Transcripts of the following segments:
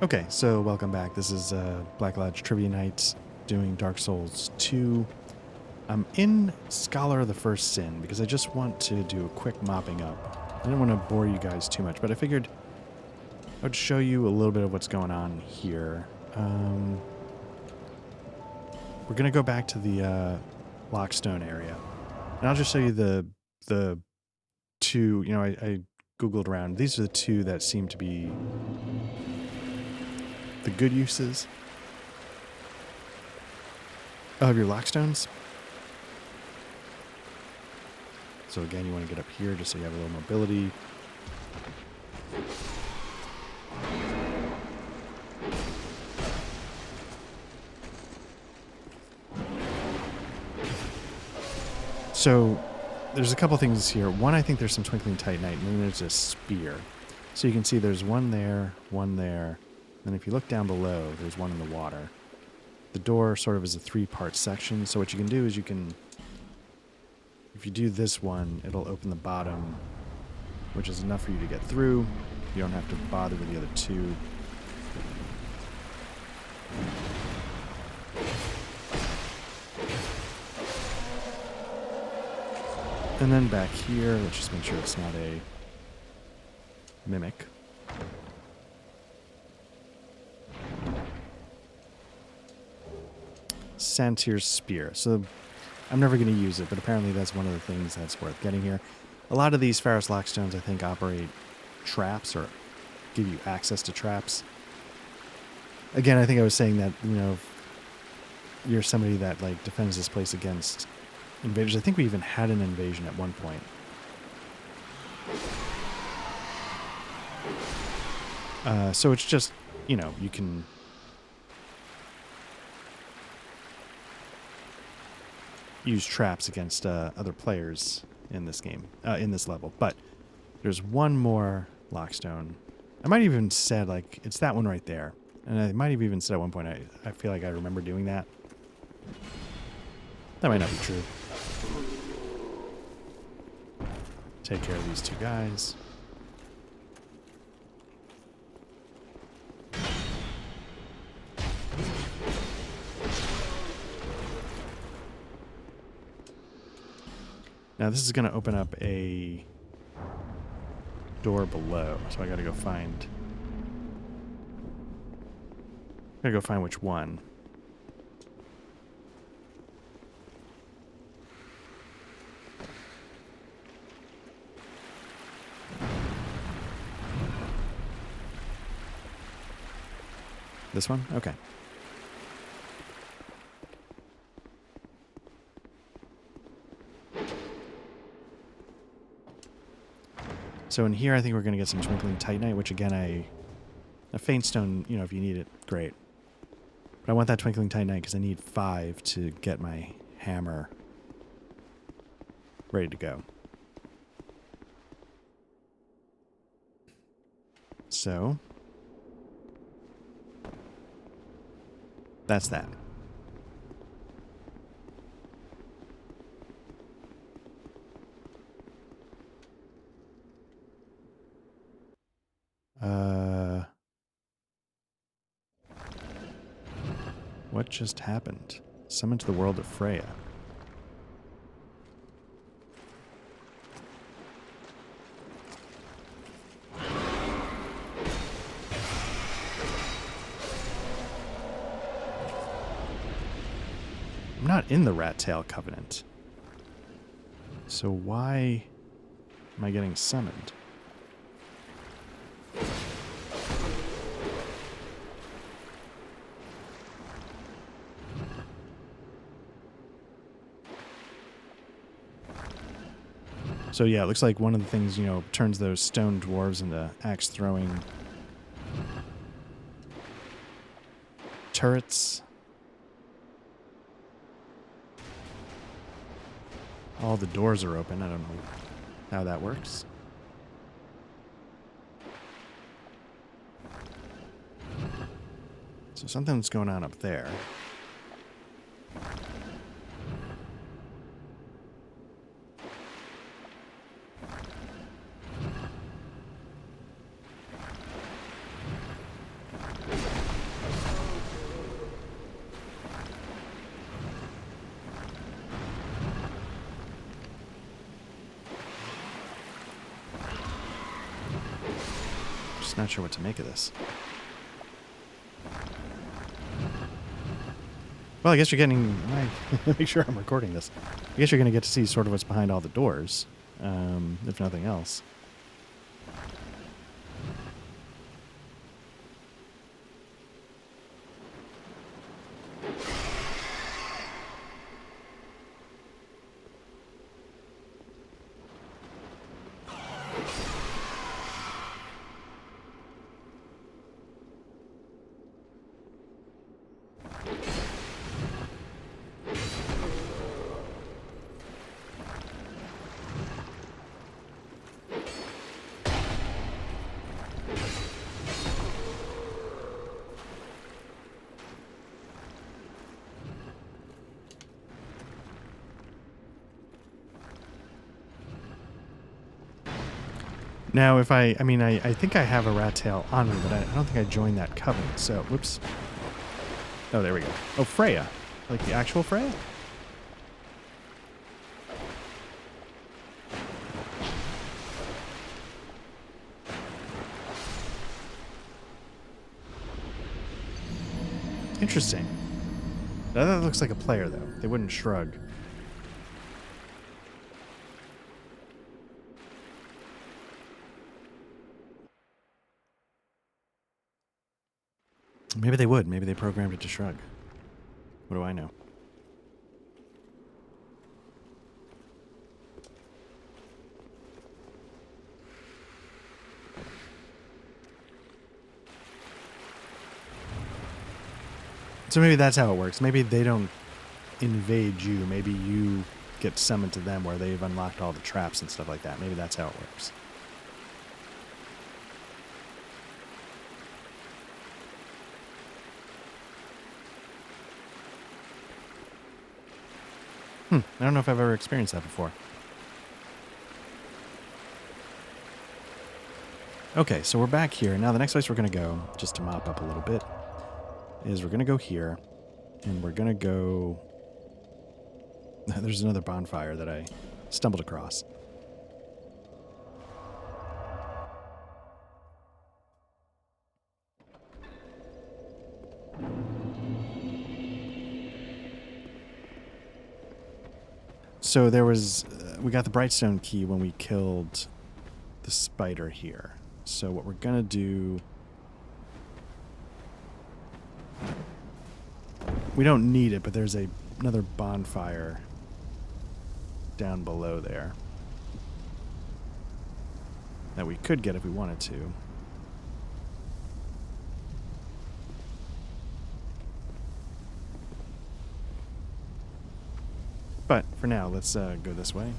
Okay, so welcome back. This is Black Lodge Trivia Night doing Dark Souls 2. I'm in Scholar of the First Sin because I just want to do a quick mopping up. I didn't want to bore you guys too much, but I figured I would show you a little bit of what's going on here. We're going to go back to the Lockstone area. And I'll just show you the two, I Googled around. These are the two that seem to be the good uses of your lockstones. So again, you want to get up here just so you have a little mobility. So there's a couple things here. One, I think there's some Twinkling Titanite, and then there's a spear. So you can see there's one there, and if you look down below, there's one in the water. The door sort of is a three-part section, so what you can do is if you do this one, it'll open the bottom, which is enough for you to get through. You don't have to bother with the other two. And then back here, let's just make sure it's not a mimic. Santir's Spear. So I'm never going to use it, but apparently that's one of the things that's worth getting here. A lot of these Pharos Lockstones, I think, operate traps or give you access to traps. Again, I think I was saying that, you're somebody that defends this place against invaders. I think we even had an invasion at one point. So it's just, you can use traps against other players in this game, in this level. But there's one more Lockstone. I might have even said, it's that one right there. And I might have even said at one point, I feel like I remember doing that. That might not be true. Take care of these two guys. Now this is going to open up a door below, so I got to go find which one. This one? Okay. So in here, I think we're going to get some Twinkling Titanite, which again, a Faint Stone, if you need it, great. But I want that Twinkling Titanite because I need 5 to get my hammer ready to go. So that's that. What just happened? Summon to the world of Freya. I'm not in the Rat Tail Covenant. So why am I getting summoned? So yeah, it looks like one of the things, turns those stone dwarves into axe-throwing turrets. All the doors are open. I don't know how that works. So something's going on up there. Just not sure what to make of this. Well, I guess you're getting... make sure I'm recording this. I guess you're going to get to see sort of what's behind all the doors, if nothing else. Now, if I think I have a rat tail on me, but I don't think I joined that covenant, so, whoops. Oh, there we go. Oh, Freya. Like the actual Freya? Interesting. That looks like a player, though. They wouldn't shrug. Maybe they would. Maybe they programmed it to shrug. What do I know? So maybe that's how it works. Maybe they don't invade you. Maybe you get summoned to them where they've unlocked all the traps and stuff like that. Maybe that's how it works. I don't know if I've ever experienced that before. Okay, so we're back here. Now the next place we're going to go, just to mop up a little bit, is we're going to go here. And we're going to go... There's another bonfire that I stumbled across. So there was, we got the Brightstone key when we killed the spider here. So what we're going to do, we don't need it, but there's another bonfire down below there that we could get if we wanted to. But for now, let's go this way.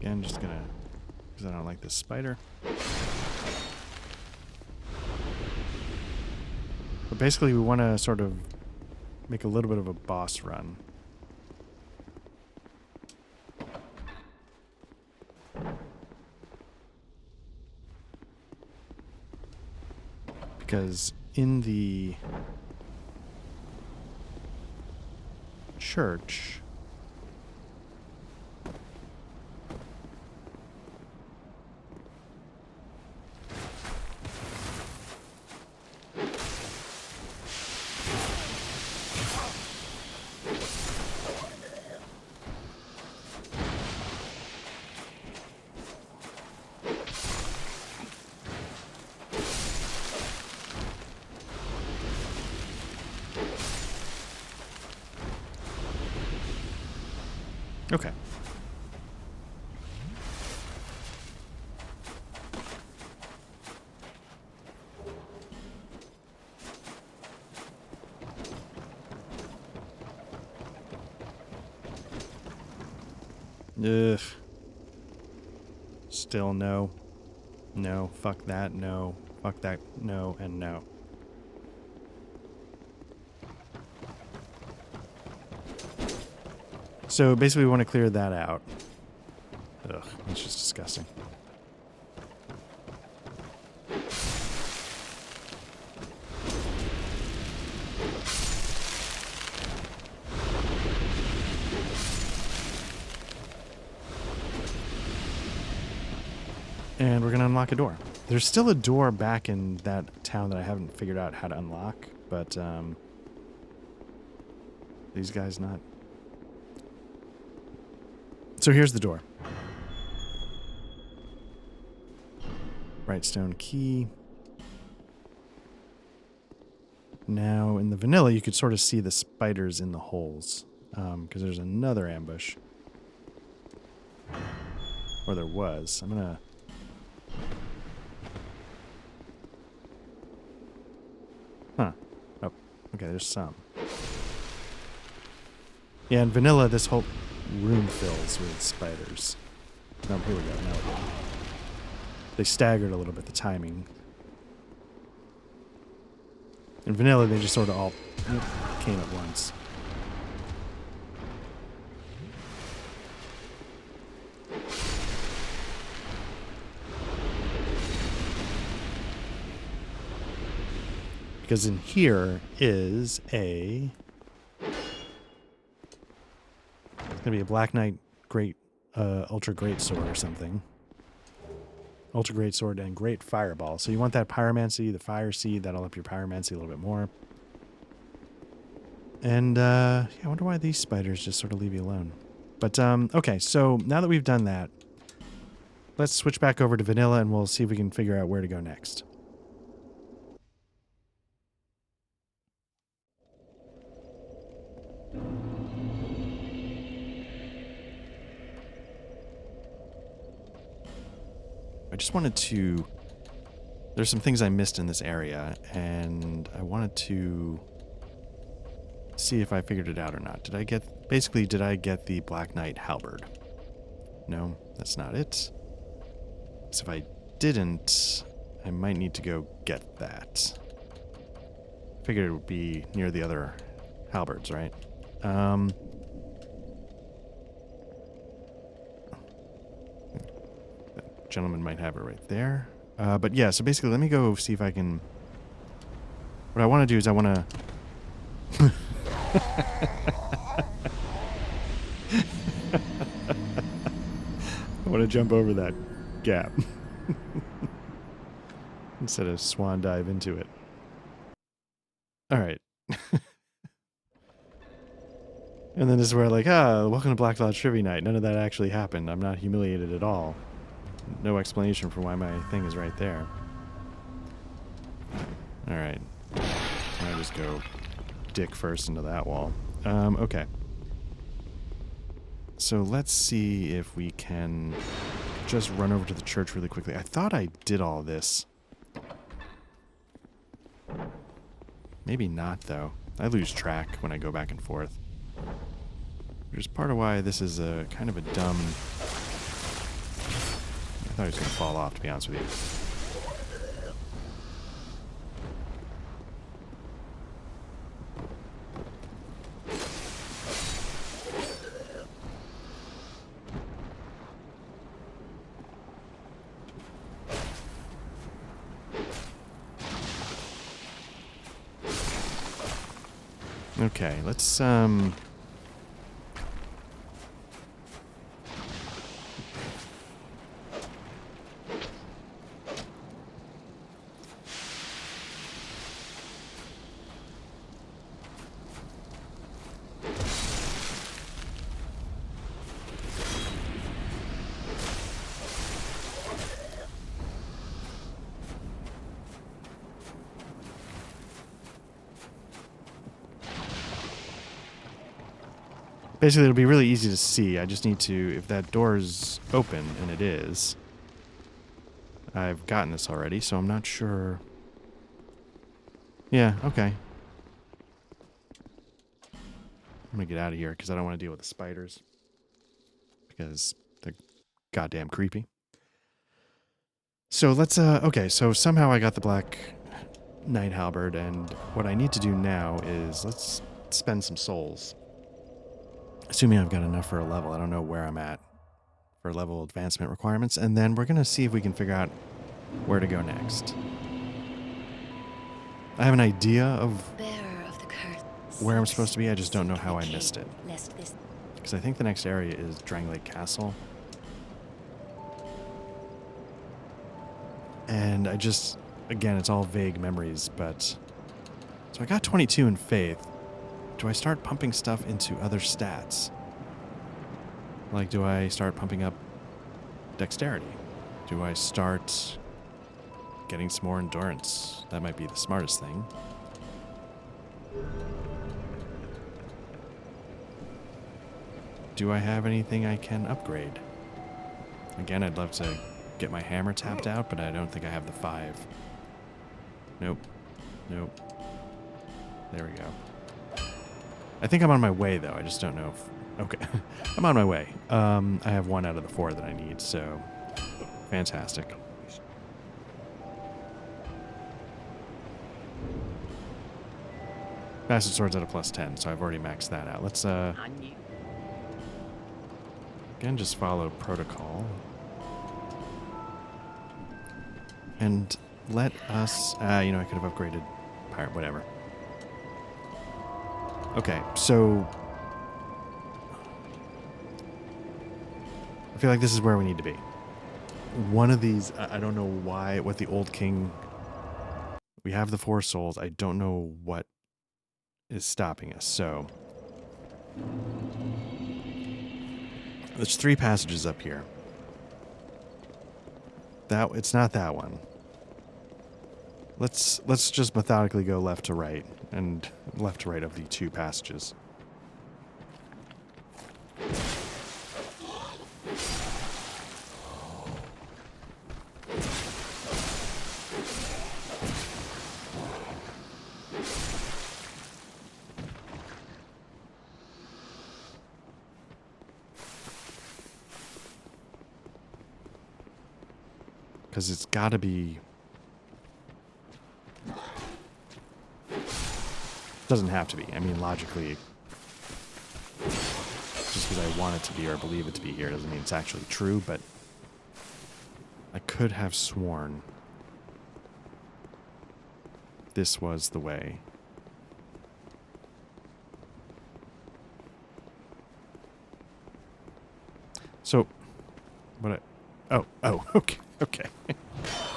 Again, just gonna, because I don't like this spider. But basically, we want to sort of make a little bit of a boss run. Because in the church, okay. Ugh. Still no. No. Fuck that. No. Fuck that. No. And no. So basically we want to clear that out. Ugh, that's just disgusting. And we're going to unlock a door. There's still a door back in that town that I haven't figured out how to unlock, but these guys not. So here's the door. Brightstone key. Now in the vanilla, you could sort of see the spiders in the holes because there's another ambush. Or there was. I'm going to... Huh. Oh, okay, there's some. Yeah, in vanilla, this whole room fills with spiders. No, here we go. Now we go. They staggered a little bit, the timing. In vanilla, they just sort of all came at once. Because in here is a... It's going to be a Black Knight Great, Ultra Great Sword or something. Ultra Great Sword and Great Fireball. So you want that Pyromancy, the Fire Seed. That'll up your Pyromancy a little bit more. And, yeah, I wonder why these spiders just sort of leave you alone. But, okay, so now that we've done that, let's switch back over to vanilla and we'll see if we can figure out where to go next. I just wanted to... There's some things I missed in this area, and I wanted to see if I figured it out or not. Did I get... Basically, did I get the Black Knight Halberd? No, that's not it. So if I didn't, I might need to go get that. Figured it would be near the other halberds, right? Gentleman might have it right there. But yeah, so basically let me go see if I can... What I want to do is I want to... I want to jump over that gap. Instead of swan dive into it. Alright. And then this is where like, welcome to Black Cloud Trivia Night. None of that actually happened. I'm not humiliated at all. No explanation for why my thing is right there. Alright. I'll just go dick first into that wall. Okay. So let's see if we can just run over to the church really quickly. I thought I did all this. Maybe not, though. I lose track when I go back and forth. Which is part of why this is a kind of a dumb... I thought he was going to fall off, to be honest with you. Okay, let's, basically, it'll be really easy to see. I just need to, if that door is open, and it is, I've gotten this already, so I'm not sure. Yeah, okay. I'm gonna get out of here because I don't want to deal with the spiders. Because they're goddamn creepy. So let's, okay, so somehow I got the Black Knight Halberd, and what I need to do now is let's spend some souls. Assuming I've got enough for a level. I don't know where I'm at for level advancement requirements. And then we're going to see if we can figure out where to go next. I have an idea of where I'm supposed to be. I just don't know how I missed it. Because I think the next area is Drangleic Castle. And I just, again, it's all vague memories, but... So I got 22 in faith. Do I start pumping stuff into other stats? Like, do I start pumping up dexterity? Do I start getting some more endurance? That might be the smartest thing. Do I have anything I can upgrade? Again, I'd love to get my hammer tapped out, but I don't think I have the 5. Nope. Nope. There we go. I think I'm on my way, though. I just don't know if... Okay. I'm on my way. I have 1 out of the 4 that I need, so... Fantastic. Bastard Sword's at a +10, so I've already maxed that out. Let's, again, just follow protocol. And let us... you know, I could have upgraded pirate, whatever. Okay, so... I feel like this is where we need to be. One of these, I don't know what the old king... We have the 4 souls. I don't know what is stopping us, so... There's 3 passages up here. It's not that one. Let's just methodically go left to right, and left to right of the 2 passages. Because it's got to be... Doesn't have to be. I mean, logically, just because I want it to be or believe it to be here doesn't mean it's actually true, but I could have sworn this was the way. So, okay.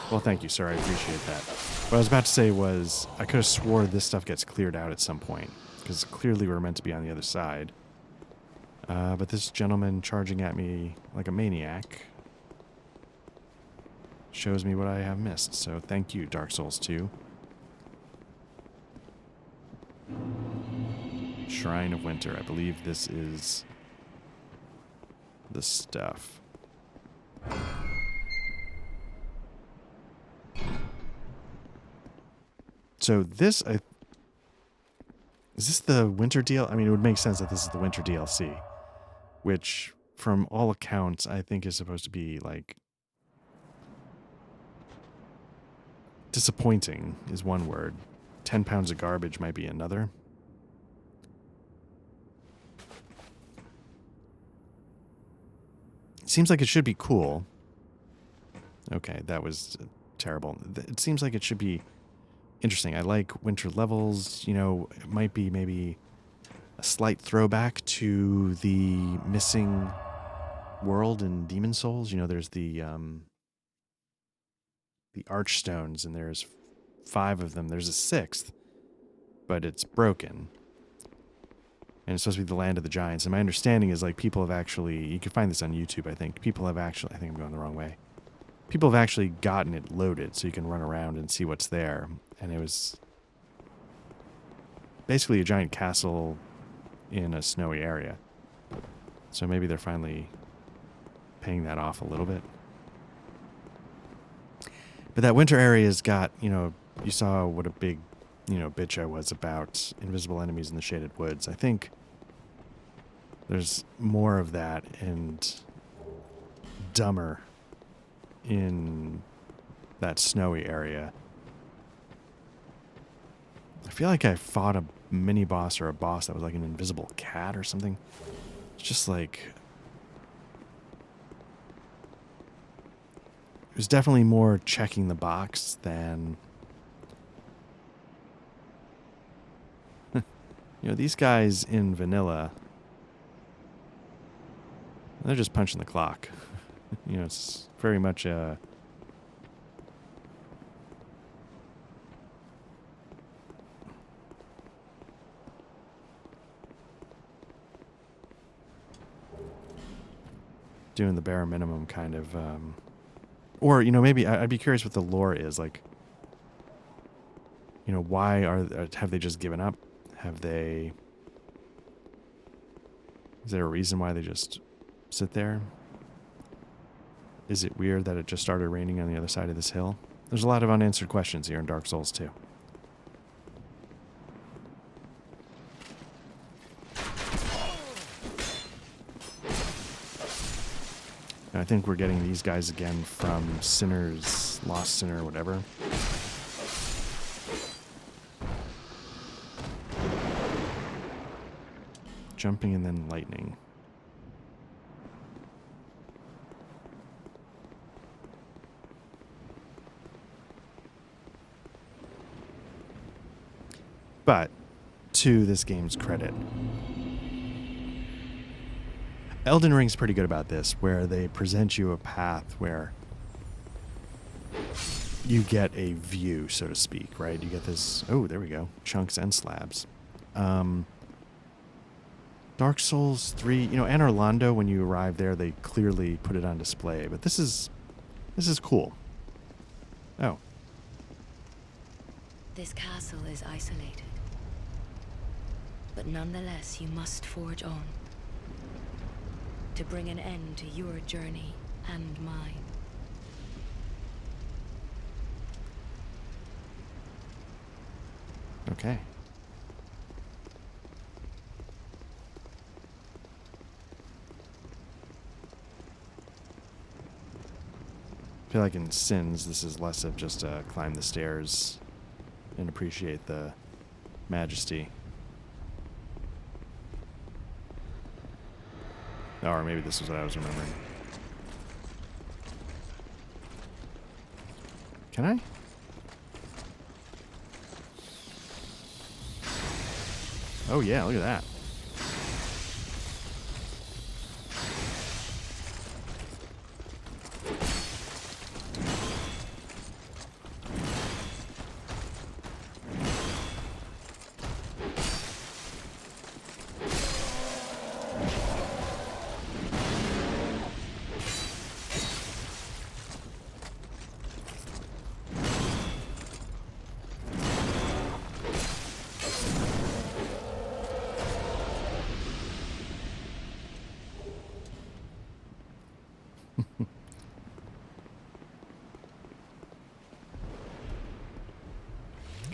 Well, thank you, sir. I appreciate that. What I was about to say was, I could have swore this stuff gets cleared out at some point, because clearly we're meant to be on the other side. But this gentleman charging at me like a maniac shows me what I have missed, so thank you, Dark Souls 2. Shrine of Winter. I believe this is the stuff. So this, is this the winter deal? I mean, it would make sense that this is the winter DLC, which, from all accounts, I think is supposed to be, like, disappointing is one word. 10 pounds of garbage might be another. It seems like it should be cool. Okay, that was terrible. It seems like it should be interesting. I like winter levels. You know, it might be maybe a slight throwback to the missing world in Demon Souls. You know, there's the Archstones, and there's 5 of them. There's a 6th, but it's broken. And it's supposed to be the land of the giants. And my understanding is, like, people have actually... You can find this on YouTube, I think. People have actually... I think I'm going the wrong way. People have actually gotten it loaded so you can run around and see what's there. And it was basically a giant castle in a snowy area. So maybe they're finally paying that off a little bit. But that winter area's got, you know, you saw what a big, you know, bitch I was about invisible enemies in the shaded woods. I think there's more of that and dumber in that snowy area. I feel like I fought a mini boss or a boss that was like an invisible cat or something. It's just like... It was definitely more checking the box than... You know, these guys in vanilla, they're just punching the clock. You know, it's very much a doing the bare minimum kind of, or, you know, maybe I'd be curious what the lore is. Like, you know, why have they just given up? Is there a reason why they just sit there? Is it weird that it just started raining on the other side of this hill? There's a lot of unanswered questions here in Dark Souls 2. And I think we're getting these guys again from Sinner's, Lost Sinner, whatever. Jumping and then lightning. But, to this game's credit, Elden Ring's pretty good about this, where they present you a path where you get a view, so to speak, right? You get this, oh, there we go, chunks and slabs. Dark Souls 3, you know, Anor Londo, when you arrive there, they clearly put it on display, but this is cool. Oh. This castle is isolated, but nonetheless you must forge on to bring an end to your journey and mine. Okay. I feel like in Sins, this is less of just climb the stairs and appreciate the majesty. Or maybe this is what I was remembering. Can I? Oh yeah, look at that.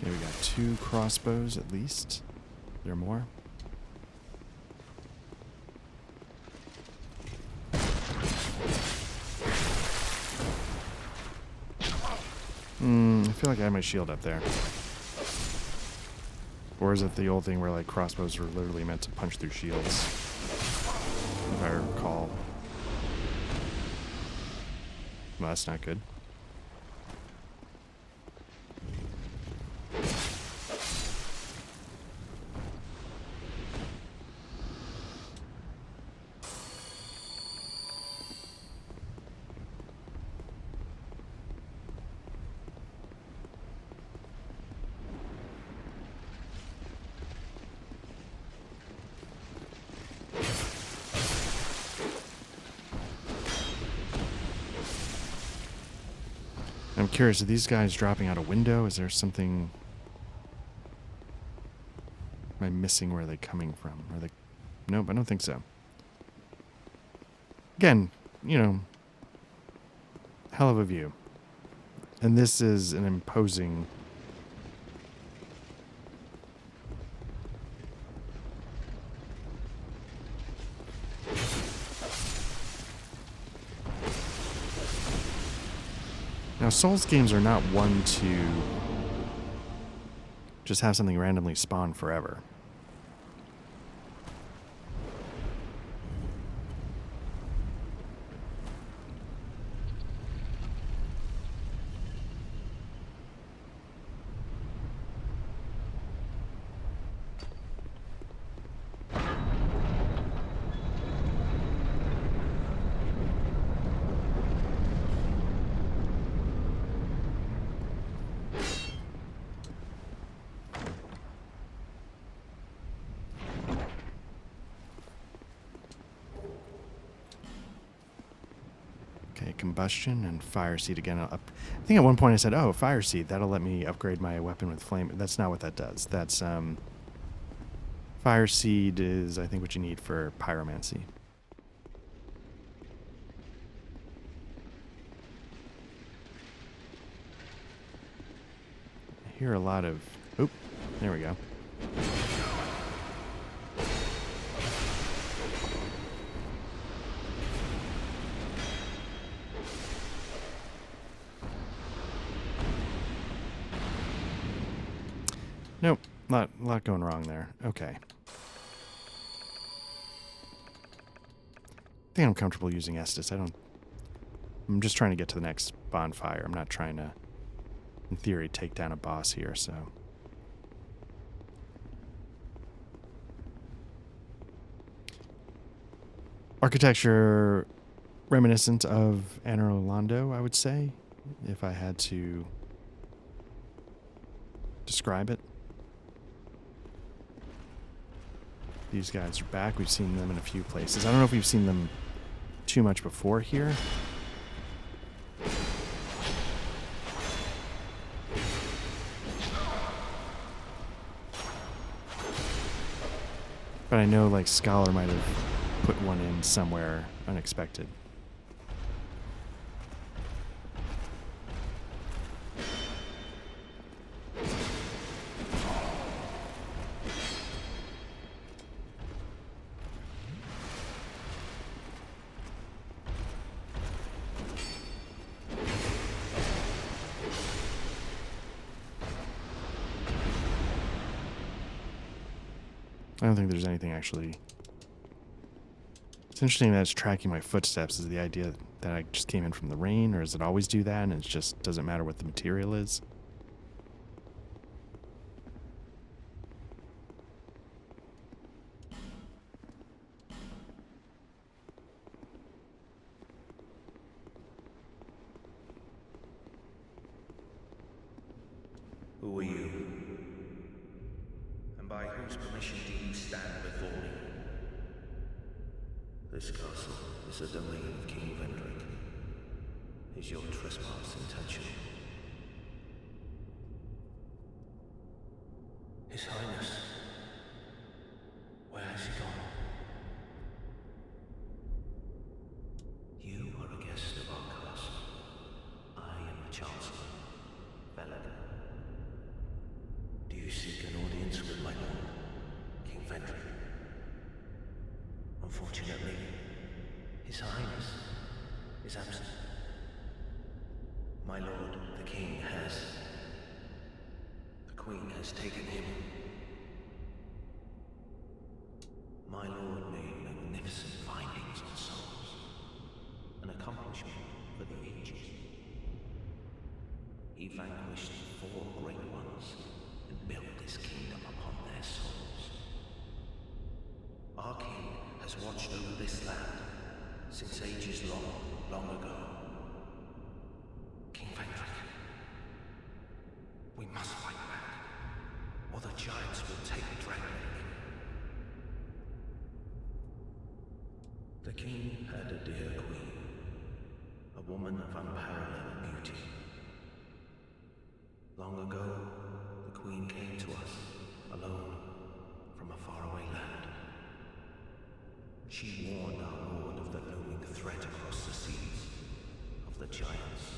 Okay, we got 2 crossbows at least. There are more. I feel like I have my shield up there. Or is it the old thing where like crossbows were literally meant to punch through shields? If I recall. Well, that's not good. I'm curious, are these guys dropping out a window? Is there something... Am I missing where they're coming from? Are they... Nope, I don't think so. Again, you know, hell of a view. And this is an imposing... Now, Souls games are not one to just have something randomly spawn forever. combustion and fire seed again. I think at one point I said, oh, fire seed, that'll let me upgrade my weapon with flame. That's not what that does. That's fire seed is, I think, what you need for pyromancy. I hear a lot of... Oop, there we go. Nope, lot going wrong there. Okay. I think I'm comfortable using Estus. I'm just trying to get to the next bonfire. I'm not trying to, in theory, take down a boss here, so. Architecture reminiscent of Anor Londo, I would say, if I had to describe it. These guys are back. We've seen them in a few places. I don't know if we've seen them too much before here. But I know, like, Scholar might have put one in somewhere unexpected. I don't think there's anything actually. It's interesting that it's tracking my footsteps. Is the idea that I just came in from the rain, or does it always do that and it just doesn't matter what the material is? Who are you? And by whose permission do you stand before me? This castle is the domain of King Vendrick. Is your trespass intentional? His Highness, where has he gone? You are a guest of our castle. I am the Chancellor, Veladin. Do you seek an audience with my lord, King Vendrick? Unfortunately, His Highness is absent. My lord, the King, has... The Queen has taken him. My lord made magnificent findings on souls, an accomplishment for the ages. He vanquished 4 great ones and built this kingdom upon their souls. Our king has watched over this land since ages long ago. King Vendrick, we must fight back, or the giants will take Drangleic. The king had a dear queen, a woman of unparalleled beauty. Long ago, the queen came to us, alone, from a faraway land. She warned our lord of the looming threat across the seas, of the giants.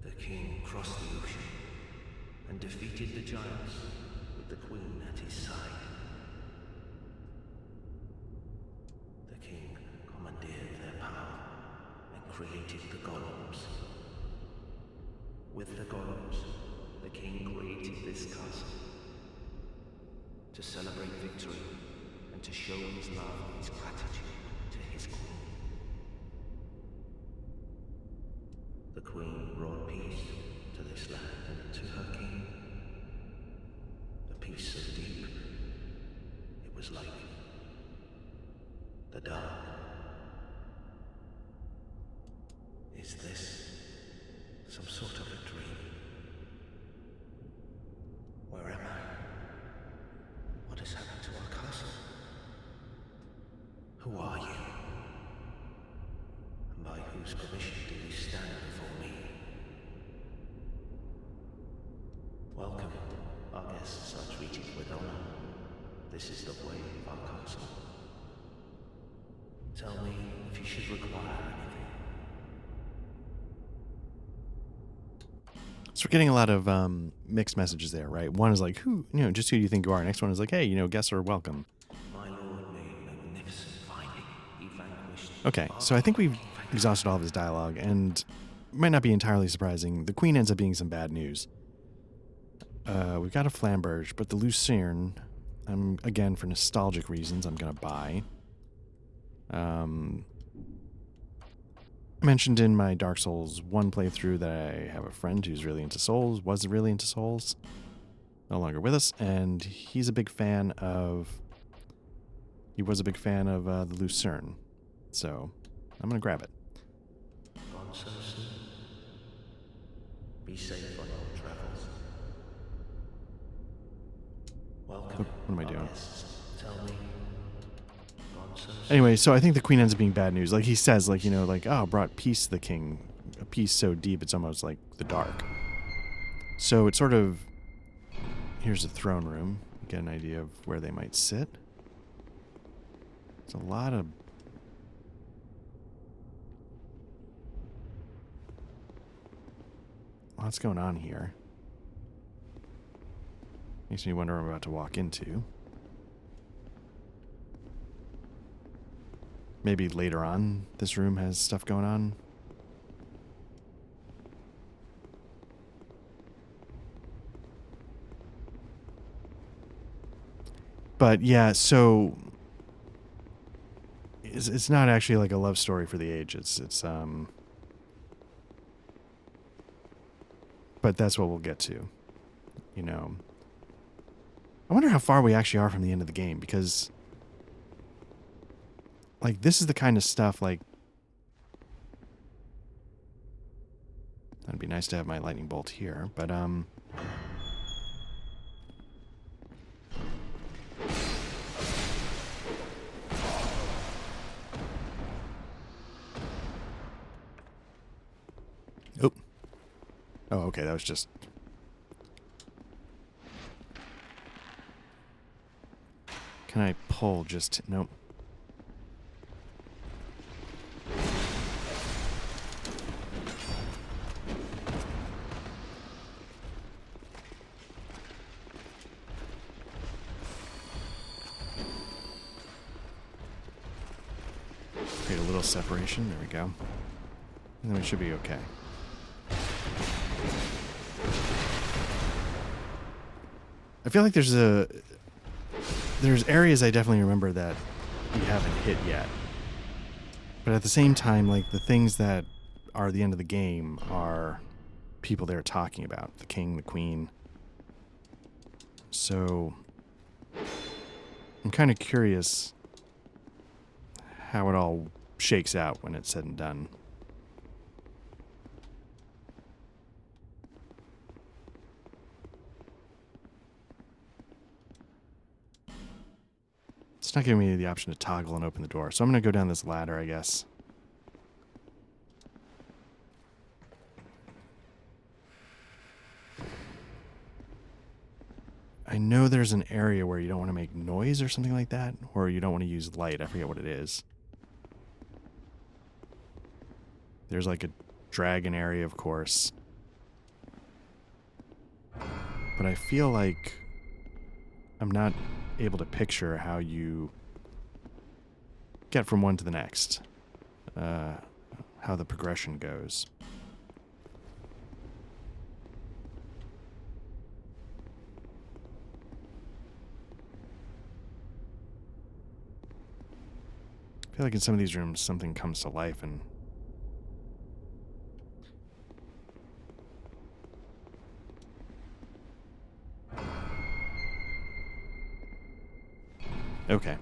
The king crossed the ocean, and defeated the giants, with the queen at his side. The king commandeered their power, and created the golems. With the golems, the king created this castle to celebrate victory and to show his love and his gratitude to his queen. The queen brought peace to this land and to her king. A peace so deep, it was like the dark. Is this some sort of a dream? Where am I? What has happened to our castle? Who are you? And by whose permission do you stand before me? Welcome. Our guests are treated with honor. This is the way of our castle. Tell me if you should require anything. So we're getting a lot of mixed messages there, right? One is like, just who do you think you are? Next one is like, hey, guests are welcome. My lord made magnificent finding. He vanquished. Okay, so I think we've exhausted all of his dialogue, and it might not be entirely surprising. The queen ends up being some bad news. We've got a Flamberge, but the Lucerne, again, for nostalgic reasons, I'm going to buy. I mentioned in my Dark Souls 1 playthrough that I have a friend who's really into Souls, was really into Souls, no longer with us, and he was a big fan of the Lucerne. So I'm going to grab it. Gone so soon. Be safe on your travels. Welcome. What am I doing? Tell me. Gone so soon. Anyway, so I think the queen ends up being bad news. Like he says, oh, brought peace to the king. A peace so deep it's almost like the dark. So it's sort of, here's the throne room. Get an idea of where they might sit. There's a lot of what's going on here. Makes me wonder what I'm about to walk into. Maybe later on this room has stuff going on. But yeah, so it's not actually like a love story for the age. But that's what we'll get to. I wonder how far we actually are from the end of the game, because like this is the kind of stuff like that'd be nice to have my lightning bolt here, but oh, okay, that was just can I pull just nope. Create a little separation. There we go. And then we should be okay. I feel like there's areas I definitely remember that we haven't hit yet. But at the same time, like the things that are the end of the game are people they're talking about. The king, the queen. So I'm kind of curious how it all shakes out when it's said and done. It's not giving me the option to toggle and open the door, so I'm going to go down this ladder, I guess. I know there's an area where you don't want to make noise or something like that, or you don't want to use light. I forget what it is. There's like a dragon area, of course. But I feel like I'm not able to picture how you get from one to the next. How the progression goes. I feel like in some of these rooms something comes to life and okay.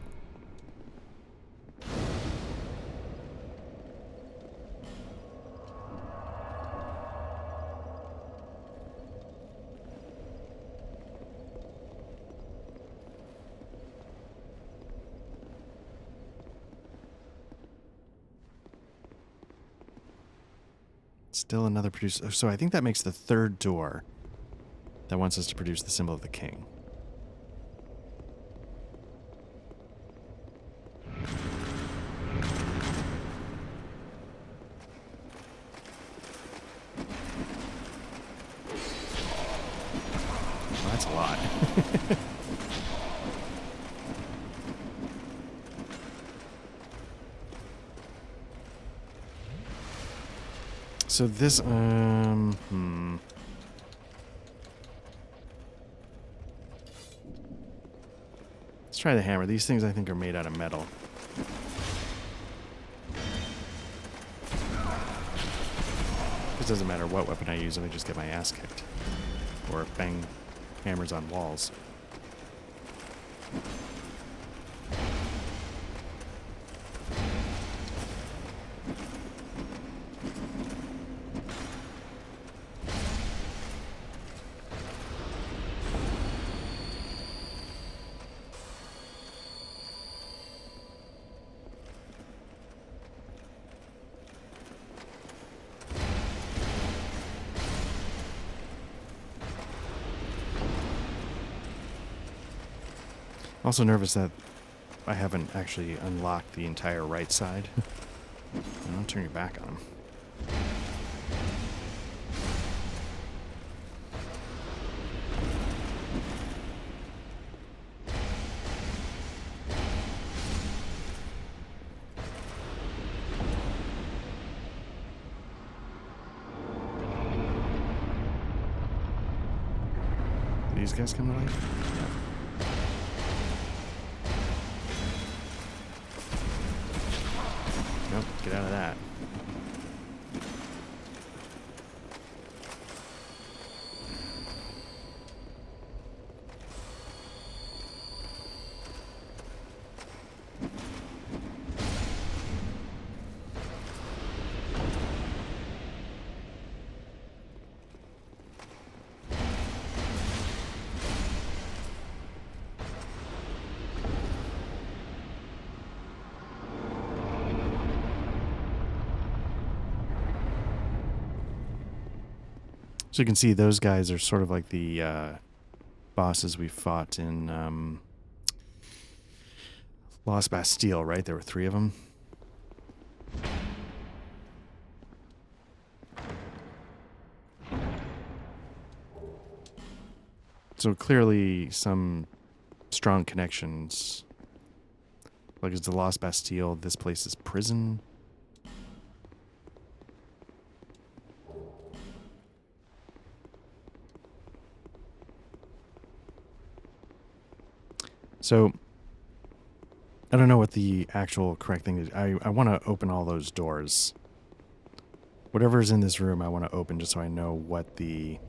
Still another producer. So I think that makes the third door that wants us to produce the symbol of the king. Well, that's a lot. So this, Let's try the hammer. These things I think are made out of metal. It doesn't matter what weapon I use if I just get my ass kicked. Or bang hammers on walls. Also nervous that I haven't actually unlocked the entire right side. Don't turn your back on him. Do these guys come to life? Yeah. Nope, get out of that. So you can see those guys are sort of like the bosses we fought in Lost Bastille, right? There were 3 of them. So clearly some strong connections. Like it's the Lost Bastille. This place is prison. So, I don't know what the actual correct thing is. I want to open all those doors. Whatever's in this room, I want to open just so I know what the...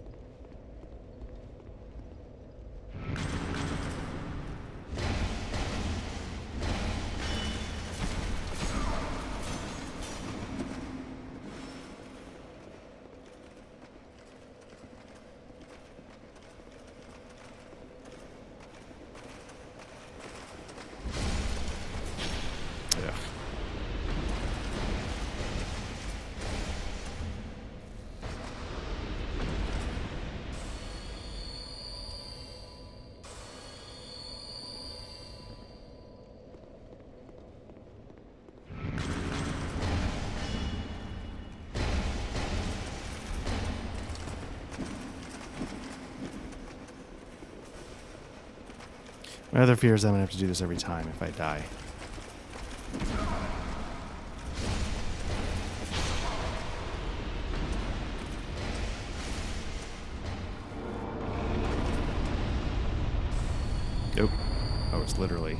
My other fear is I'm going to have to do this every time if I die. Nope. Oh, it's literally...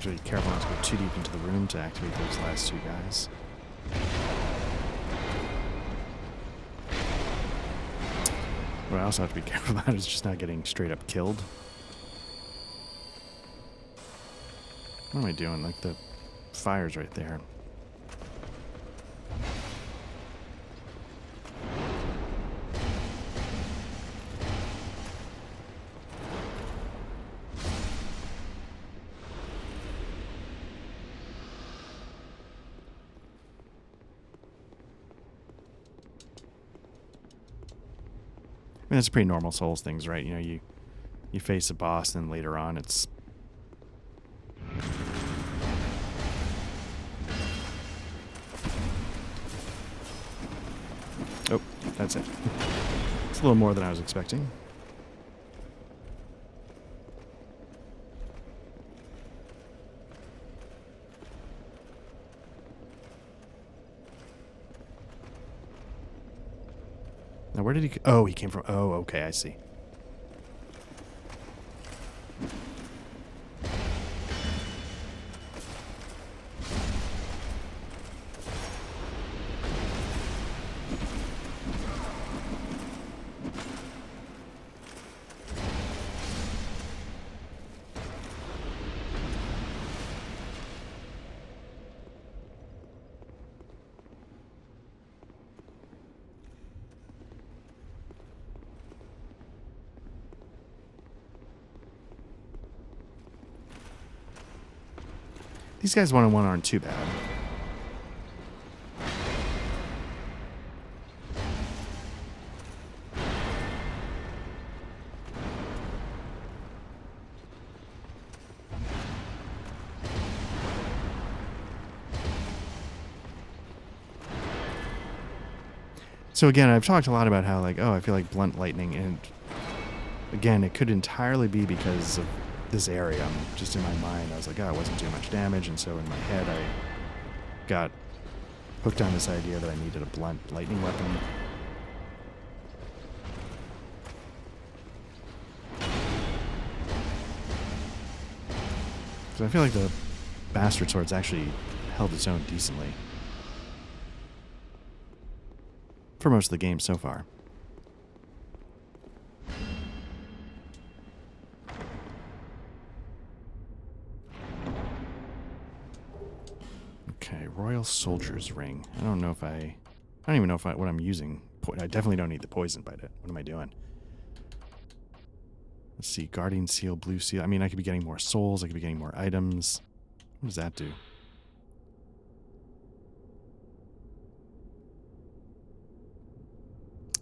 Be careful not to go too deep into the room to activate those last 2 guys. What I also have to be careful about is just not getting straight up killed. What am I doing? Like the fire's right there. mean, it's pretty normal Souls things, right? You know, you face a boss, and later on it's... Oh, that's it. It's a little more than I was expecting. Now, where did he... Oh, he came from... Oh, okay, I see. These guys one-on-one aren't too bad. So again, I've talked a lot about how, like, oh, I feel like blunt lightning, and again, it could entirely be because of this area. Just in my mind, I was like, oh, it wasn't too much damage, and so in my head, I got hooked on this idea that I needed a blunt lightning weapon. So I feel like the Bastard Sword's actually held its own decently for most of the game so far. Okay, Royal Soldier's Ring. I don't even know if what I'm using. I definitely don't need the poison bite. What am I doing? Let's see, Guardian Seal, Blue Seal. I mean, I could be getting more souls. I could be getting more items. What does that do?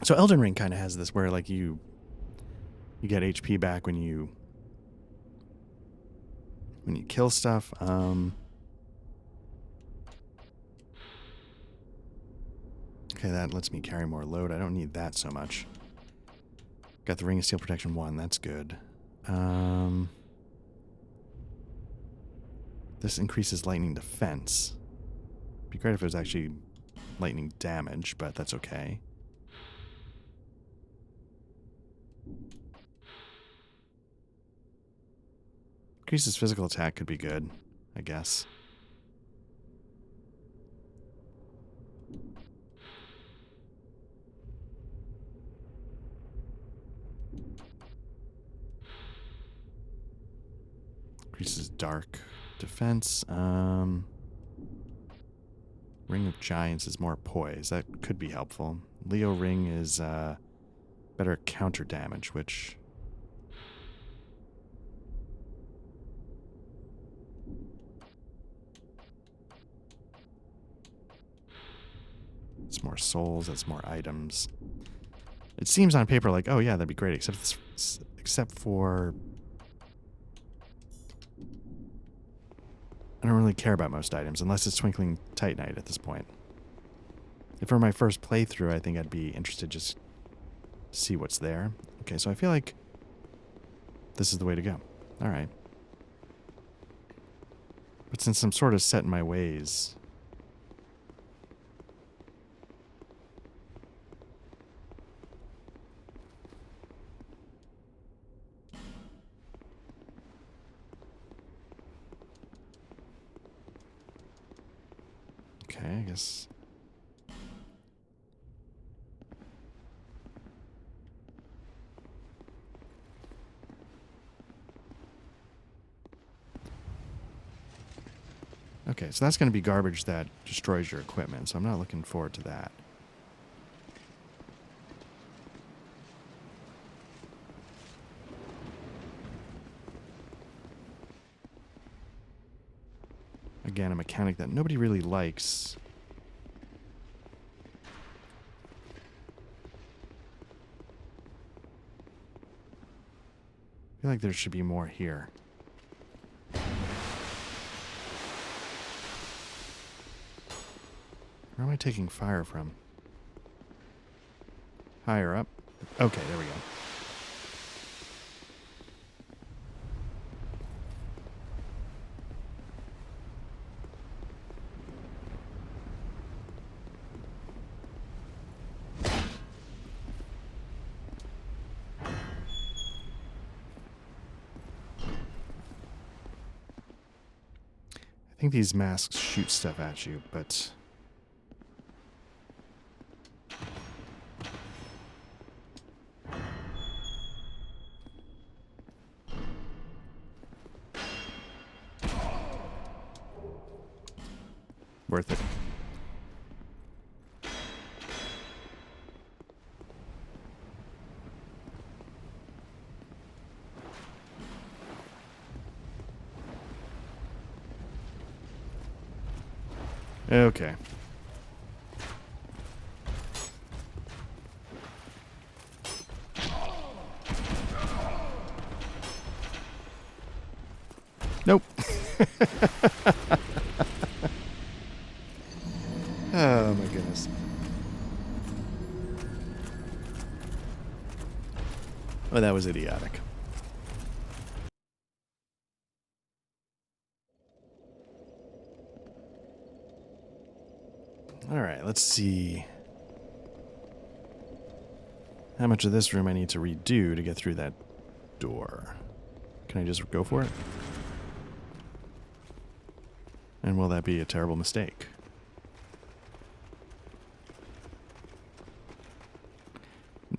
So Elden Ring kind of has this where, like, you get HP back when you kill stuff. Okay, that lets me carry more load. I don't need that so much. Got the Ring of Steel Protection 1. That's good. This increases lightning defense. Be great if it was actually lightning damage, but that's okay. Increases physical attack could be good, I guess. Increases dark defense. Ring of Giants is more poise. That could be helpful. Leo Ring is better counter damage, which... It's more souls, that's more items. It seems on paper like, oh yeah, that'd be great, except for... I don't really care about most items, unless it's Twinkling Titanite at this point. If it were my first playthrough, I think I'd be interested just to see what's there. Okay, so I feel like this is the way to go. Alright. But since I'm sort of set in my ways... Okay, I guess... Okay, so that's going to be garbage that destroys your equipment, so I'm not looking forward to that. Again, a mechanic that nobody really likes. feel like there should be more here. Where am I taking fire from? Higher up. Okay, there we go. I think these masks shoot stuff at you, but... worth it. Okay. Nope. Oh my goodness. Oh, that was idiotic. All right, let's see how much of this room I need to redo to get through that door. Can I just go for it? And will that be a terrible mistake?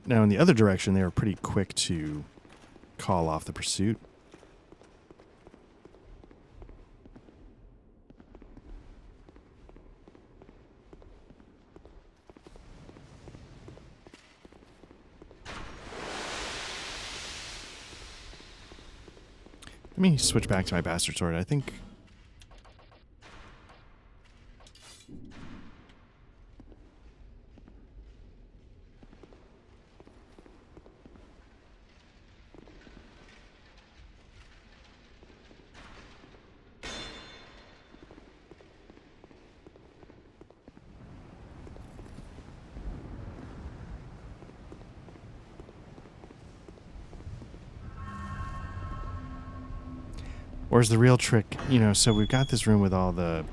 Now, in the other direction, they were pretty quick to call off the pursuit. Let me switch back to my bastard sword. I think... Or is the real trick, you know, so we've got this room with all the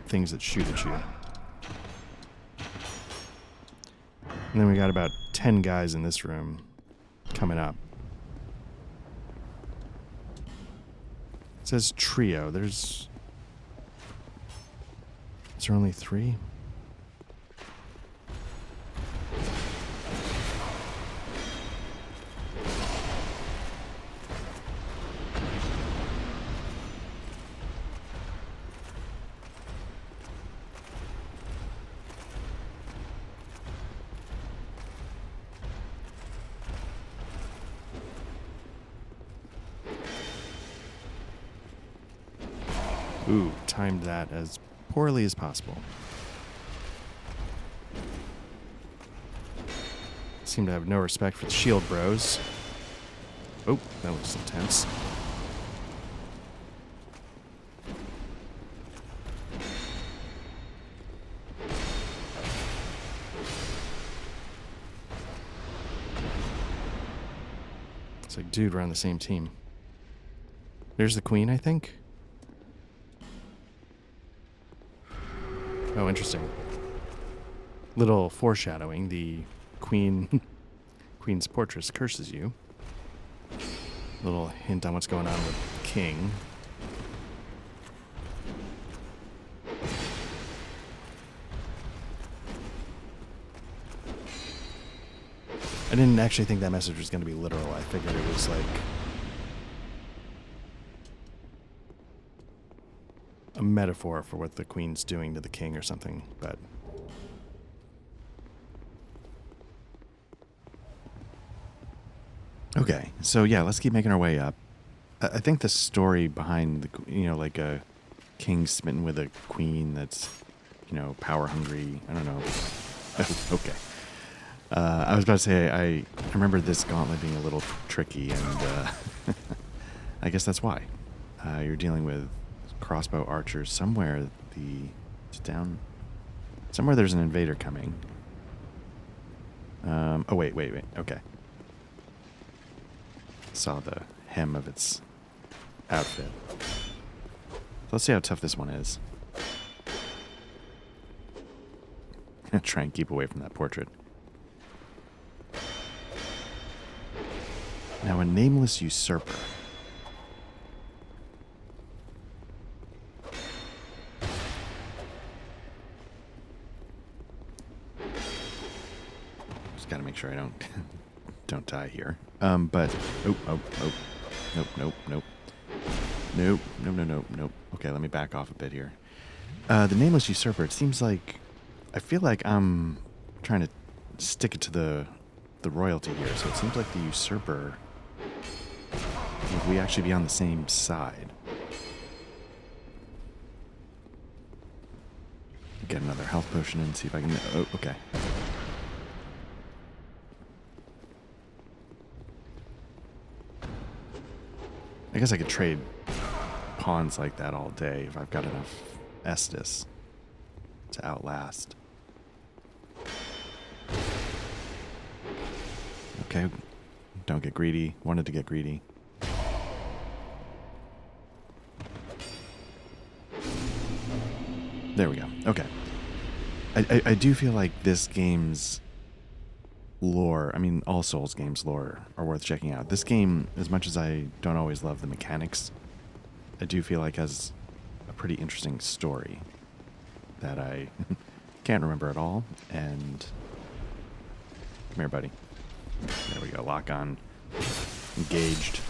things that shoot at you. And then we got about 10 guys in this room coming up. It says trio. Is there only 3? Ooh, timed that as poorly as possible. Seem to have no respect for the shield bros. Oh, that was intense. It's like, dude, we're on the same team. There's the queen, I think. Oh, interesting. Little foreshadowing. The queen's portress curses you. Little hint on what's going on with the king. I didn't actually think that message was going to be literal. I figured it was like a metaphor for what the queen's doing to the king or something, but okay. So yeah, let's keep making our way up. I think the story behind the, you know, like a king smitten with a queen that's, you know, power hungry. I don't know. Okay. I was about to say, I remember this gauntlet being a little tricky, and I guess that's why. You're dealing with crossbow archers. Somewhere somewhere there's an invader coming. Oh, wait. Okay. Saw the hem of its outfit. Let's see how tough this one is. Try and keep away from that portrait. Now, a nameless usurper. Just gotta make sure I don't die here. But nope. Okay, let me back off a bit here. The nameless usurper. It seems like I feel like I'm trying to stick it to the royalty here. So it seems like the usurper. Would we actually be on the same side? Get another health potion and see if I can. Oh, okay. I guess I could trade pawns like that all day if I've got enough Estus to outlast. Okay, don't get greedy. Wanted to get greedy. There we go. Okay. I do feel like this game's lore, I mean, all Souls games' lore are worth checking out. This game, as much as I don't always love the mechanics, I do feel like has a pretty interesting story that I can't remember at all. And come here, buddy. There we go. Lock on. Engaged.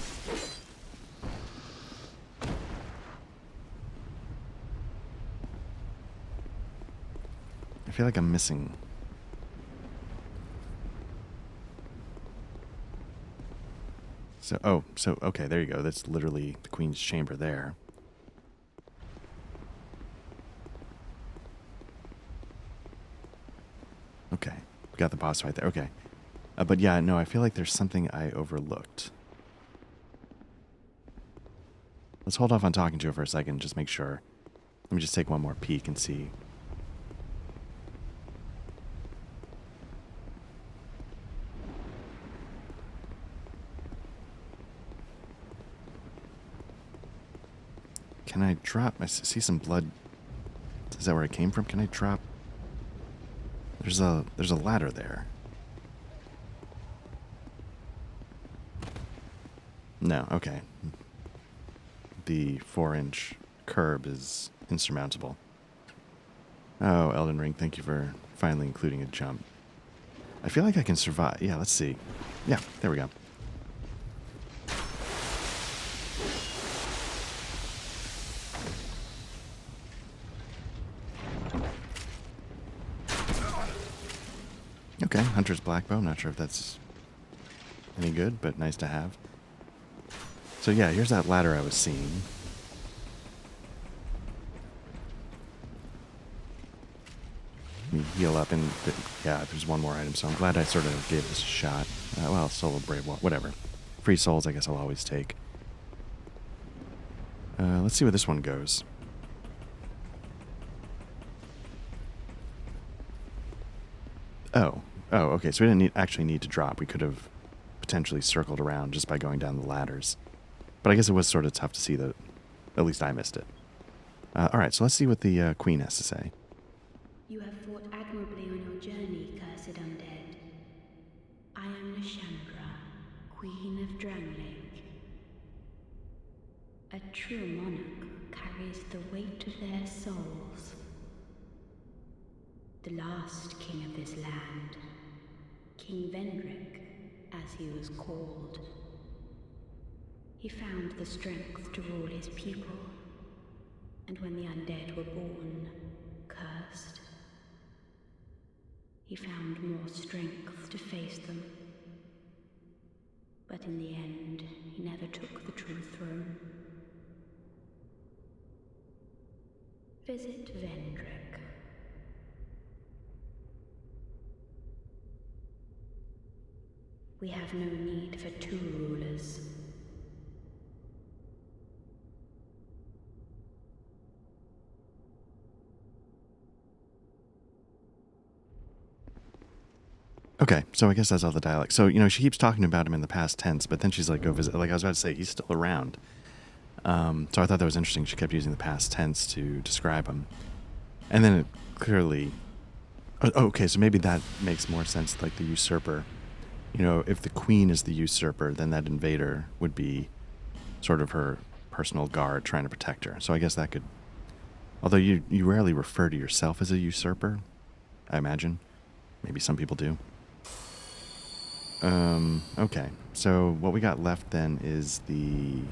I feel like I'm missing. So, okay, there you go. That's literally the Queen's chamber there. Okay, we got the boss fight there. Okay. But yeah, no, I feel like there's something I overlooked. Let's hold off on talking to her for a second, just make sure. Let me just take one more peek and see. Can I drop? I see some blood. Is that where it came from? Can I drop? There's a ladder there. No, okay. The 4-inch curb is insurmountable. Oh, Elden Ring, thank you for finally including a jump. I feel like I can survive. Yeah, let's see. Yeah, there we go. Okay, Hunter's Blackbow. Not sure if that's any good, but nice to have. So yeah, here's that ladder I was seeing. Let me heal up, and yeah, there's one more item, so I'm glad I sort of gave this a shot. Well, Soul of Brave, whatever. Free souls, I guess I'll always take. Let's see where this one goes. Oh, okay, so we didn't actually need to drop. We could have potentially circled around just by going down the ladders. But I guess it was sort of tough to see that. At least I missed it. Alright, so let's see what the Queen has to say. You have fought admirably on your journey, cursed undead. I am Nashandra, Queen of Drangleic. A true monarch carries the weight of their souls. The last king of this land, King Vendrick, as he was called. He found the strength to rule his people, and when the undead were born, cursed, he found more strength to face them. But in the end, he never took the true throne. Visit Vendrick. We have no need for 2 rulers. Okay, so I guess that's all the dialect. So, she keeps talking about him in the past tense, but then she's like, go visit. Like I was about to say, he's still around. So I thought that was interesting. She kept using the past tense to describe him. And then it clearly... Oh, okay, so maybe that makes more sense, like the usurper. If the queen is the usurper, then that invader would be sort of her personal guard trying to protect her. So I guess that could... Although you rarely refer to yourself as a usurper, I imagine. Maybe some people do. Okay. So what we got left then is the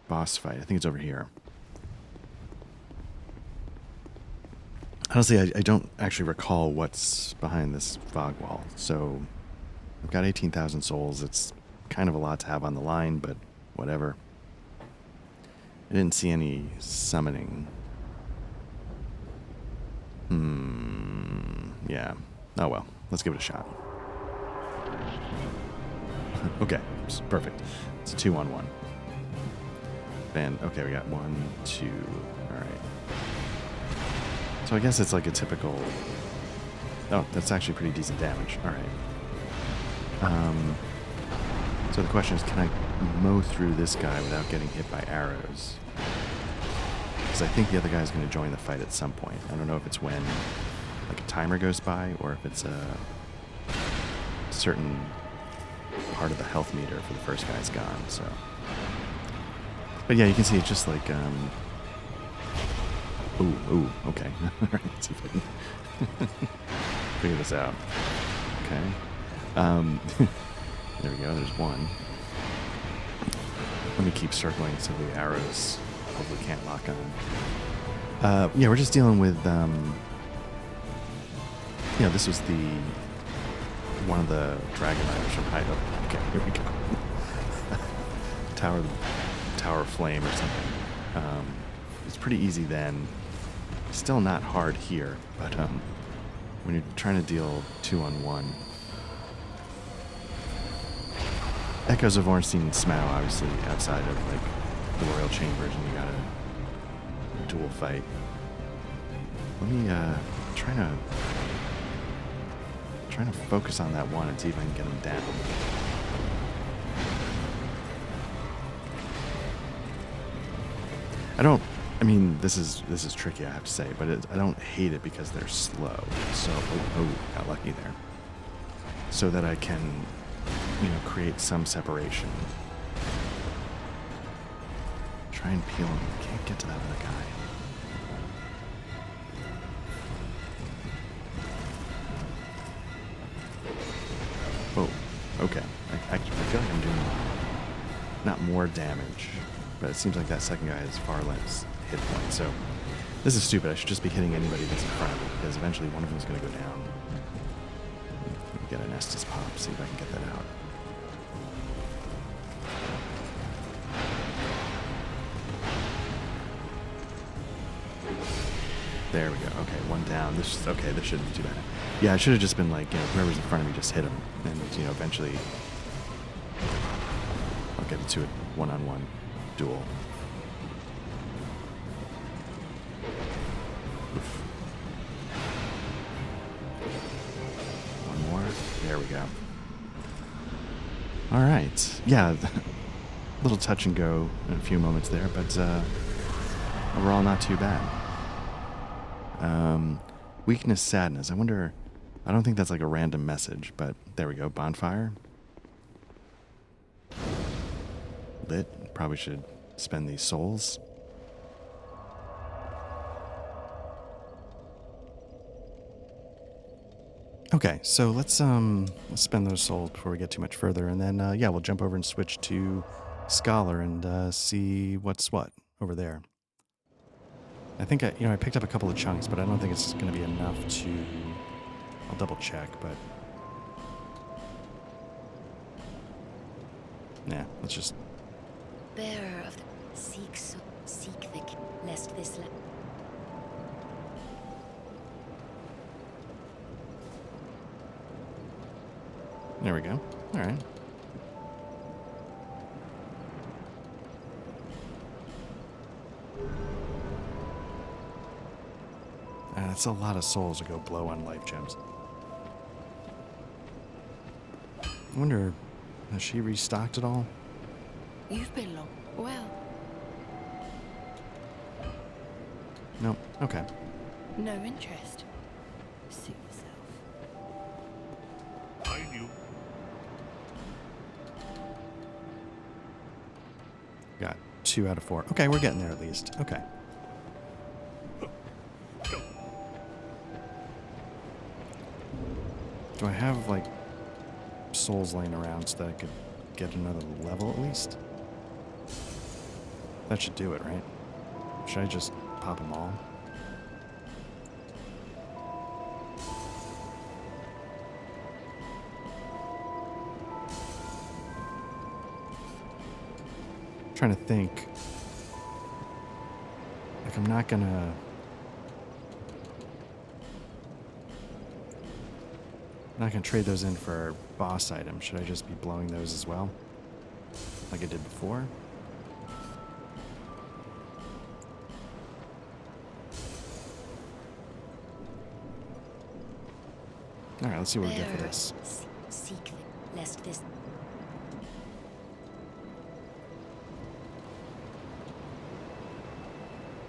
boss fight. I think it's over here. Honestly, I don't actually recall what's behind this fog wall. So I've got 18,000 souls. It's kind of a lot to have on the line, but whatever. I didn't see any summoning. Yeah. Oh well. Let's give it a shot. Okay. Perfect. It's a 2-on-1. Okay, we got 1, 2. Alright. So I guess it's like a typical... Oh, that's actually pretty decent damage. Alright. So the question is, can I mow through this guy without getting hit by arrows? Because I think the other guy's going to join the fight at some point. I don't know if it's when like a timer goes by or if it's a certain part of the health meter for the first guy's gone. So, but yeah, you can see it's just like ooh, okay. All right, let's see if I can figure this out. Okay. There we go. There's one. Let me keep circling so the arrows hopefully can't lock on. Yeah, we're just dealing with this was one of the dragon riders from Hyde. Okay, here we go. Tower of Flame or something. It's pretty easy then. Still not hard here, but when you're trying to deal 2-on-1. Echoes of Ornstein and Smough, obviously, outside of like the Royal Chambers, and you got a dual fight. Let me trying to focus on that one and see if I can get him down. I mean, this is tricky, I have to say, but I don't hate it because they're slow. So, got lucky there. So that I can, create some separation. Try and peel him. Can't get to that other guy. Oh, okay. I feel like I'm doing not more damage, but it seems like that second guy has far less hit points. So this is stupid. I should just be hitting anybody that's in front of me because eventually one of them is going to go down. Get an Estus pop, see if I can get that out. There we go. Okay, one down. This shouldn't be too bad. Yeah, I should have just been like, whoever's in front of me, just hit him, and eventually I'll get into a one-on-one duel. Oof. One more. There we go. All right. Yeah, a little touch and go in a few moments there, but overall not too bad. Weakness, sadness. I wonder, I don't think that's like a random message, but there we go. Bonfire. Lit. Probably should spend these souls. Okay, so let's spend those souls before we get too much further, and then we'll jump over and switch to Scholar and see what's what over there. I think I picked up a couple of chunks, but I don't think it's going to be enough to... I'll double check, but... Yeah, let's just... Bearer of the... Seek the... lest this... There we go. All right. That's a lot of souls to go blow on life gems. I wonder, has she restocked it all? You've been long. Well, Nope. Okay. no interest. Suit yourself. I knew. Got 2 out of 4. Okay, we're getting there at least. Okay. Do I have, like, souls laying around so that I could get another level at least? That should do it, right? Should I just pop them all? Trying to think. Like, I'm not gonna... not gonna trade those in for boss items. Should I just be blowing those as well? Like I did before? Alright, let's see what we get for this. Seek them, lest this.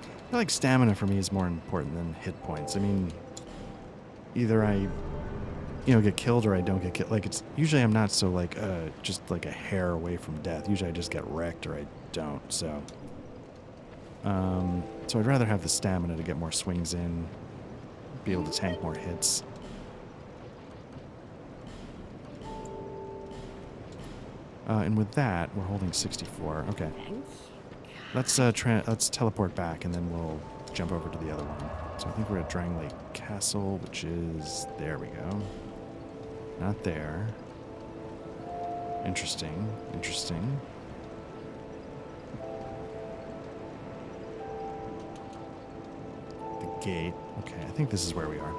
I feel like stamina for me is more important than hit points. I mean, either I, get killed or I don't get killed. Like, it's usually I'm not so like just like a hair away from death. Usually I just get wrecked or I don't. So I'd rather have the stamina to get more swings in, be able to tank more hits. And with that, we're holding 64. Okay. Let's teleport back, and then we'll jump over to the other one. So I think we're at Drangleic Castle, which is... there we go. Not there. Interesting. Interesting. The gate. Okay, I think this is where we are.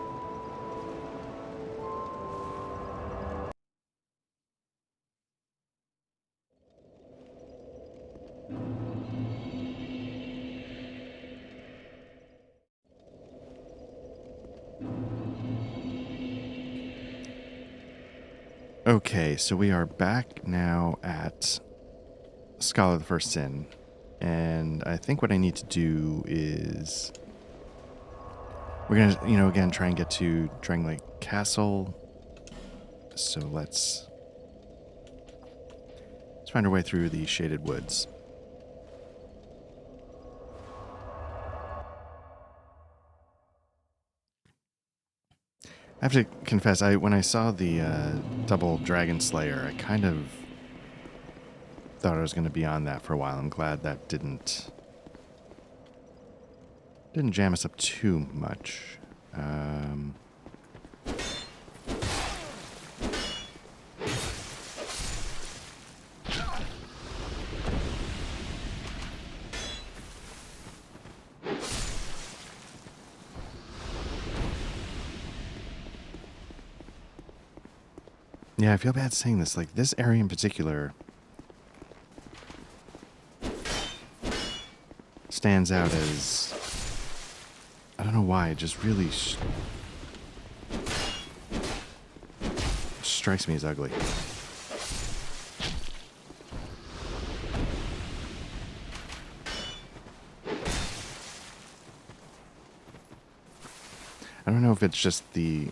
Okay, so we are back now at Scholar of the First Sin, and I think what I need to do is we're gonna, again try and get to Drangleic Castle. So let's find our way through the shaded woods. I have to confess, when I saw the double Dragon Slayer, I kind of thought I was going to be on that for a while. I'm glad that didn't jam us up too much. Yeah, I feel bad saying this. Like, this area in particular stands out as... I don't know why, it just really strikes me as ugly. I don't know if it's just the...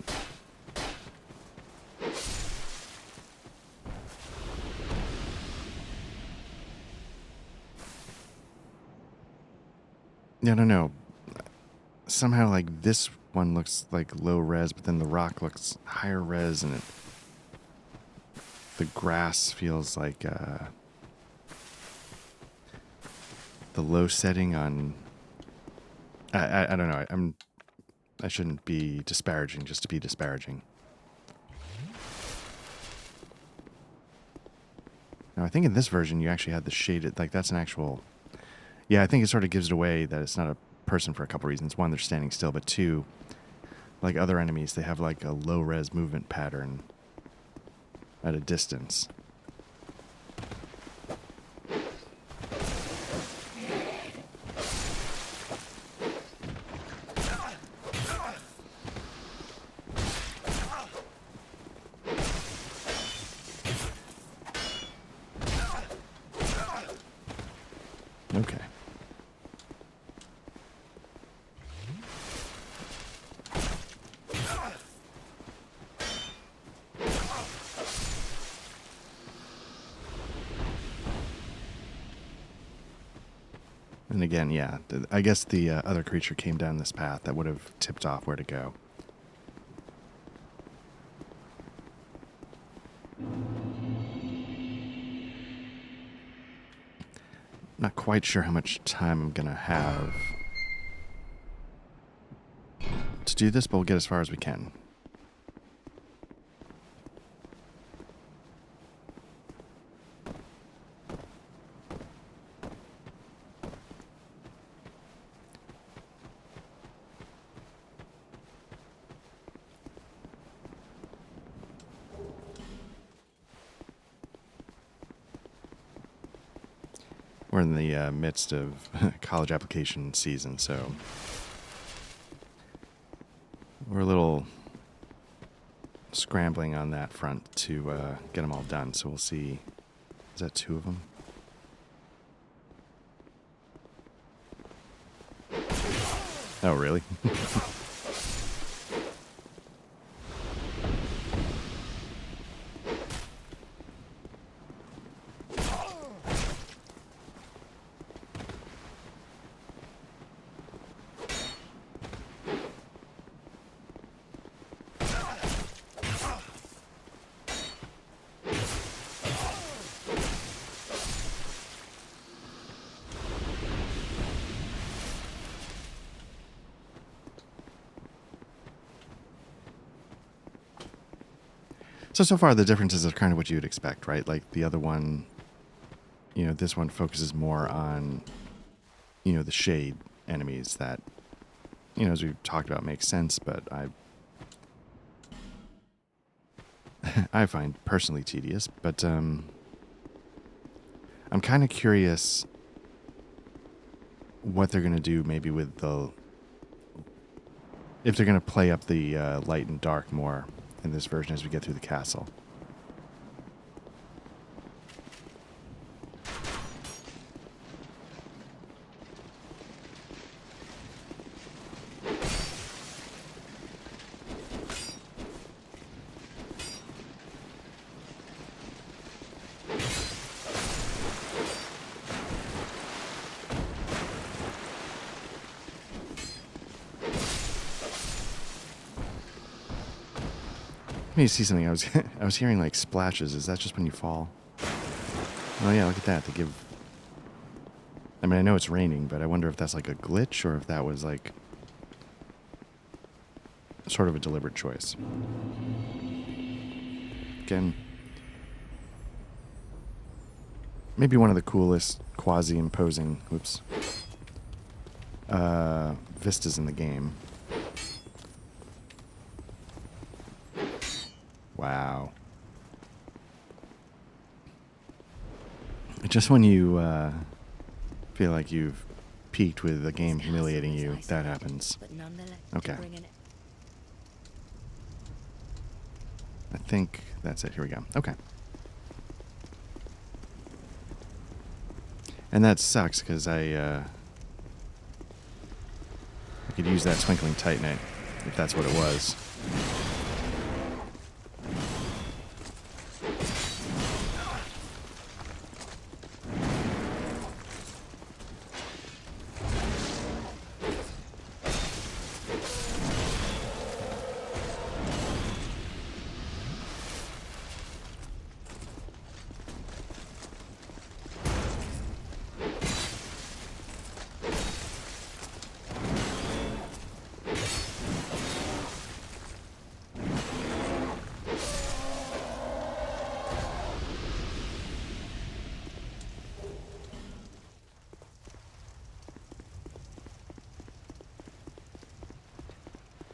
I don't know. Somehow, like, this one looks like low res, but then the rock looks higher res, and the grass feels like the low setting on... I don't know. I shouldn't be disparaging just to be disparaging. Now, I think in this version you actually had the shaded... like, that's an actual... Yeah, I think it sort of gives it away that it's not a person for a couple reasons. One, they're standing still, but two, like other enemies, they have like a low-res movement pattern. at a distance. Okay. And again, yeah, I guess the other creature came down this path that would have tipped off where to go. Not quite sure how much time I'm going to have to do this, but we'll get as far as we can. We're in the midst of college application season, so we're a little scrambling on that front to get them all done. So we'll see. Is that 2 of them? Oh, really? So far the differences are kind of what you would expect, right? Like the other one, this one focuses more on, the shade enemies that, as we've talked about, makes sense, but I find personally tedious. But I'm kind of curious what they're going to do maybe with if they're going to play up the light and dark more in this version as we get through the castle. Let me see something. I was hearing like splashes. Is that just when you fall? Oh yeah, look at that. I mean, I know it's raining, but I wonder if that's like a glitch or if that was like sort of a deliberate choice. Again, maybe one of the coolest quasi-imposing, vistas in the game. Wow. Just when you feel like you've peaked with the game humiliating you, that happens. Okay. I think that's it. Here we go. Okay. And that sucks because I could use that twinkling titanite if that's what it was.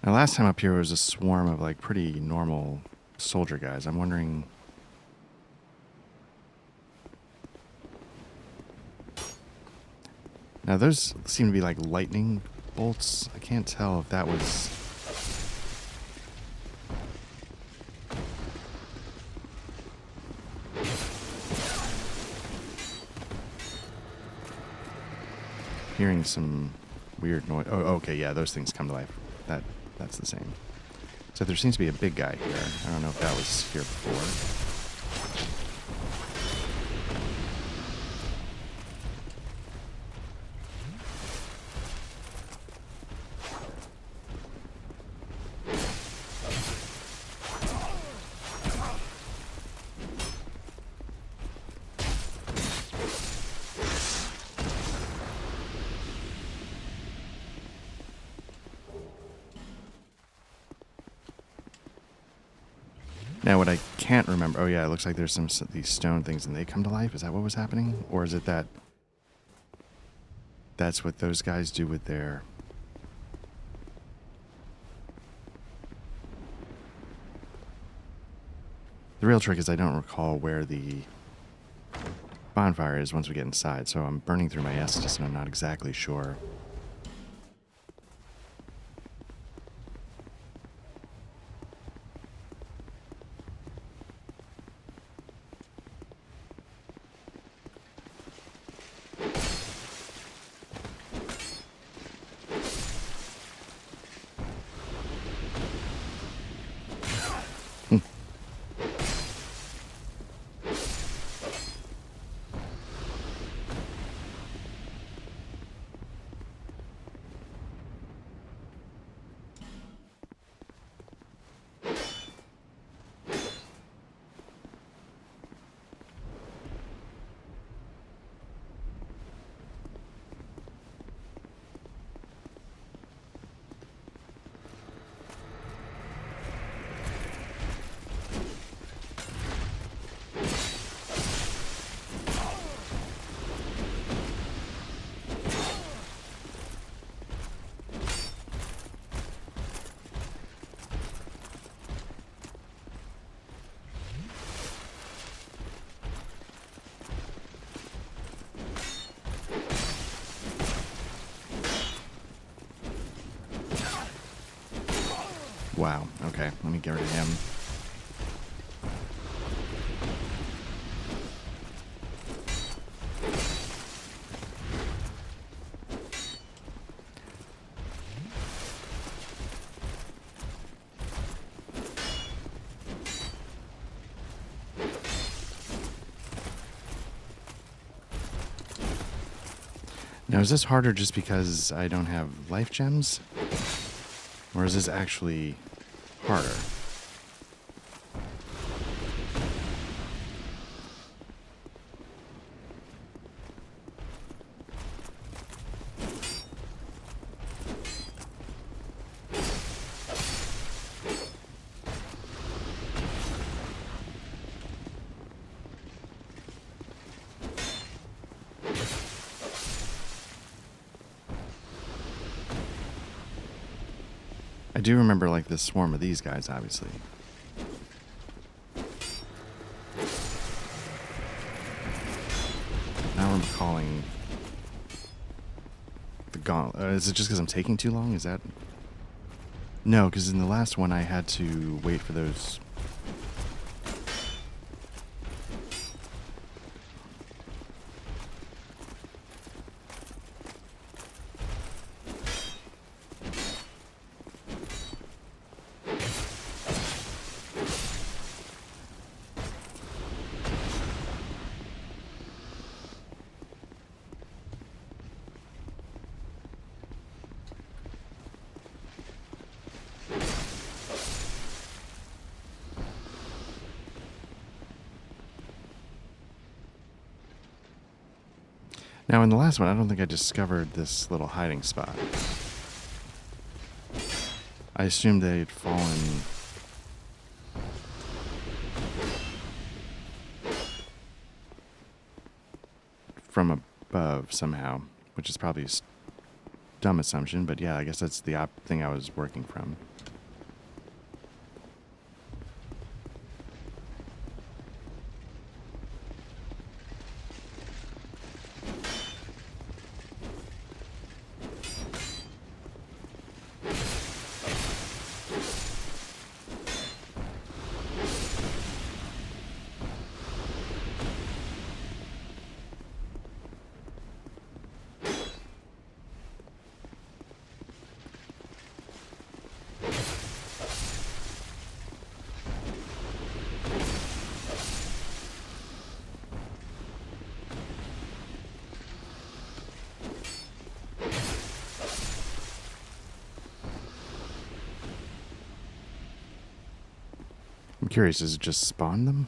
Now, last time up here was a swarm of like pretty normal soldier guys. I'm wondering Now those seem to be like lightning bolts. I can't tell if that was... Hearing some weird noise. Oh, okay, yeah, those things come to life. That's the same. So there seems to be a big guy here. I don't know if that was here before. Now, what I can't remember... Oh, yeah, it looks like there's some these stone things, and they come to life. Is that what was happening? Or is it that... That's what those guys do with their... The real trick is I don't recall where the bonfire is once we get inside, so I'm burning through my Estus, and I'm not exactly sure. Wow, okay, let me get rid of him. Now, is this harder just because I don't have life gems? Or is this actually harder? I do remember, like, this swarm of these guys, obviously. Now I'm recalling the gauntlet. Is it just because I'm taking too long? Is that... No, because in the last one I had to wait for those... Now, in the last one, I don't think I discovered this little hiding spot. I assumed they'd fallen... from above somehow, which is probably a dumb assumption, but yeah, I guess that's the thing I was working from. curious, does it just spawn them?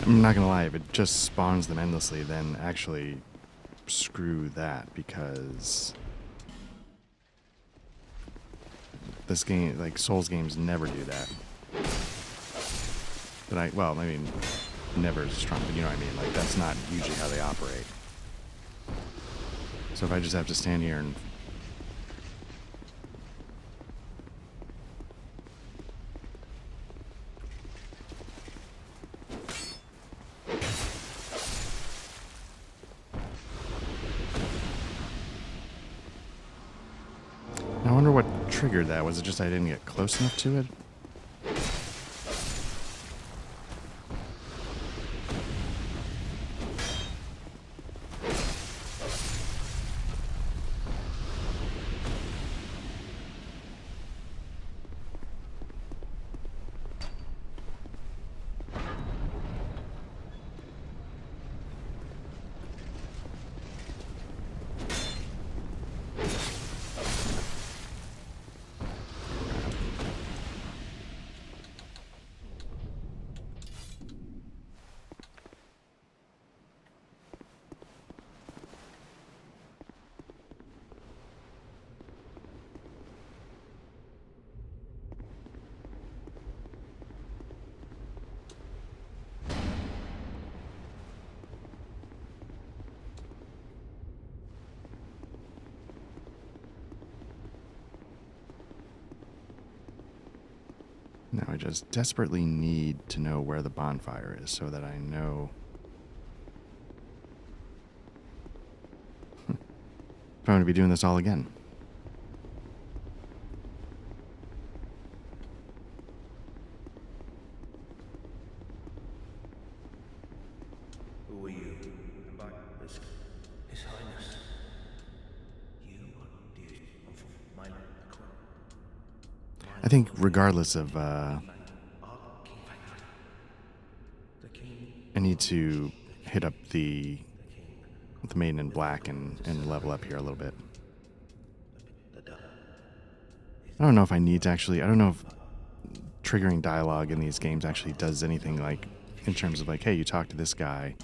I'm not gonna lie, if it just spawns them endlessly, then actually screw that, because this game, like Souls games, never do that. But well, I mean, never is strong, but you know what I mean? Like, that's not usually how they operate. So if I just have to stand here and I wonder what triggered that. Was it just I didn't get close enough to it? Now I just desperately need to know where the bonfire is so that I know if I'm going to be doing this all again. Who are you? His Highness. You are dear of my I think regardless of, the king. I need to hit up the Maiden in Black and level up here a little bit. I don't know if I need to actually, I don't know if triggering dialogue in these games actually does anything, like, in terms of like, hey, you talk to this guy,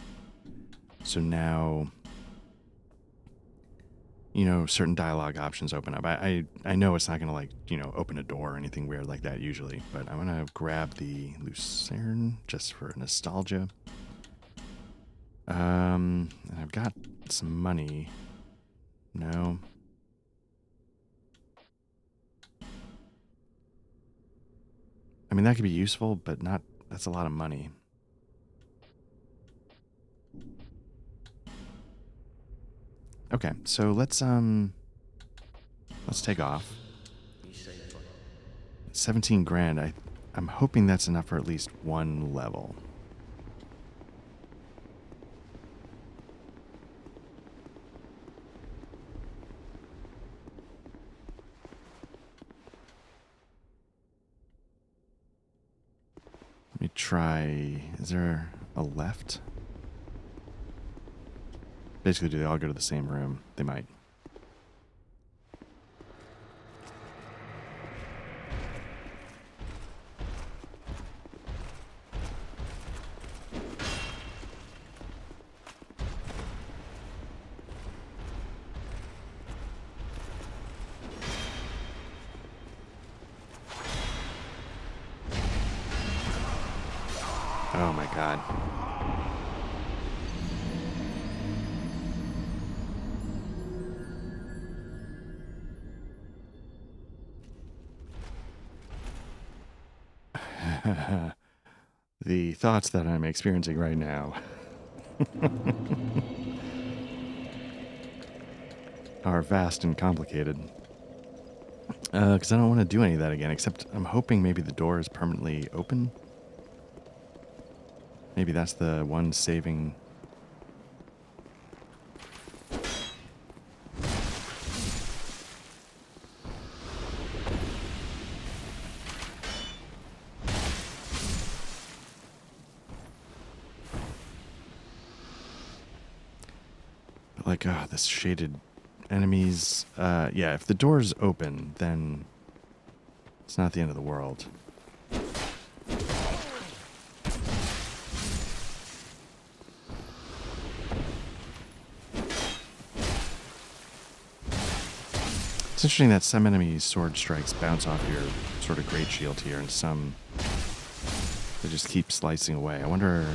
so now, you know, certain dialogue options open up. I know it's not going to, like, you know, open a door or anything weird like that usually, but I'm going to grab the Lucerne just for nostalgia. And I've got some money. No. I mean, that could be useful, but not, that's a lot of money. Okay, so let's take off. 17 grand. I'm hoping that's enough for at least one level. Let me try. Is there a left? Basically, do they all go to the same room? They might. God. The thoughts that I'm experiencing right now are vast and complicated. Because I don't want to do any of that again, except I'm hoping maybe the door is permanently open. Maybe that's the one saving... But like, this shaded enemies... yeah, if the door's open, then it's not the end of the world. It's interesting that some enemies' sword strikes bounce off your sort of great shield here, and some they just keep slicing away. I wonder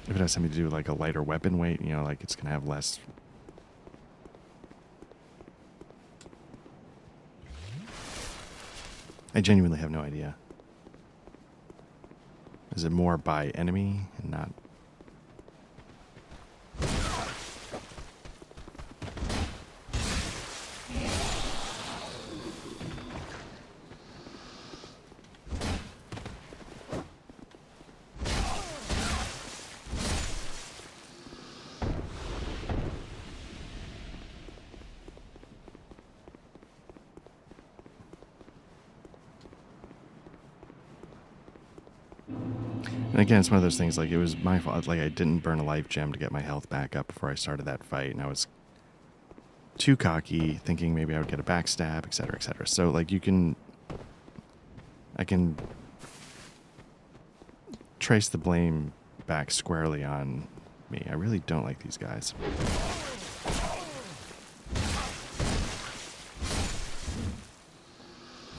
if it has something to do with like a lighter weapon weight, you know, like it's gonna have less. I genuinely have no idea. Is it more by enemy and not? And again, it's one of those things, like, it was my fault. Like, I didn't burn a life gem to get my health back up before I started that fight, and I was too cocky, thinking maybe I would get a backstab, etc., etc. So, like, I can trace the blame back squarely on me. I really don't like these guys.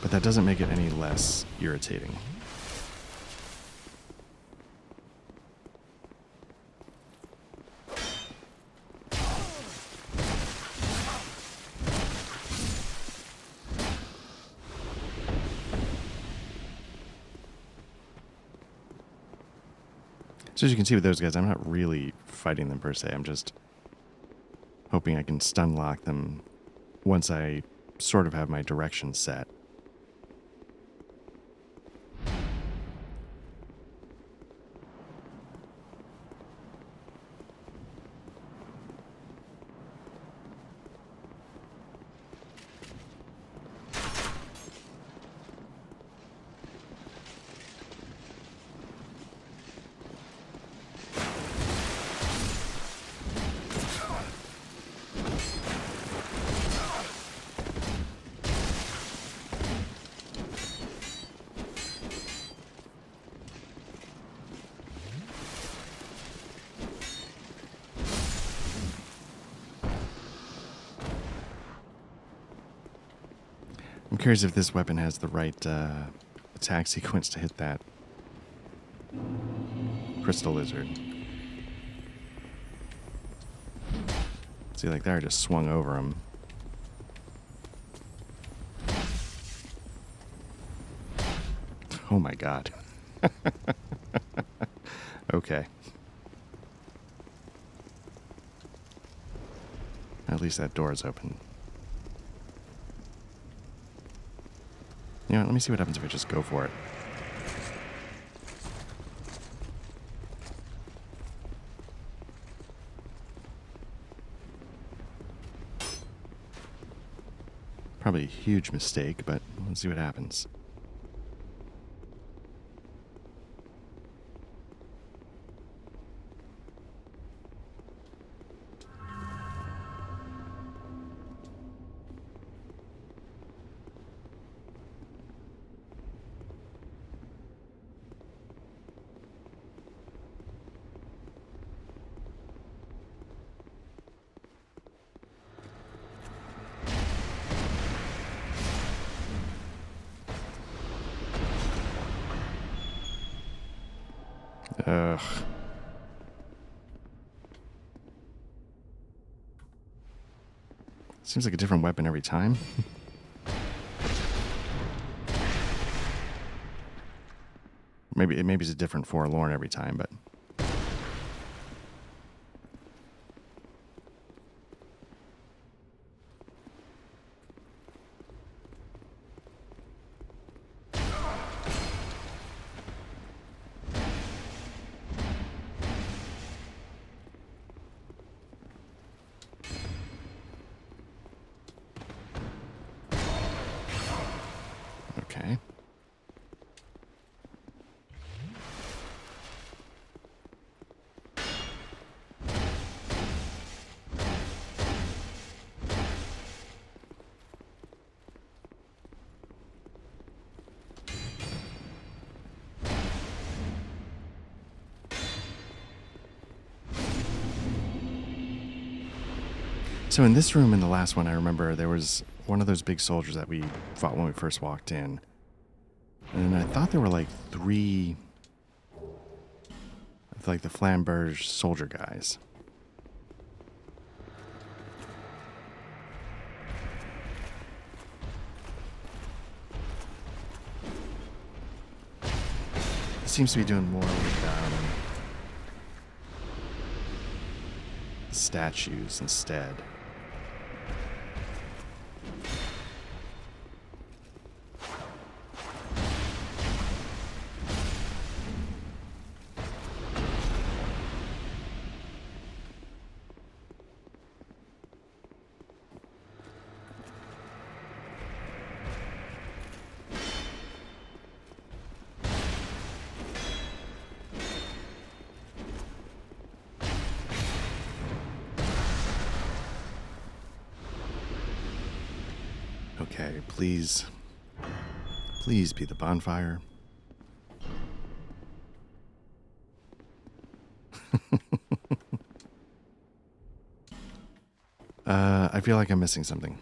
But that doesn't make it any less irritating. So as you can see with those guys, I'm not really fighting them per se. I'm just hoping I can stun lock them once I sort of have my direction set. I'm curious if this weapon has the right attack sequence to hit that crystal lizard. See, like there, I just swung over him. Oh my god. Okay. At least that door is open. You know what, let me see what happens if I just go for it. Probably a huge mistake, but let's see what happens. Ugh. Seems like a different weapon every time. maybe it's a different forlorn every time, but... Okay. So in this room, in the last one, I remember there was one of those big soldiers that we fought when we first walked in. And I thought there were like 3 of like the Flamberge soldier guys. It seems to be doing more with statues instead. Okay, please be the bonfire. I feel like I'm missing something.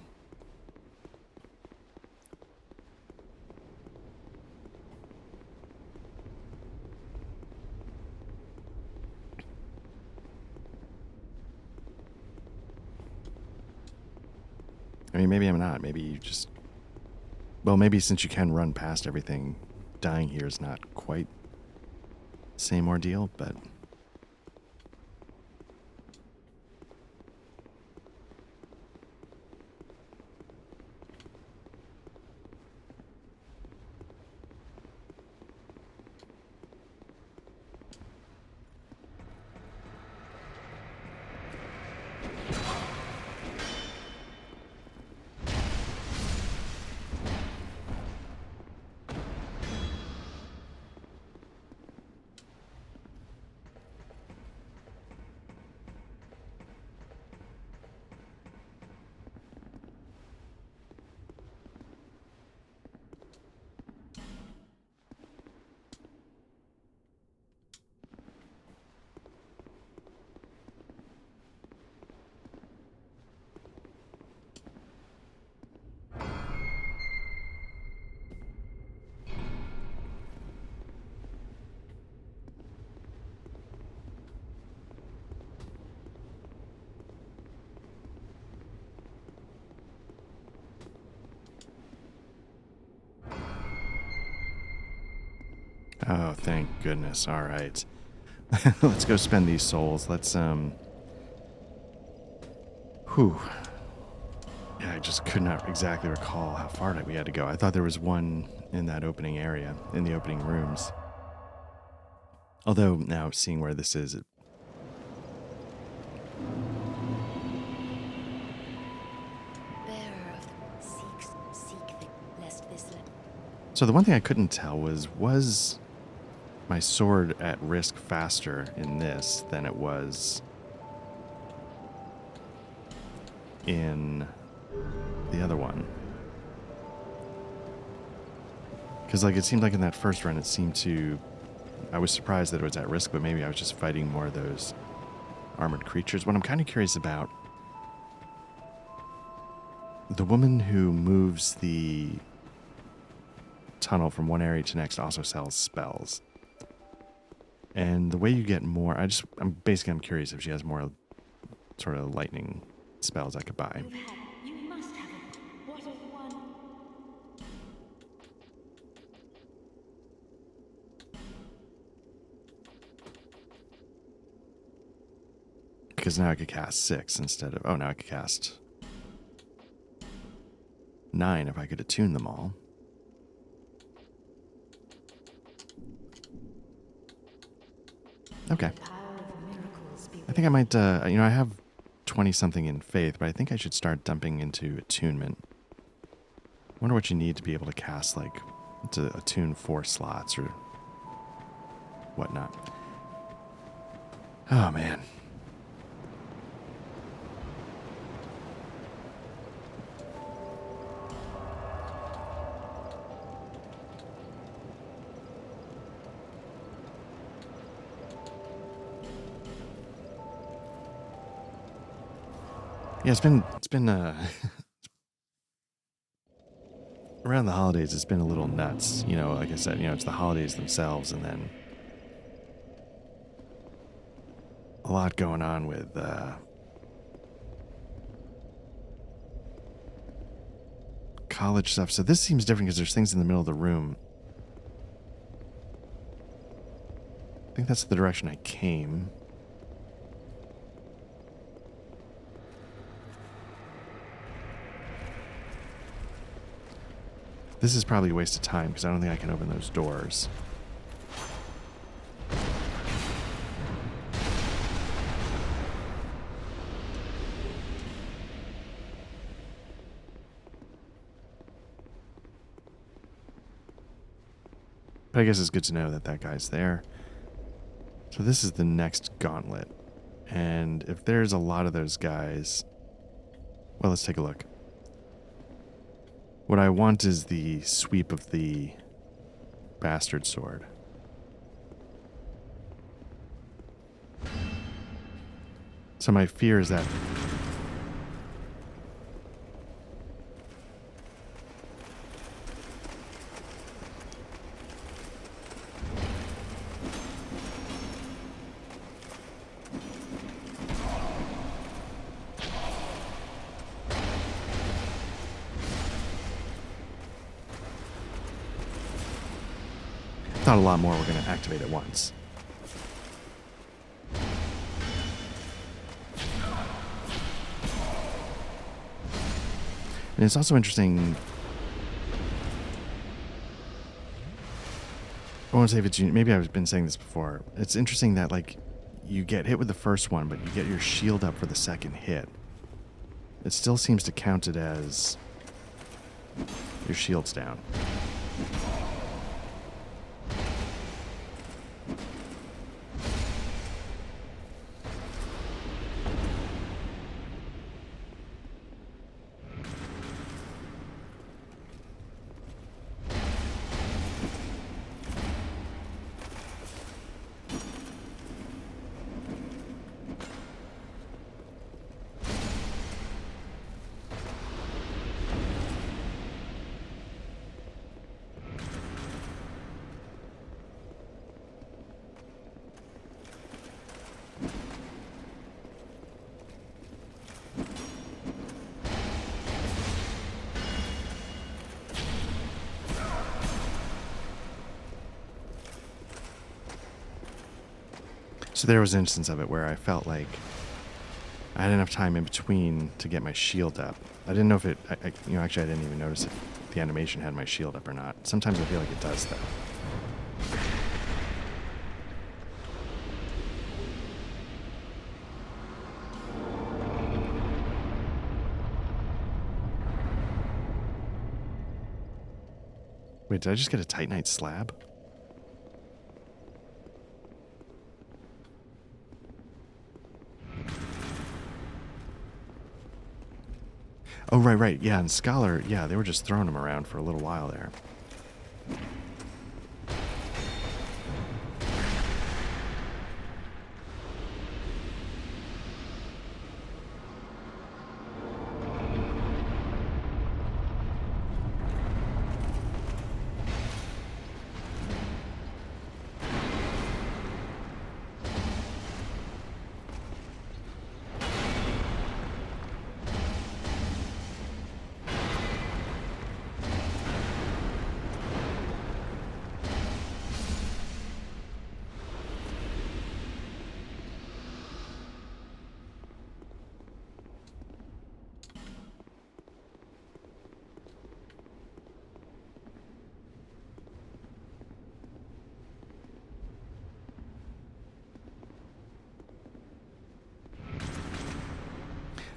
I mean, maybe I'm not. Maybe you just... Well, maybe since you can run past everything, dying here is not quite the same ordeal, but... Oh, thank goodness. All right. Let's go spend these souls. Let's, Whew. Yeah, I just could not exactly recall how far we had to go. I thought there was one in that opening area, in the opening rooms. Although, now, seeing where this is, Bearer of the seek the lest this So the one thing I couldn't tell was my sword at risk faster in this than it was in the other one? Because like it seemed like in that first run, I was surprised that it was at risk, but maybe I was just fighting more of those armored creatures. What I'm kind of curious about, the woman who moves the tunnel from one area to next also sells spells. And the way you get more, I'm curious if she has more sort of lightning spells I could buy. You must have it. What a one. Because now I could cast 6 instead of, now I could cast 9 if I could attune them all. Okay. I think I might, I have 20 something in faith, but I think I should start dumping into attunement. Wonder what you need to be able to cast, like, to attune 4 slots or whatnot. Oh, man. Yeah, it's been around the holidays, it's been a little nuts. Like I said, it's the holidays themselves, and then a lot going on with college stuff. So this seems different because there's things in the middle of the room. I think that's the direction I came. This is probably a waste of time because I don't think I can open those doors. But I guess it's good to know that that guy's there. So this is the next gauntlet. And if there's a lot of those guys... Well, let's take a look. What I want is the sweep of the bastard sword. So my fear is that... Not a lot more we're going to activate at once. And it's also interesting. I won't say if it's, maybe I've been saying this before. It's interesting that, like, you get hit with the first one, but you get your shield up for the second hit. It still seems to count it as your shield's down. So there was an instance of it where I felt like I had enough time in between to get my shield up. I didn't know if it, actually I didn't even notice if the animation had my shield up or not. Sometimes I feel like it does, though. Wait, did I just get a Titanite slab? Oh, right. Yeah, and Scholar, yeah, they were just throwing them around for a little while there.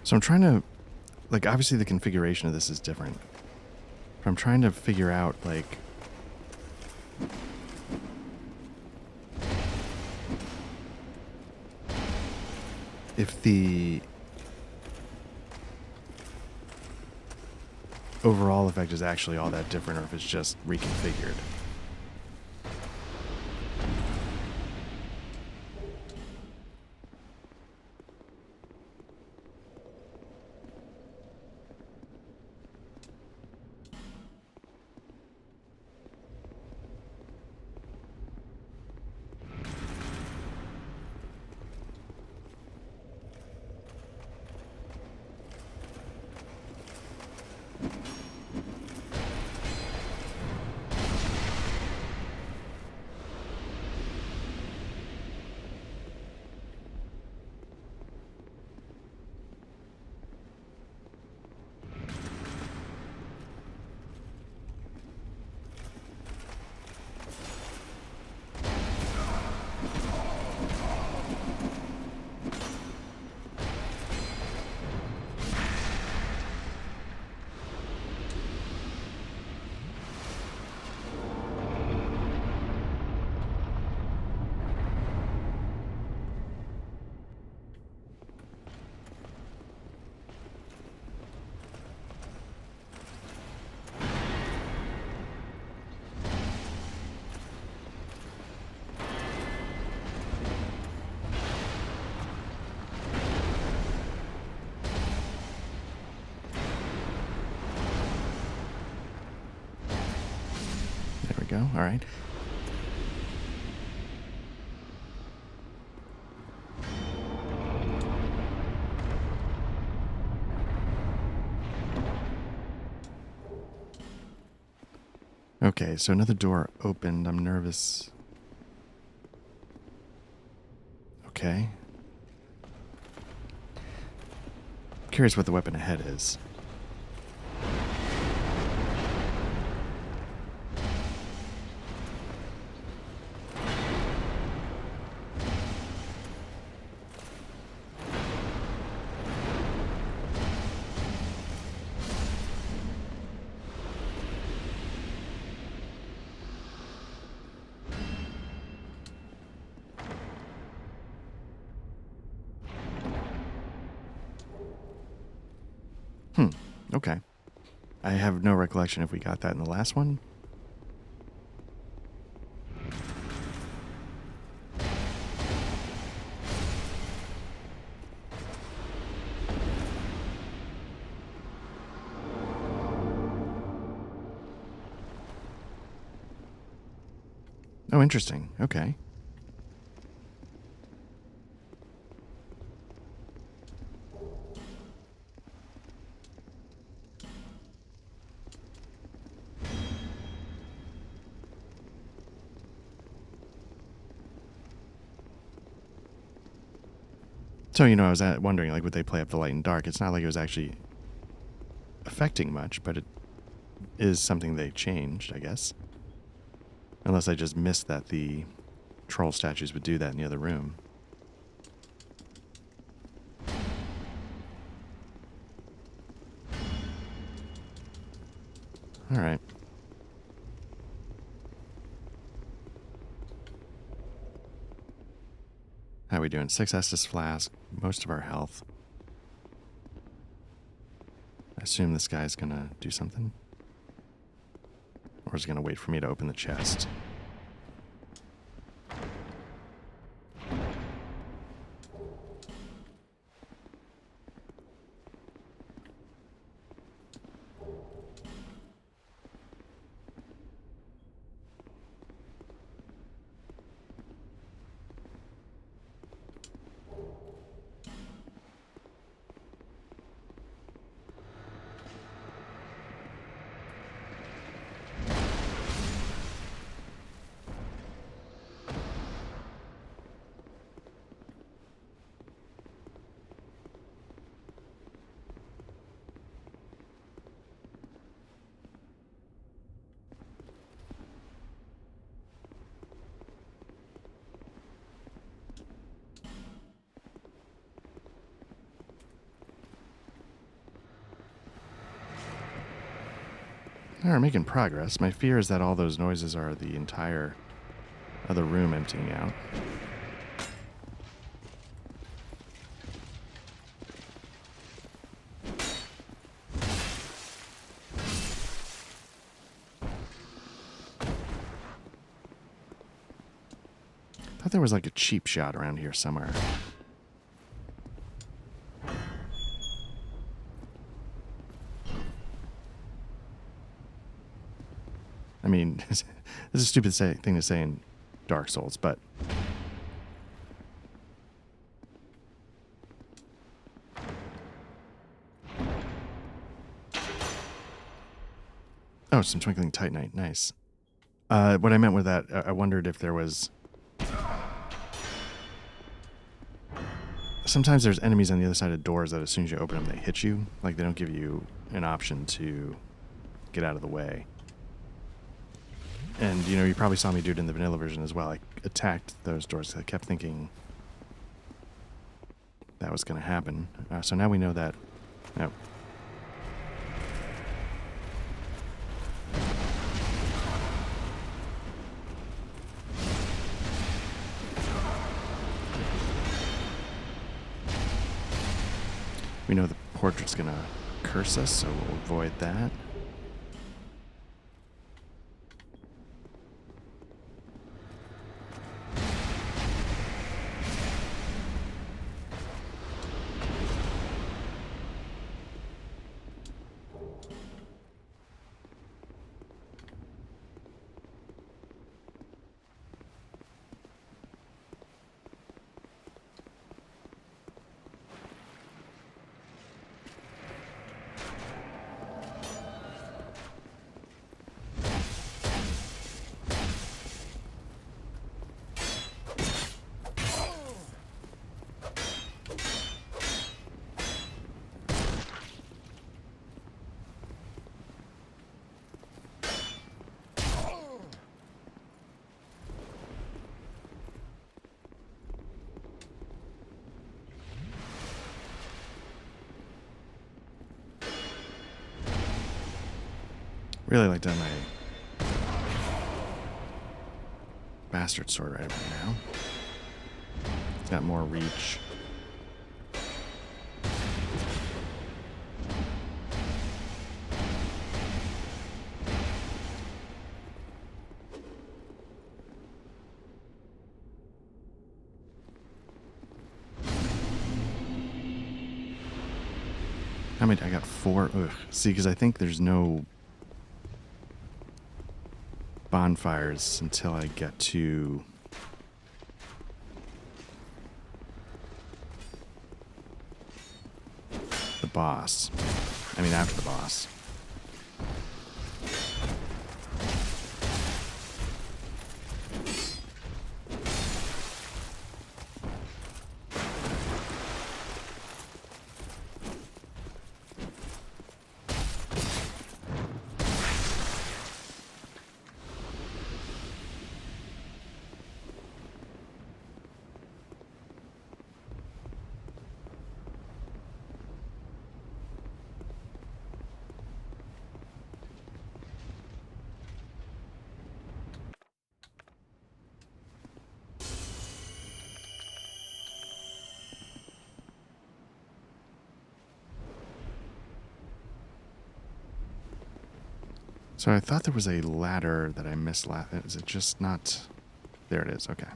So I'm trying to, like, obviously the configuration of this is different. But I'm trying to figure out, like, if the overall effect is actually all that different or if it's just reconfigured. There we go. All right. Okay, so another door opened. I'm nervous. Okay. Curious what the weapon ahead is. Okay. I have no recollection if we got that in the last one. Oh, interesting. Okay. So, I was wondering, like, would they play up the light and dark? It's not like it was actually affecting much, but it is something they changed, I guess. Unless I just missed that the troll statues would do that in the other room. All right. How are we doing? 6 Estus flask, most of our health. I assume this guy's gonna do something. Or is he gonna wait for me to open the chest? We're making progress. My fear is that all those noises are the entire other room emptying out. I thought there was like a cheap shot around here somewhere. I mean, this is a stupid thing to say in Dark Souls, but... Oh, some twinkling titanite. Nice. What I meant with that, I wondered if there was... Sometimes there's enemies on the other side of doors that as soon as you open them, they hit you. Like, they don't give you an option to get out of the way. And, you know, you probably saw me do it in the vanilla version as well. I attacked those doors. I kept thinking that was going to happen. So now we know that... No. We know the portrait's going to curse us, so we'll avoid that. Really like to have my bastard sword right about now. It's got more reach. How many? I got 4. Ugh. See, because I think there's no bonfires until I get to the boss. I mean, after the boss. So I thought there was a ladder that I missed last. Is it just not? There it is. Okay.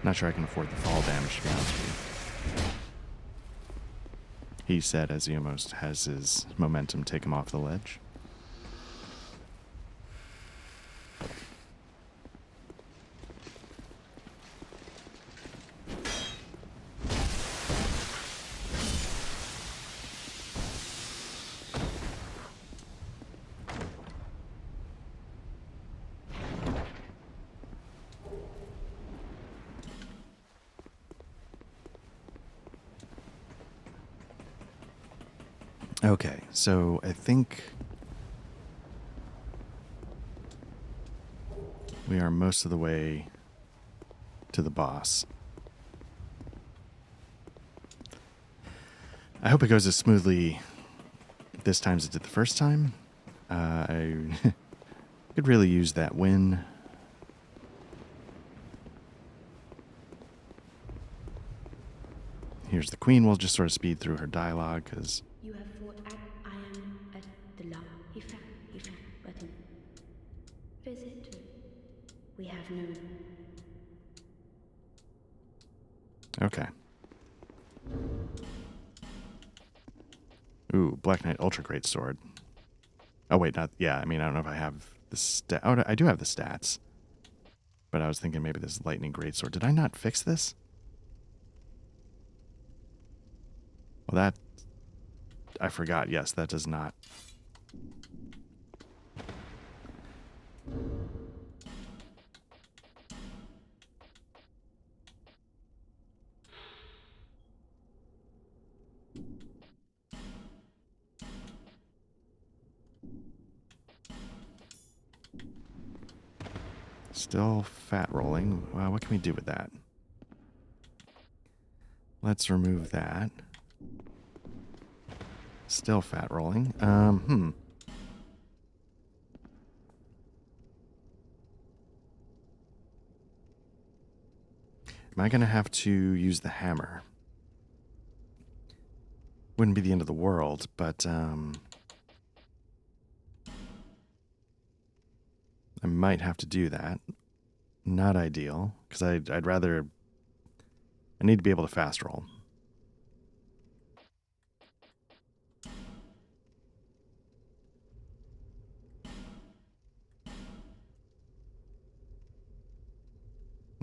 Not sure I can afford the fall damage, to be honest with you. He said as he almost has his momentum take him off the ledge. Okay, so I think we are most of the way to the boss. I hope it goes as smoothly this time as it did the first time. I could really use that win. Here's the queen. We'll just sort of speed through her dialogue because You have fought at I am at the law. He found, but in visit we have known. okay. Ooh, Black Knight Ultra Great Sword. Oh wait, not yeah. I mean, I don't know if I have the stat. Oh, I do have the stats, but I was thinking maybe this Lightning Great Sword. Did I not fix this? Well, that I forgot. Yes, that does not. Still fat rolling. Well, what can we do with that? Let's remove that. Still fat rolling. Am I going to have to use the hammer? Wouldn't be the end of the world, but I might have to do that. Not ideal, because I'd rather... I need to be able to fast roll.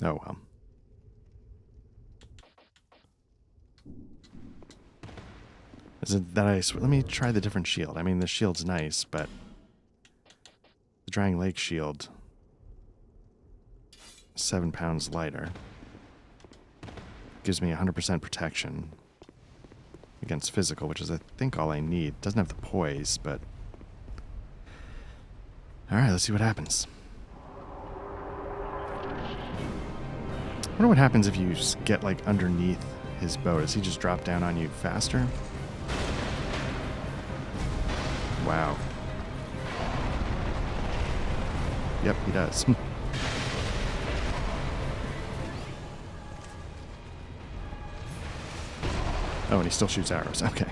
Oh, well. Is it that let me try the different shield. I mean, the shield's nice, but the Drangleic shield, 7 pounds lighter, gives me 100% protection against physical, which is, I think, all I need. Doesn't have the poise, but... Alright, let's see what happens. I wonder what happens if you get, like, underneath his bow. Does he just drop down on you faster? Wow. Yep, he does. Oh, and he still shoots arrows. Okay.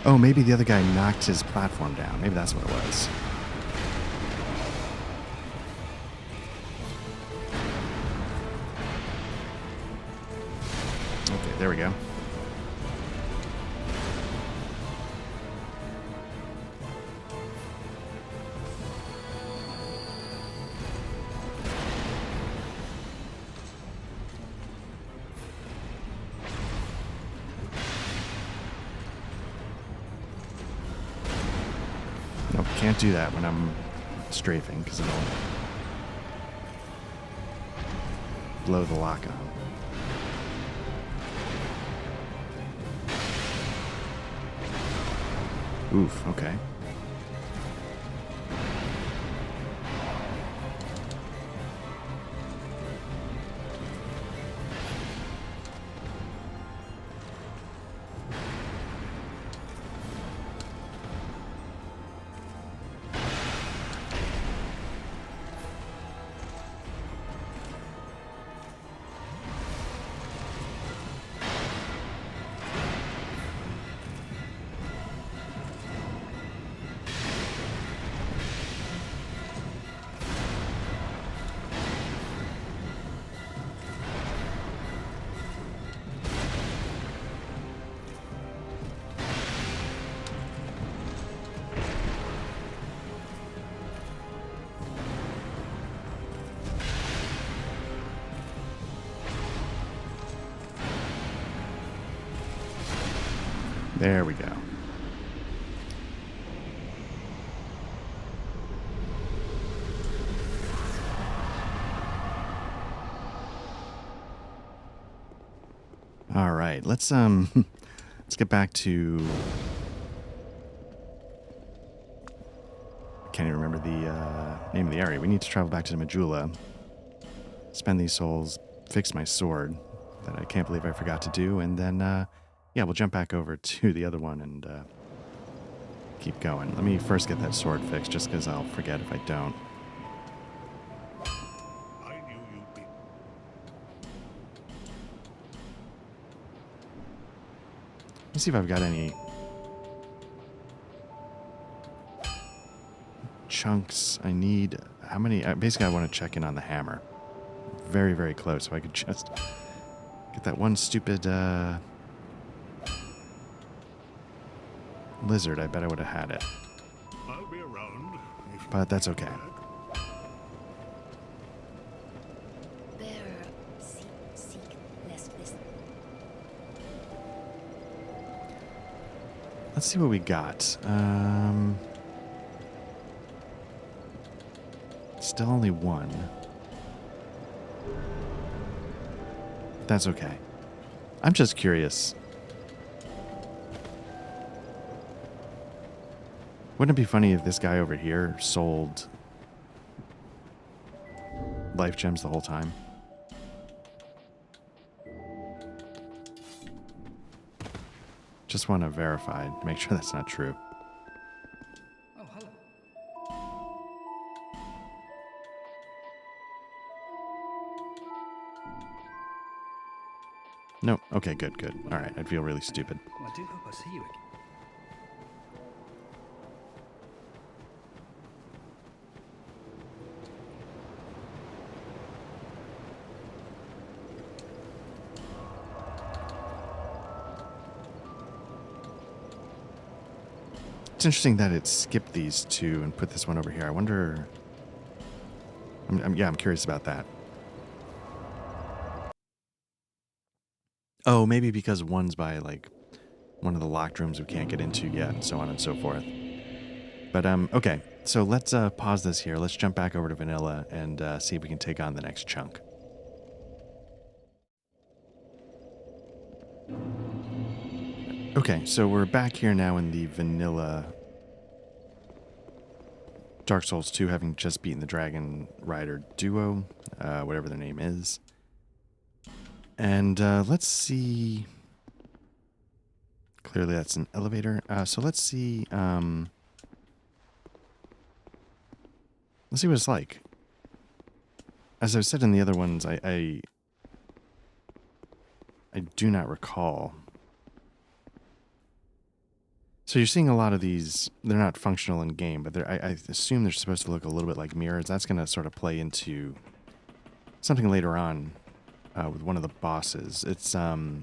Oh, maybe the other guy knocked his platform down. Maybe that's what it was. Okay, there we go. Nope, can't do that when I'm strafing because it'll blow the lock on. Oof, okay. There we go. All right, let's let's get back to. I can't even remember the name of the area. We need to travel back to the Majula, spend these souls, fix my sword that I can't believe I forgot to do, and then yeah, we'll jump back over to the other one and keep going. Let me first get that sword fixed, just because I'll forget if I don't. I knew you'd be. Let's see if I've got any chunks I need. How many? Basically, I want to check in on the hammer. Very, very close. So I could just get that one stupid lizard. I bet I would have had it. I'll be around. If you But that's need me okay. back. Bearer, seek lest this. Let's see what we got. Still only one. That's okay. I'm just curious. Wouldn't it be funny if this guy over here sold life gems the whole time? Just want to verify, make sure that's not true. Oh, hello. No. Okay, good, good. All right, I'd feel really stupid. Well, I do hope I see you again. It's interesting that it skipped these two and put this one over here. I wonder. I'm curious about that. Oh, maybe because one's by like one of the locked rooms we can't get into yet, and so on and so forth. But okay. So let's pause this here. Let's jump back over to Vanilla and see if we can take on the next chunk. Okay, so we're back here now in the Vanilla Dark Souls 2, having just beaten the Dragon Rider duo, whatever their name is. And let's see. Clearly that's an elevator. So let's see. Let's see what it's like. As I've said in the other ones, I do not recall. So you're seeing a lot of these. They're not functional in game, but I assume they're supposed to look a little bit like mirrors. That's going to sort of play into something later on with one of the bosses. It's well,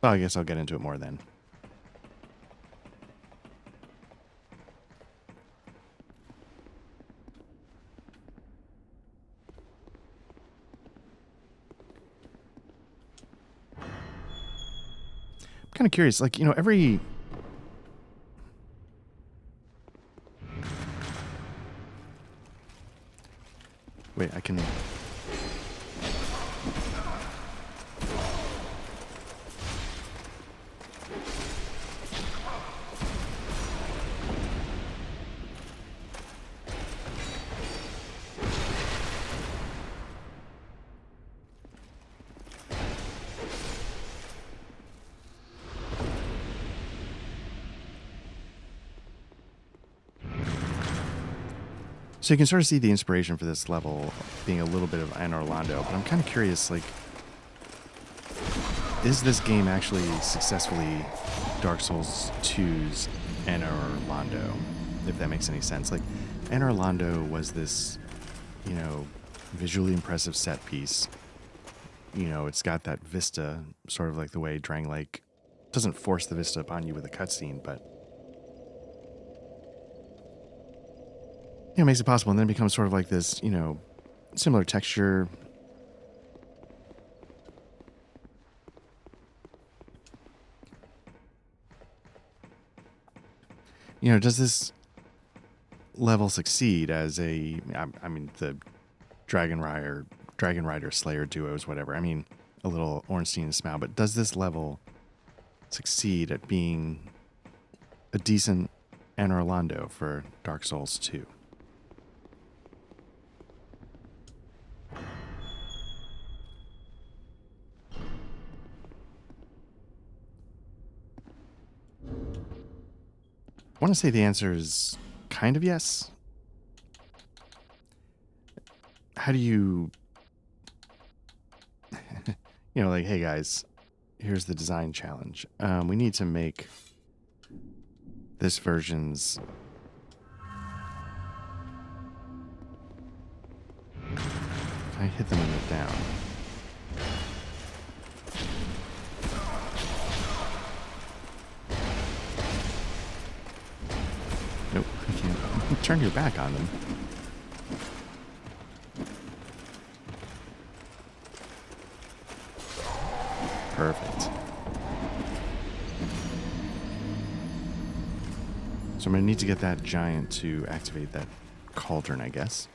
I guess I'll get into it more then. I'm kind of curious, like, every... Wait, I can... So you can sort of see the inspiration for this level being a little bit of Anne Orlando, but I'm kind of curious, like, is this game actually successfully Dark Souls 2's Anne Orlando, if that makes any sense? Like, Anne Orlando was this, visually impressive set piece. It's got that vista, sort of like the way Drangleic doesn't force the vista upon you with a cutscene, but it makes it possible, and then it becomes sort of like this, similar texture. Does this level succeed as a, I mean, the Dragon Rider Slayer duos, whatever. I mean, a little Ornstein in smell, but does this level succeed at being a decent Anor Londo for Dark Souls 2? I want to say the answer is kind of yes. How do you, you know, like, hey guys, here's the design challenge. We need to make this version's I hit them when they're down. Nope, I can't. Turn your back on them. Perfect. So I'm going to need to get that giant to activate that cauldron, I guess.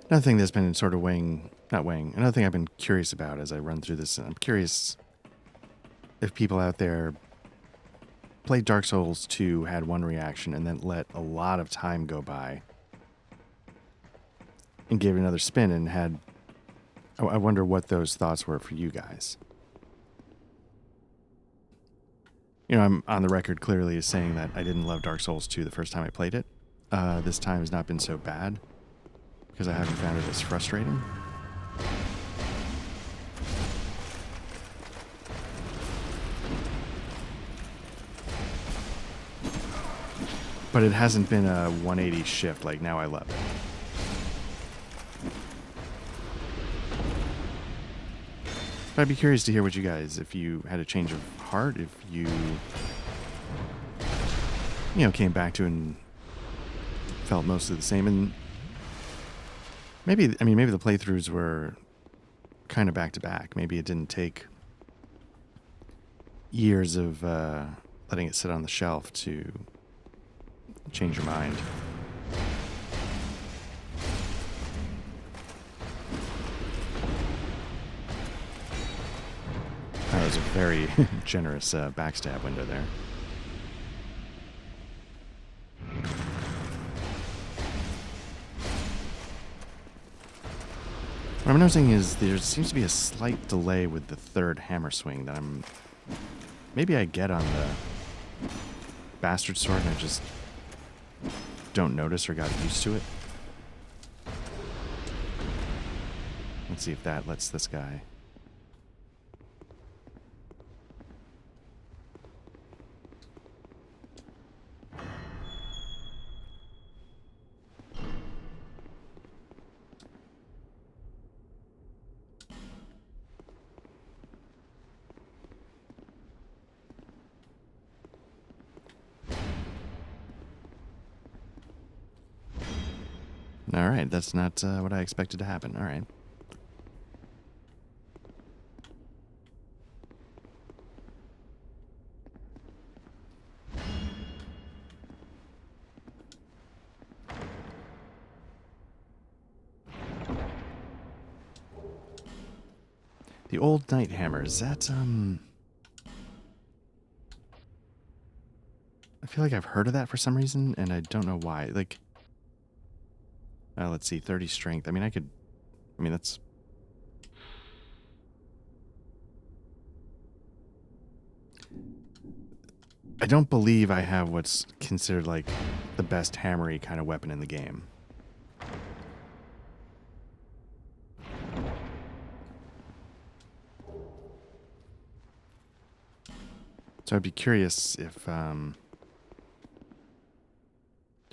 Another thing that's been sort of another thing I've been curious about as I run through this, and I'm curious if people out there played Dark Souls 2, had one reaction, and then let a lot of time go by and gave it another spin and had... I wonder what those thoughts were for you guys. You know, I'm on the record clearly as saying that I didn't love Dark Souls 2 the first time I played it. This time has not been so bad, because I haven't found it as frustrating. But it hasn't been a 180 shift, like now I love it. But I'd be curious to hear what you guys, if you had a change of heart, if you came back to it and felt mostly the same. And maybe the playthroughs were kind of back to back. Maybe it didn't take years of letting it sit on the shelf to change your mind. That was a very generous backstab window there. What I'm noticing is there seems to be a slight delay with the third hammer swing that maybe I get on the bastard sword and I just don't notice or got used to it. Let's see if that lets this guy. All right, that's not what I expected to happen. All right. The old knight hammer, is that, I feel like I've heard of that for some reason, and I don't know why. Like, let's see, 30 strength. I mean, that's... I don't believe I have what's considered, like, the best hammery kind of weapon in the game. So I'd be curious if, do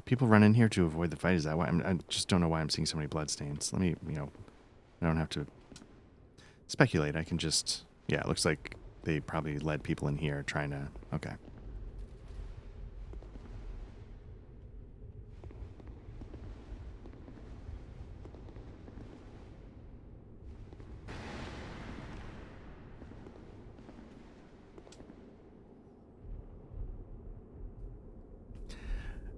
people run in here to avoid the fight? Is that why? I just don't know why I'm seeing so many bloodstains. Let me, I don't have to speculate. I can just, yeah, it looks like they probably led people in here trying to, okay.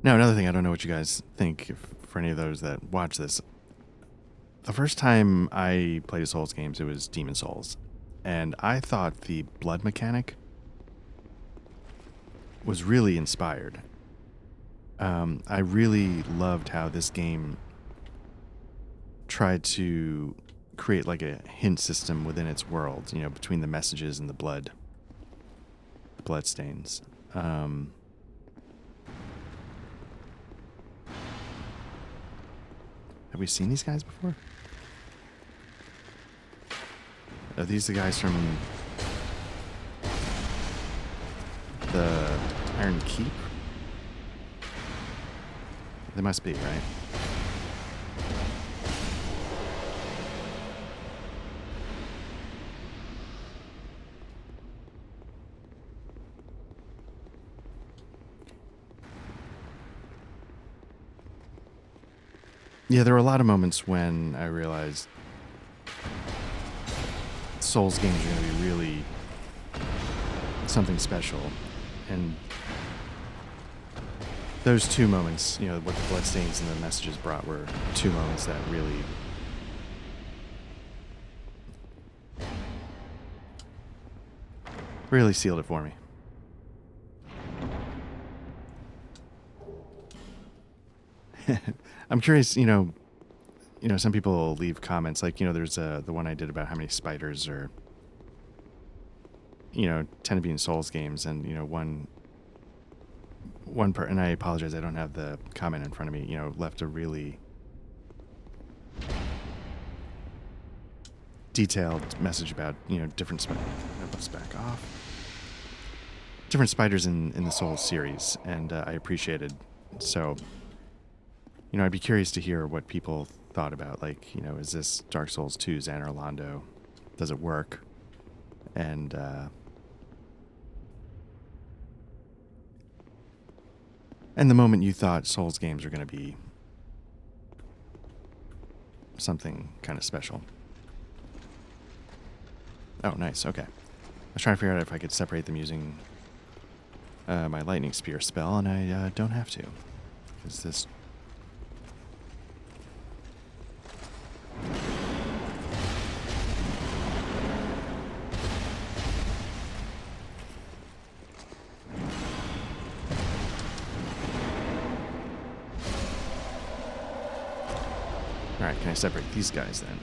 Now, another thing, I don't know what you guys think, if, for any of those that watch this. The first time I played a Souls games, it was Demon Souls. And I thought the blood mechanic was really inspired. I really loved how this game tried to create like a hint system within its world, you know, between the messages and the blood stains. Have we seen these guys before? Are these the guys from the Iron Keep? They must be, right? Yeah, there were a lot of moments when I realized Souls games are going to be really something special. And those two moments, you know, what the bloodstains and the messages brought were two moments that really sealed it for me. I'm curious, you know, some people leave comments like, you know, there's the one I did about how many spiders are, you know, tend to be in Souls games, and, you know, one and I apologize, I don't have the comment in front of me, you know, left a really detailed message about, you know, different let's back off. Different spiders in the Souls series, and I appreciated. So, you know, I'd be curious to hear what people thought about, like, you know, is this Dark Souls 2 Xanor Londo? Does it work? And the moment you thought Souls games are going to be something kind of special. Oh, nice. Okay. I was trying to figure out if I could separate them using my Lightning Spear spell, and I don't have to. Because this... Alright, can I separate these guys then?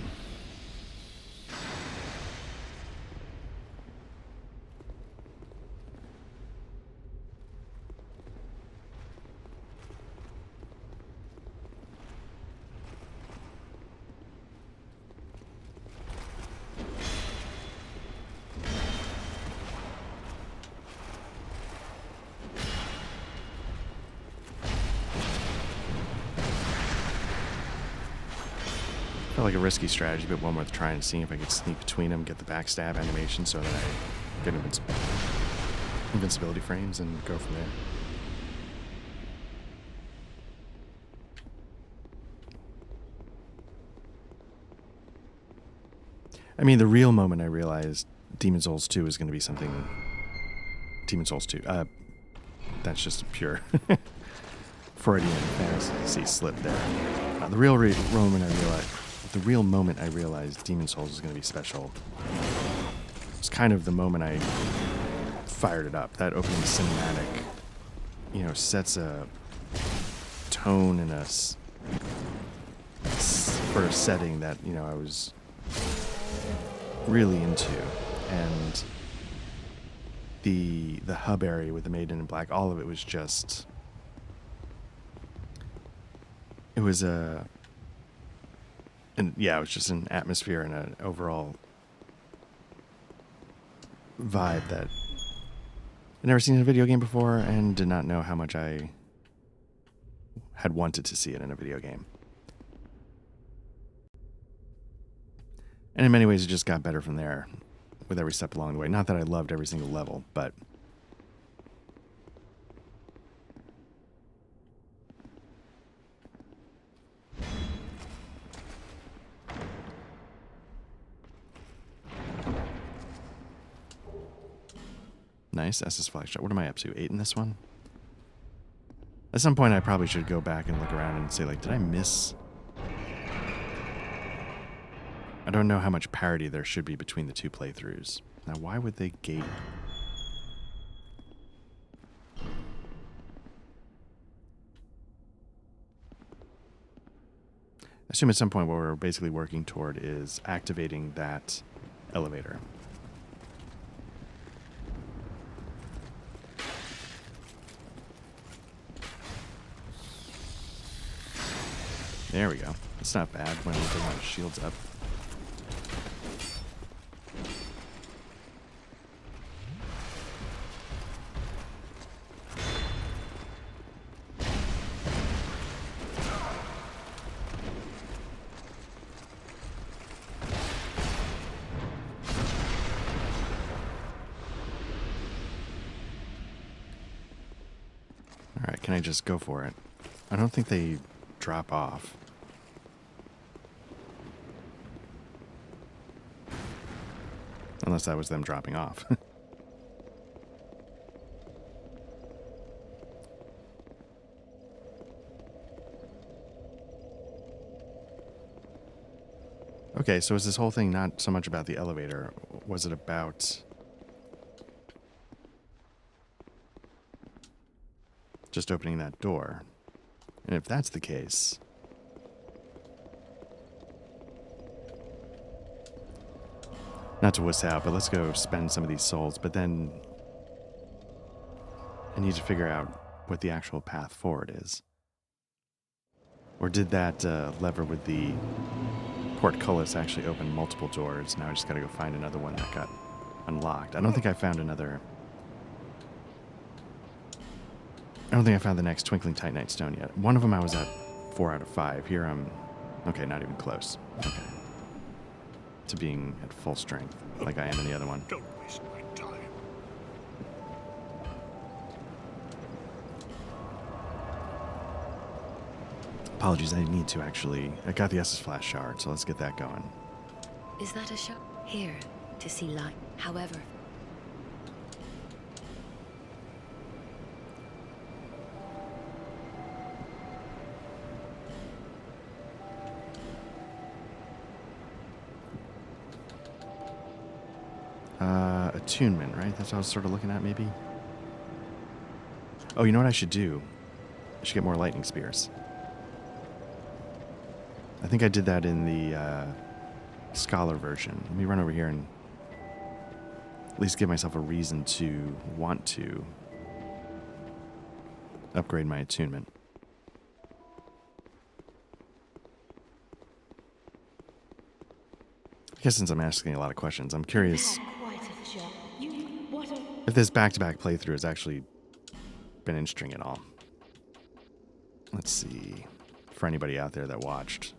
Felt like a risky strategy, but one worth trying, seeing if I could sneak between them, get the backstab animation so that I get invincibility frames and go from there. I mean, the real moment I realized Demon Souls 2 is going to be something... Demon Souls 2. That's just a pure Freudian fantasy slip there. The real moment I realized Demon Souls was going to be special was kind of the moment I fired it up. That opening cinematic, you know, sets a tone in for a setting that, you know, I was really into. And the hub area with the Maiden in Black, all of it was just... It was it was just an atmosphere and an overall vibe that I'd never seen in a video game before, and did not know how much I had wanted to see it in a video game. And in many ways, it just got better from there with every step along the way. Not that I loved every single level, but... Nice, SS Flagshot. What am I up to? 8 in this one? At some point, I probably should go back and look around and say, like, did I miss? I don't know how much parity there should be between the two playthroughs. Now, why would they gate? I assume at some point what we're basically working toward is activating that elevator. There we go. It's not bad when we put our shields up. Alright, can I just go for it? I don't think they drop off. Unless that was them dropping off. Okay, so is this whole thing not so much about the elevator? Was it about just opening that door? And if that's the case, not to wuss out, but let's go spend some of these souls. But then I need to figure out what the actual path forward is. Or did that lever with the portcullis actually open multiple doors? Now I just gotta go find another one that got unlocked. I don't think I found another... I don't think I found the next Twinkling Titanite stone yet. One of them I was at 4 out of 5. Here I'm... Okay, not even close. Okay. To being at full strength, like I am in the other one. Don't waste my time. Apologies, I need to actually... I got the Estus Flash shard, so let's get that going. Is that a shot? Here, to see light. However, attunement, right? That's what I was sort of looking at, maybe? Oh, you know what I should do? I should get more lightning spears. I think I did that in the Scholar version. Let me run over here and at least give myself a reason to want to upgrade my attunement. I guess since I'm asking a lot of questions, I'm curious if this back-to-back playthrough has actually been interesting at all. Let's see. For anybody out there that watched.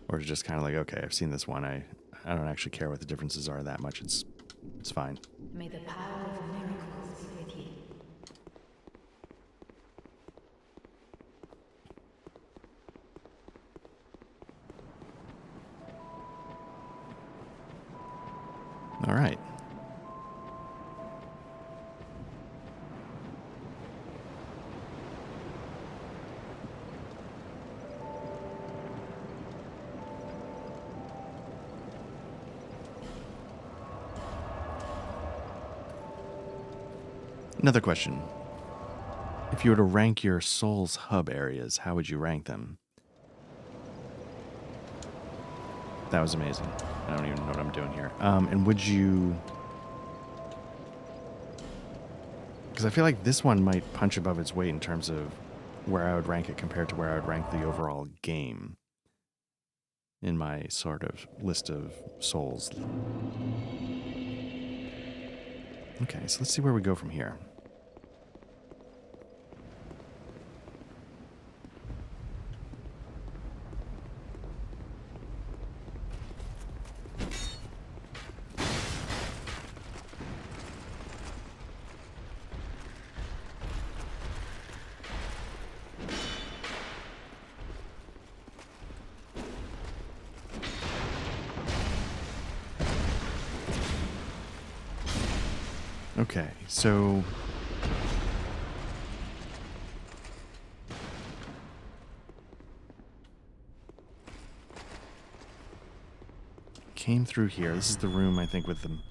Or just kind of like, okay, I've seen this one. I don't actually care what the differences are that much. It's fine. May the power of miracles be with you. All right. Another question. If you were to rank your Souls hub areas, how would you rank them? That was amazing. I don't even know what I'm doing here. And would you... Because I feel like this one might punch above its weight in terms of where I would rank it compared to where I would rank the overall game in my sort of list of Souls. Okay, so let's see where we go from here. Okay, so came through here. This is the room, I think, with them.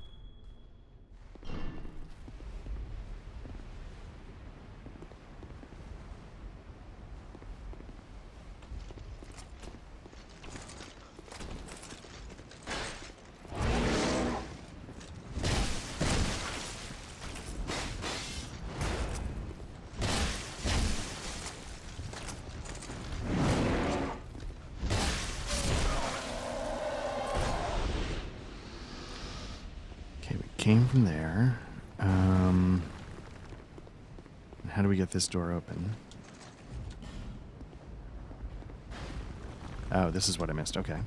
Came from there. How do we get this door open? Oh, this is what I missed. Okay.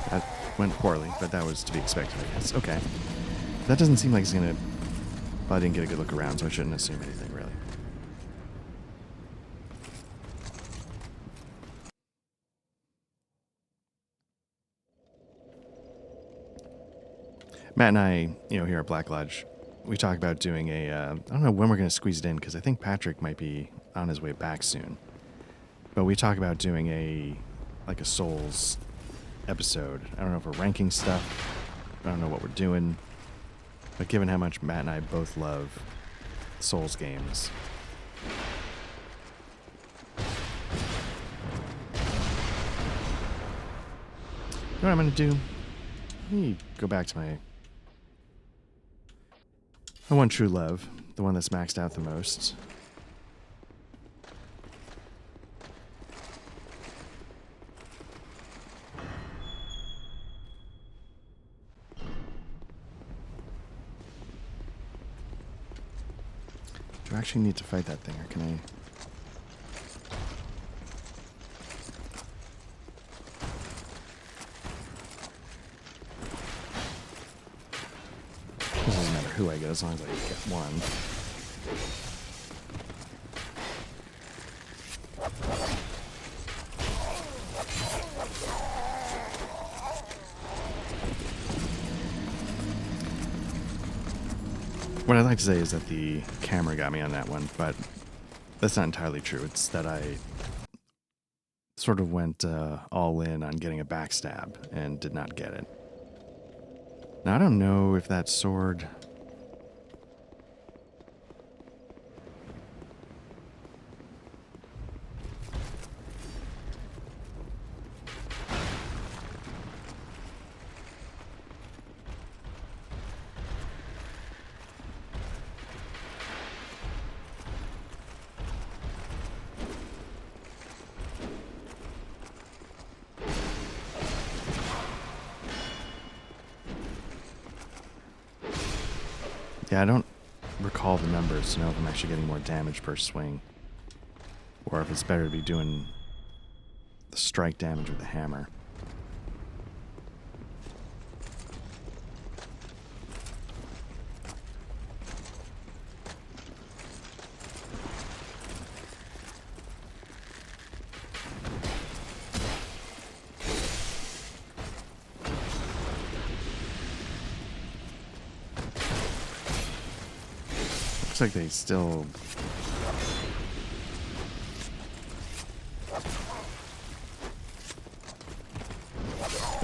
That went poorly, but that was to be expected, I guess. Okay. That doesn't seem like it's gonna... Well, I didn't get a good look around, so I shouldn't assume anything, really. Matt and I, here at Black Lodge, we talk about doing a... I don't know when we're going to squeeze it in, because I think Patrick might be on his way back soon. But we talk about doing a Souls episode. I don't know if we're ranking stuff. I don't know what we're doing. But given how much Matt and I both love Souls games... You know what I'm going to do? Let me go back to my one true love, the one that's maxed out the most. Do I actually need to fight that thing, or can I... It doesn't matter who I get as long as I get one. What I'd like to say is that the camera got me on that one, but that's not entirely true. It's that I sort of went all in on getting a backstab and did not get it. Now, I don't know if that sword... Yeah, I don't recall the numbers to know if I'm actually getting more damage per swing. Or if it's better to be doing the strike damage with the hammer. Looks like they still...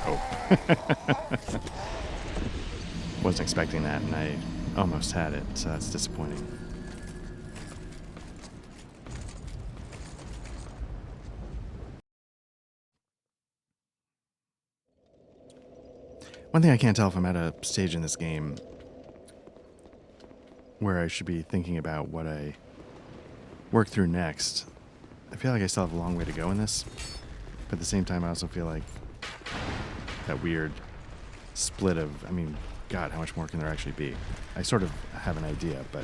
Oh. Wasn't expecting that, and I almost had it, so that's disappointing. One thing I can't tell if I'm at a stage in this game where I should be thinking about what I work through next. I feel like I still have a long way to go in this, but at the same time I also feel like that weird split of, I mean, God, how much more can there actually be? I sort of have an idea, but...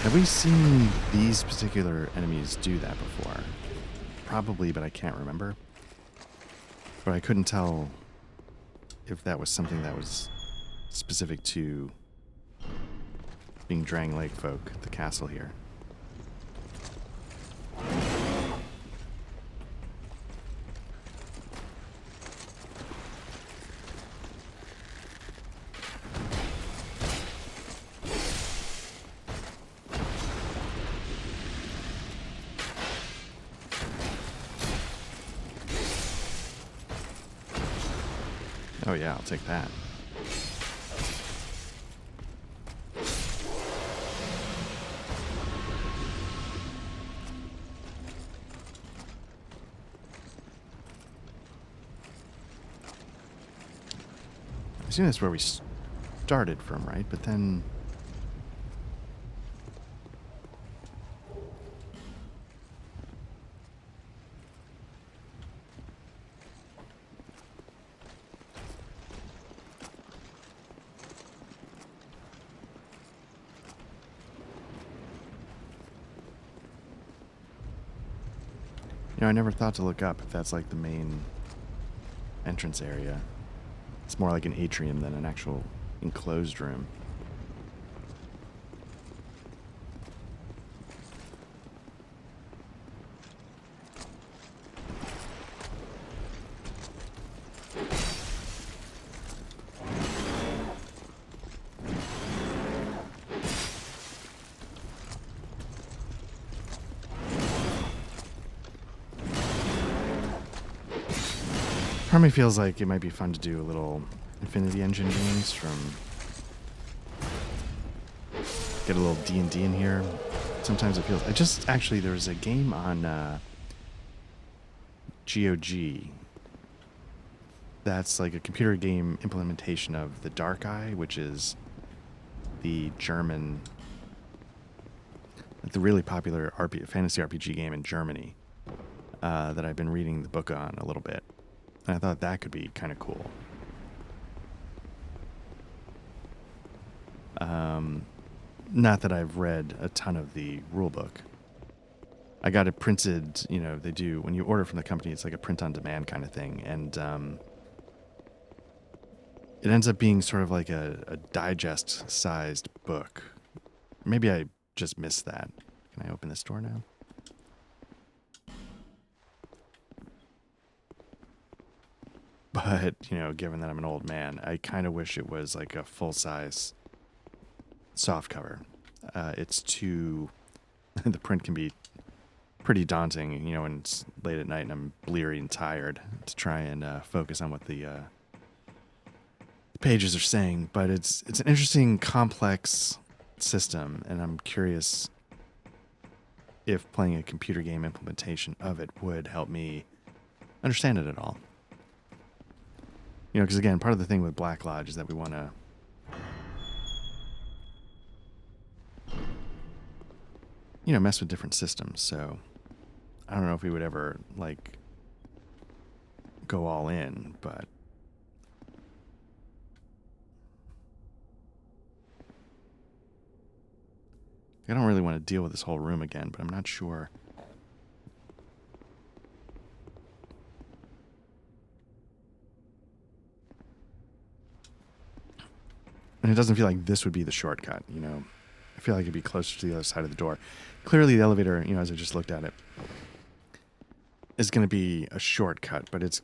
Have we seen these particular enemies do that before? Probably, but I can't remember. But I couldn't tell if that was something that was specific to being Drangleic folk, the castle here. Oh yeah, I'll take that. I assume that's where we started from, right? But then... You know, I never thought to look up if that's like the main entrance area. It's more like an atrium than an actual enclosed room. Part of me feels like it might be fun to do a little Infinity Engine games from... Get a little D&D in here. Sometimes it feels... Actually, there was a game on GOG that's like a computer game implementation of The Dark Eye, which is the German... the really popular fantasy RPG game in Germany that I've been reading the book on a little bit. And I thought that could be kind of cool. Not that I've read a ton of the rule book. I got it printed, you know, they do, when you order from the company, it's like a print-on-demand kind of thing. And it ends up being sort of like a digest-sized book. Maybe I just missed that. Can I open this door now? But, you know, given that I'm an old man, I kind of wish it was like a full-size softcover. It's too... the print can be pretty daunting, you know, when it's late at night and I'm bleary and tired to try and focus on what the pages are saying. But it's an interesting, complex system, and I'm curious if playing a computer game implementation of it would help me understand it at all. You know, because again, part of the thing with Black Lodge is that we want to... you know, mess with different systems, so... I don't know if we would ever, like, go all in, but... I don't really want to deal with this whole room again, but I'm not sure... And it doesn't feel like this would be the shortcut, you know. I feel like it'd be closer to the other side of the door. Clearly the elevator, you know, as I just looked at it, is going to be a shortcut, but it's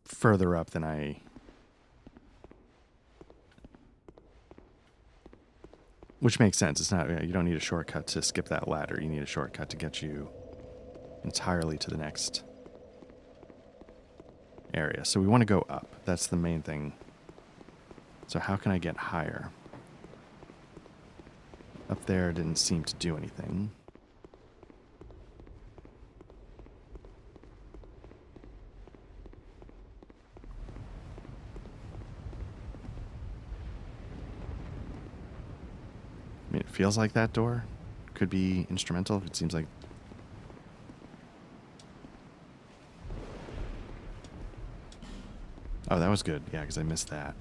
further up than I... Which makes sense. It's not, you don't need a shortcut to skip that ladder. You need a shortcut to get you entirely to the next area. So we want to go up. That's the main thing. So how can I get higher? Up there didn't seem to do anything. I mean, it feels like that door could be instrumental. It seems like... Oh, that was good. Yeah, because I missed that.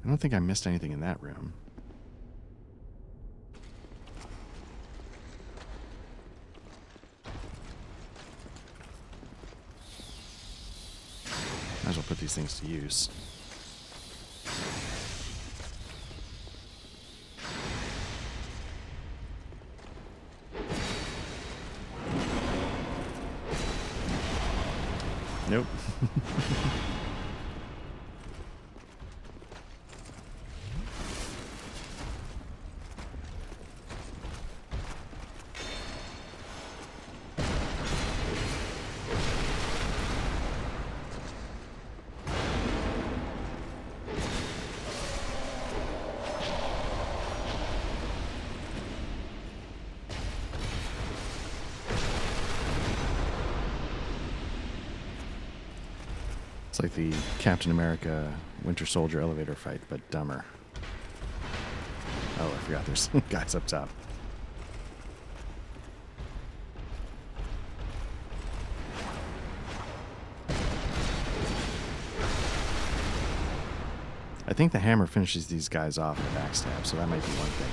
I don't think I missed anything in that room. these things to use. Nope. It's like the Captain America Winter Soldier elevator fight, but dumber. Oh, I forgot there's guys up top. I think the hammer finishes these guys off in a backstab, so that might be one thing.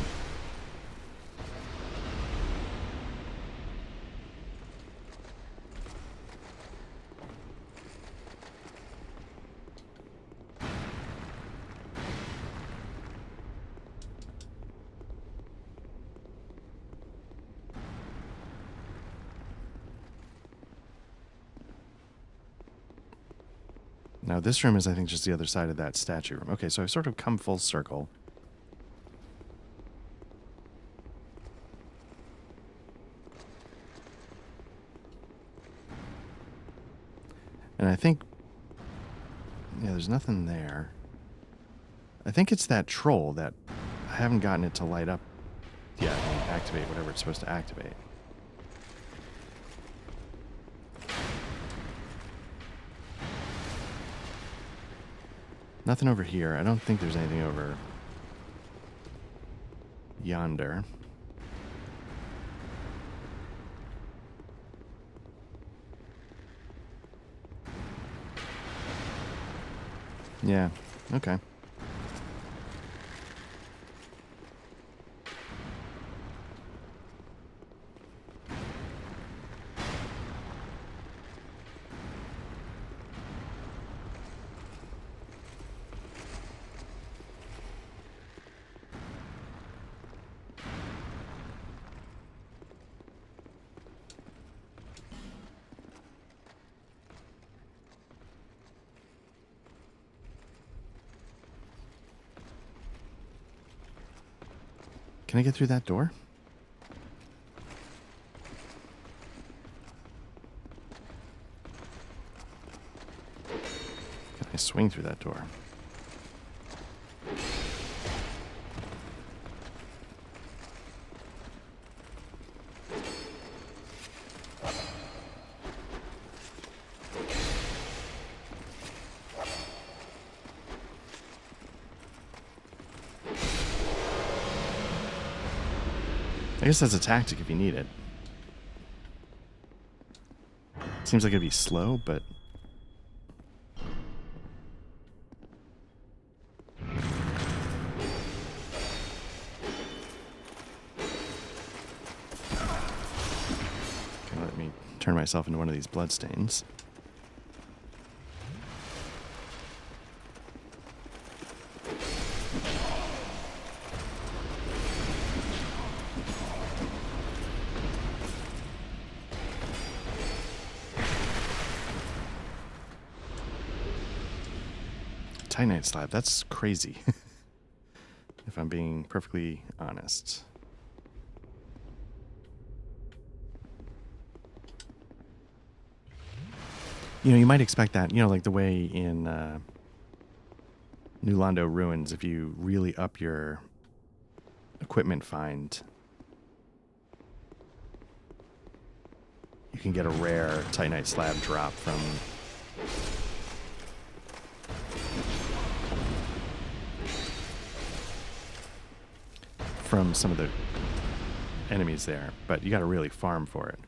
Now this room is, I think, just the other side of that statue room. Okay, so I've sort of come full circle. And I think... yeah, there's nothing there. I think it's that troll that I haven't gotten it to light up yet and activate whatever it's supposed to activate. Nothing over here. I don't think there's anything over yonder. Yeah, okay. Can I get through that door? Can I swing through that door? I guess that's a tactic if you need it. Seems like it'd be slow, but... okay, let me turn myself into one of these bloodstains. Titanite slab, that's crazy. If I'm being perfectly honest. You know, you might expect that, you know, like the way in New Londo Ruins, if you really up your equipment find, you can get a rare Titanite slab drop from some of the enemies there, but you got to really farm for it.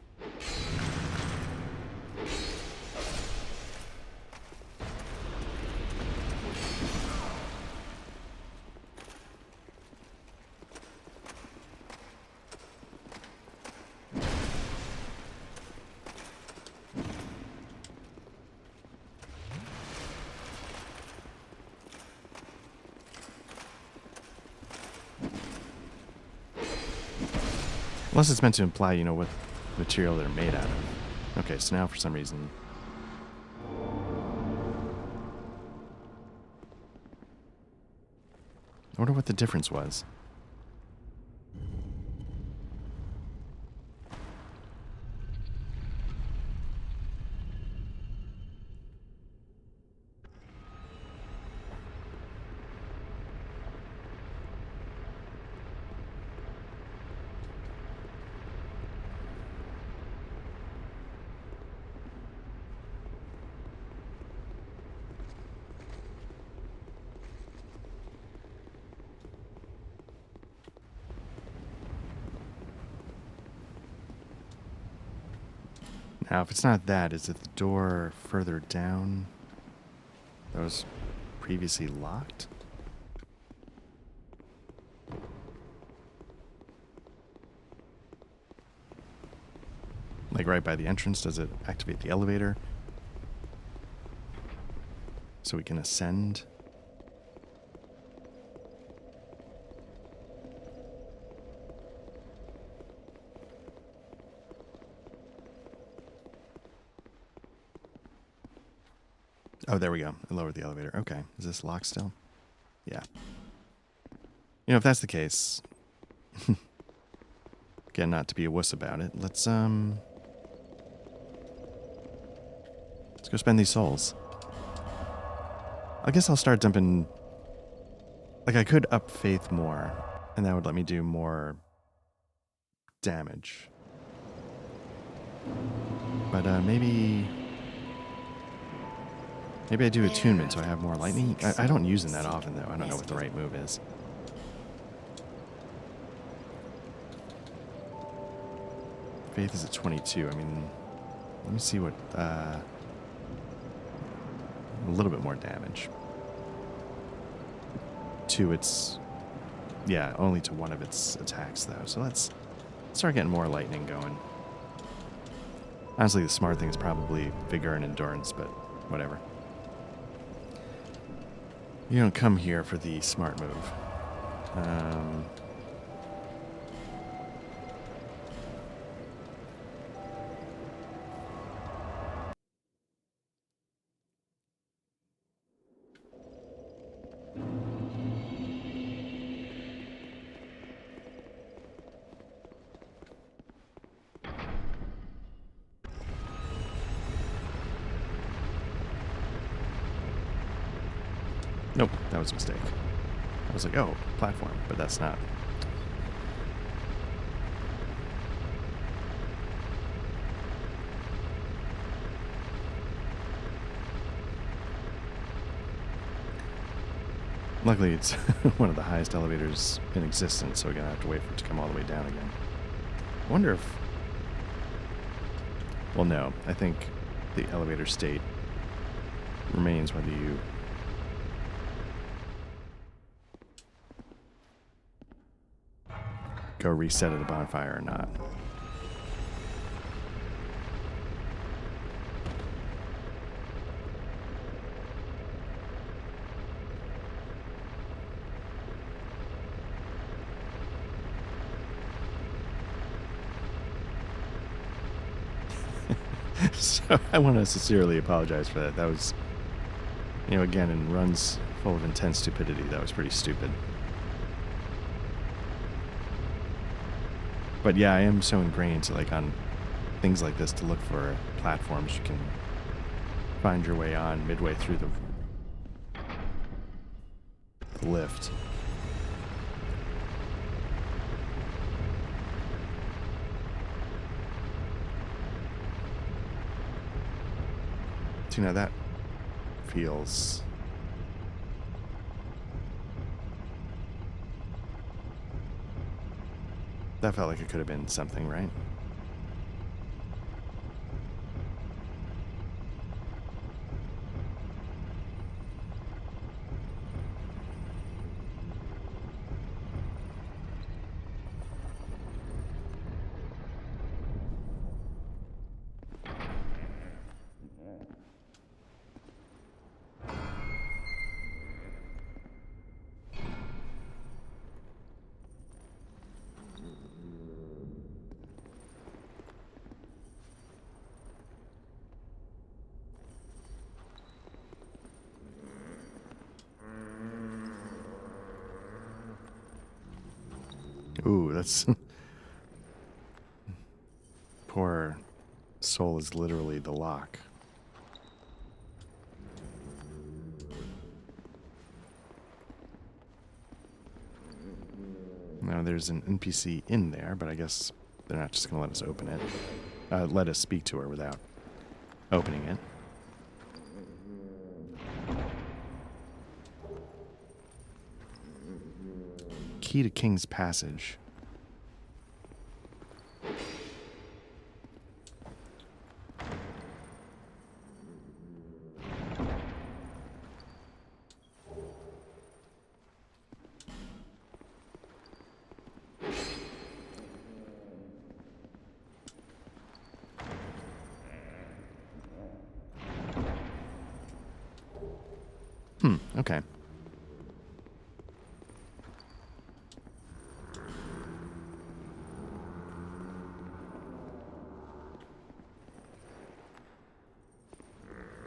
Unless it's meant to imply, you know, what material they're made out of. Okay, so now for some reason... I wonder what the difference was. Now, if it's not that, is it the door further down that was previously locked? Like right by the entrance, does it activate the elevator? So we can ascend? Oh, there we go. I lowered the elevator. Okay. Is this locked still? Yeah. You know, if that's the case, again, not to be a wuss about it, let's go spend these souls. I guess I'll start dumping... Like, I could up faith more, and that would let me do more damage. But maybe I do attunement so I have more lightning. I don't use them that often, though. I don't know what the right move is. Faith is at 22. I mean, let me see what... a little bit more damage. To its... Yeah, only to one of its attacks, though. So let's start getting more lightning going. Honestly, the smart thing is probably vigor and endurance, but whatever. You don't come here for the smart move. Nope, that was a mistake. I was like, oh, platform, but that's not. Luckily, it's one of the highest elevators in existence, so we're going to have to wait for it to come all the way down again. I wonder if... Well, no. I think the elevator state remains whether you... go reset at a bonfire or not. So I want to sincerely apologize for that. That was, you know, again, in runs full of intense stupidity, that was pretty stupid. But yeah, I am so ingrained, like on things like this, to look for platforms you can find your way on midway through the lift. So, you know, that feels... That felt like it could have been something, right? That's poor soul is literally the lock. Now there's an NPC in there, but I guess they're not just going to let us open it. Let us speak to her without opening it. Key to King's Passage. Okay.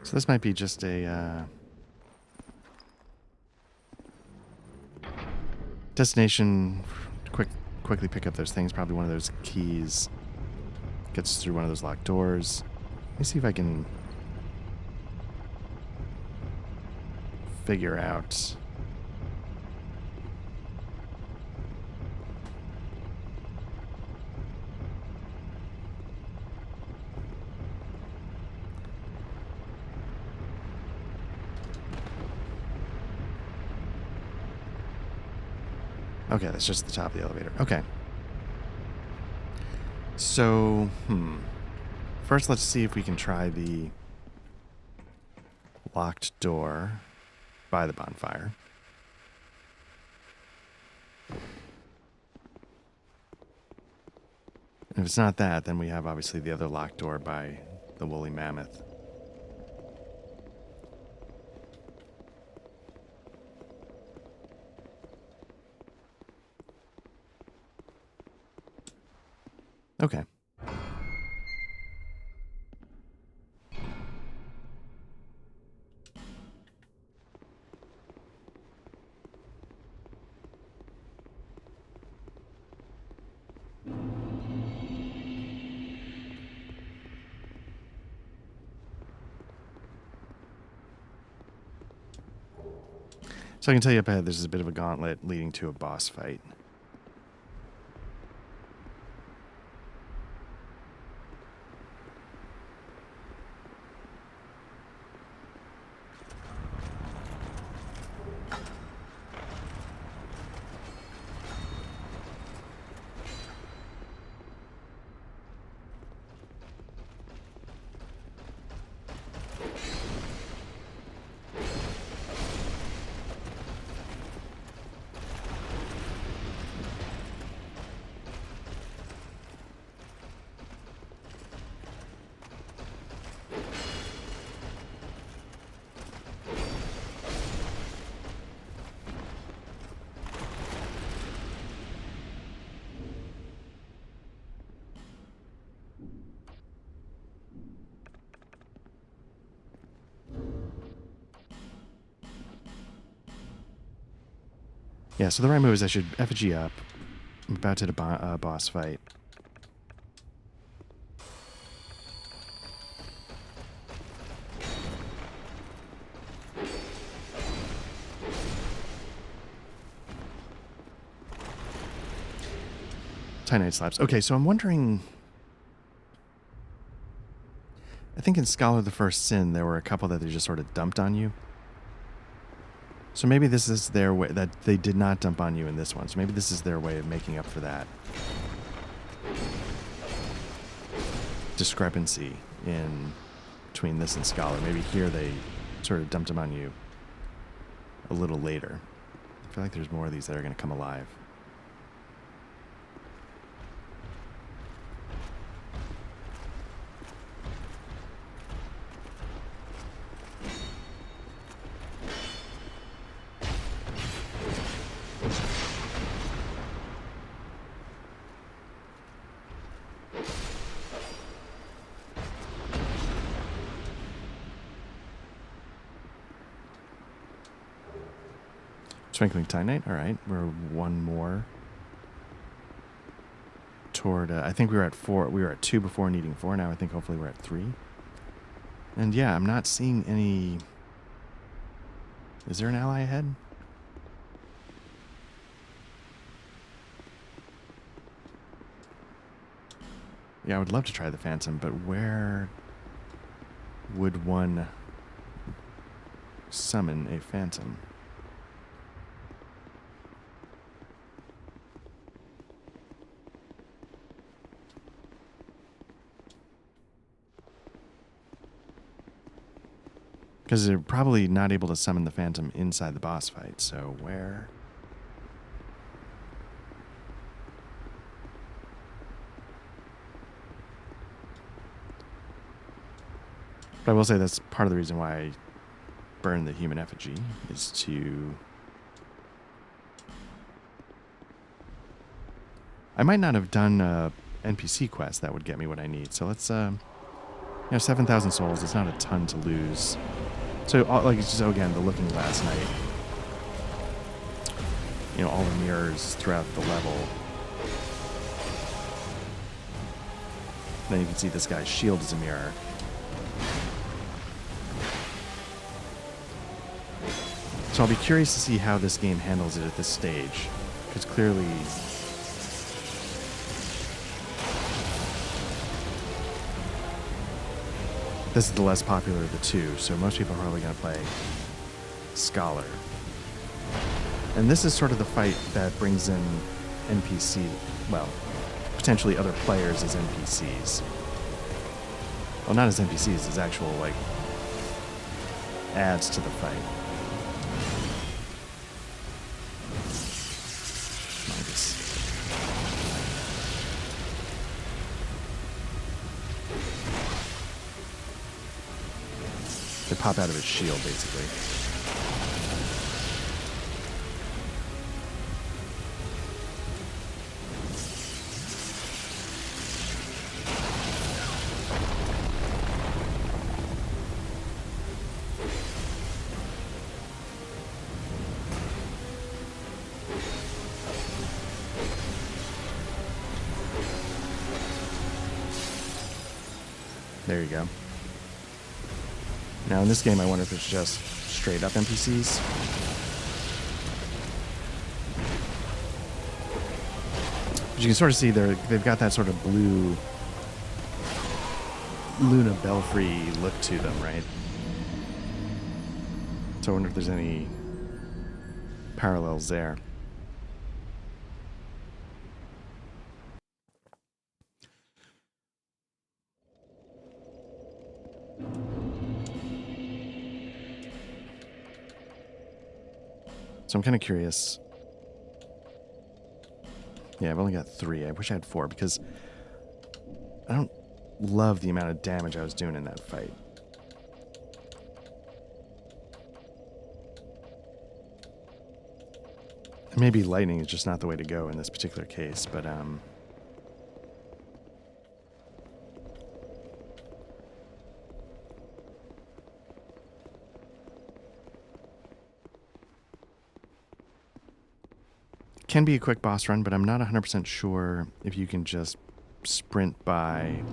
So this might be just a destination. Quickly pick up those things. Probably one of those keys gets us through one of those locked doors. Let me see if I can figure out. Okay, that's just the top of the elevator. Okay. So, first let's see if we can try the locked door by the bonfire. If it's not that, then we have obviously the other locked door by the woolly mammoth. Okay. So I can tell you up ahead, there's a bit of a gauntlet leading to a boss fight. Yeah, so the right move is I should effigy up. I'm about to hit a boss fight. Titanite slabs. Okay, so I'm wondering. I think in Scholar of the First Sin, there were a couple that they just sort of dumped on you. So maybe this is their way, that they did not dump on you in this one. So maybe this is their way of making up for that discrepancy in between this and Scholar. Maybe here they sort of dumped them on you a little later. I feel like there's more of these that are going to come alive. Twinkling Titanite. All right, we're one more toward, I think we were at 4. We were at 2 before, needing 4. Now I think hopefully we're at 3. And yeah, I'm not seeing any... Is there an ally ahead? Yeah, I would love to try the Phantom, but where would one summon a Phantom? Because they're probably not able to summon the Phantom inside the boss fight, so where? But I will say that's part of the reason why I burned the human effigy, is to... I might not have done a NPC quest that would get me what I need, so let's, 7,000 souls, it's not a ton to lose. So, again, the looking glass night. All the mirrors throughout the level. Then you can see this guy's shield is a mirror. So I'll be curious to see how this game handles it at this stage. Because clearly... this is the less popular of the two, so most people are probably going to play Scholar. And this is sort of the fight that brings in NPC, well, potentially other players as NPCs. Well, not as NPCs, as actual, adds to the fight. They pop out of his shield, basically. There you go. Now in this game, I wonder if it's just straight up NPCs. But you can sort of see they've got that sort of blue Luna Belfry look to them, right? So I wonder if there's any parallels there. So I'm kind of curious. Yeah, I've only got 3. I wish I had 4 because I don't love the amount of damage I was doing in that fight. Maybe lightning is just not the way to go in this particular case, but can be a quick boss run, but I'm not 100% sure if you can just sprint by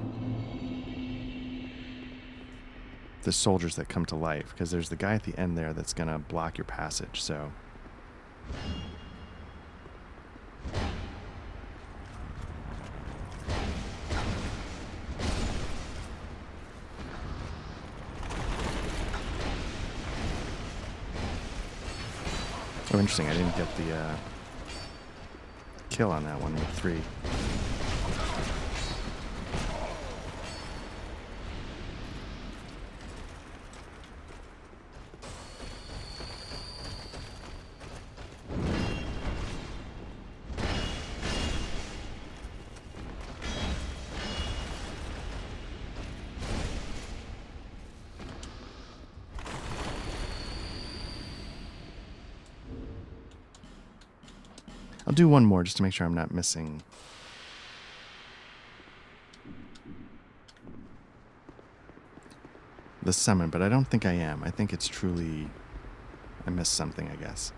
the soldiers that come to life, because there's the guy at the end there that's going to block your passage, so... Oh, interesting. I didn't get the kill on that one with 3. I'll do one more just to make sure I'm not missing. The summon, but I don't think I am. I think it's truly... I missed something, I guess.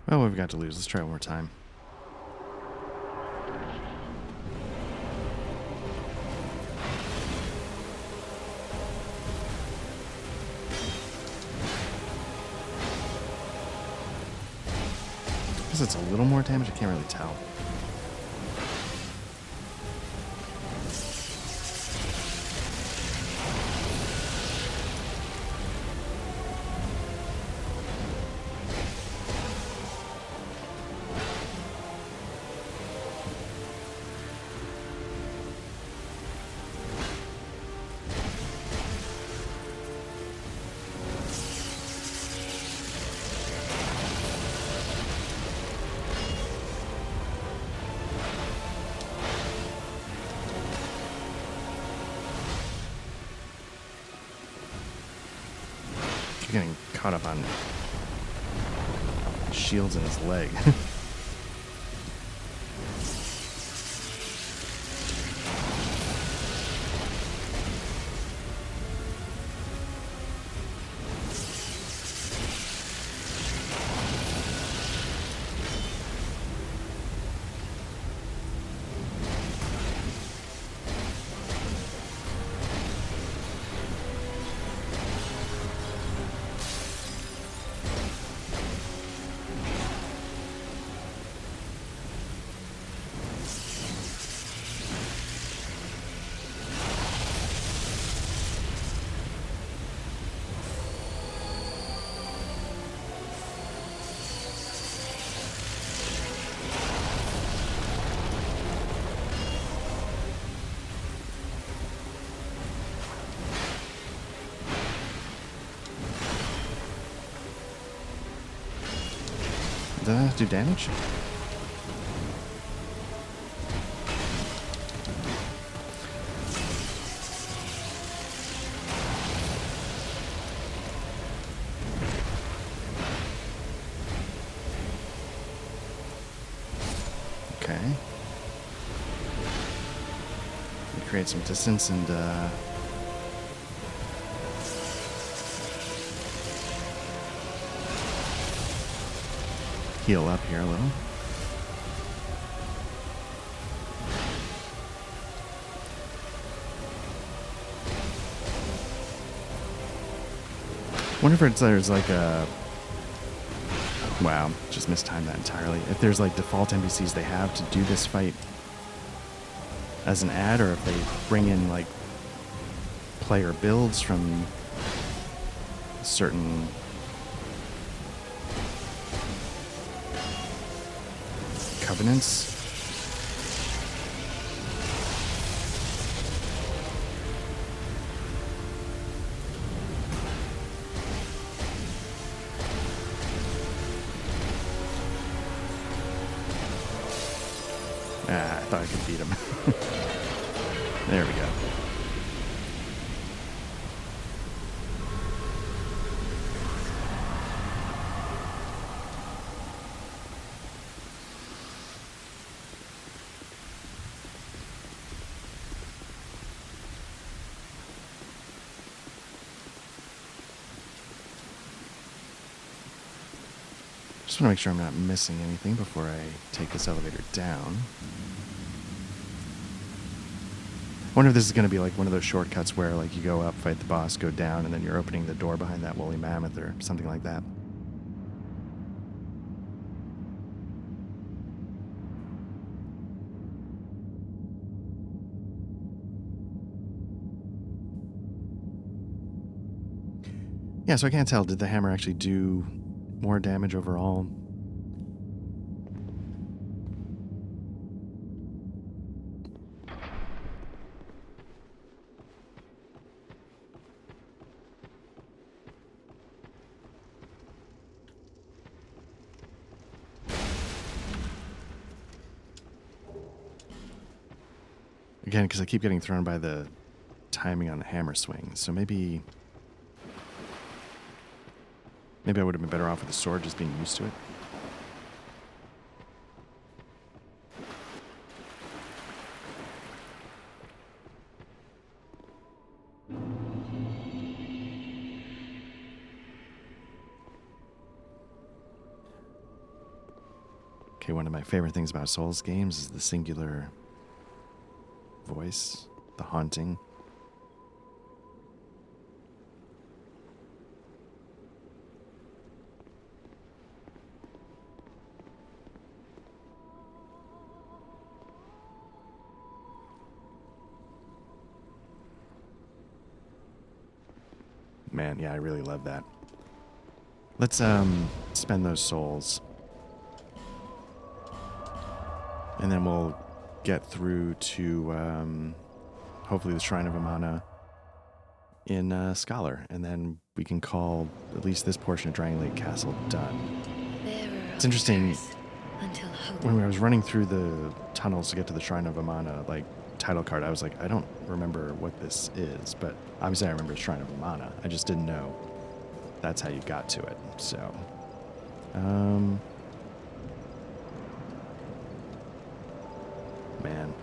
Well, what we've got to lose. Let's try one more time. I guess it's a little more damage. I can't really tell. Getting caught up on shields in his leg. Does that do damage? Okay. Create some distance and heal up here a little. Wonder if there's like a... Wow, just mistimed that entirely. If there's like default NPCs they have to do this fight as an ad, or if they bring in like player builds from certain covenants. I thought I could beat him. There we go. Just want to make sure I'm not missing anything before I take this elevator down. I wonder if this is going to be like one of those shortcuts where like you go up, fight the boss, go down, and then you're opening the door behind that woolly mammoth or something like that. Yeah, so I can't tell. Did the hammer actually do more damage overall? Again, because I keep getting thrown by the timing on the hammer swing. So maybe I would have been better off with the sword, just being used to it. Okay, one of my favorite things about Souls games is the singular voice, the haunting. Man, yeah, I really love that. Let's spend those souls. And then we'll get through to hopefully the Shrine of Amana in Scholar. And then we can call at least this portion of Drangleic Castle done. It's interesting, Until hope. when I was running through the tunnels to get to the Shrine of Amana, like, title card, I was like, I don't remember what this is. But obviously I remember Shrine of Amana. I just didn't know that's how you got to it. So, man.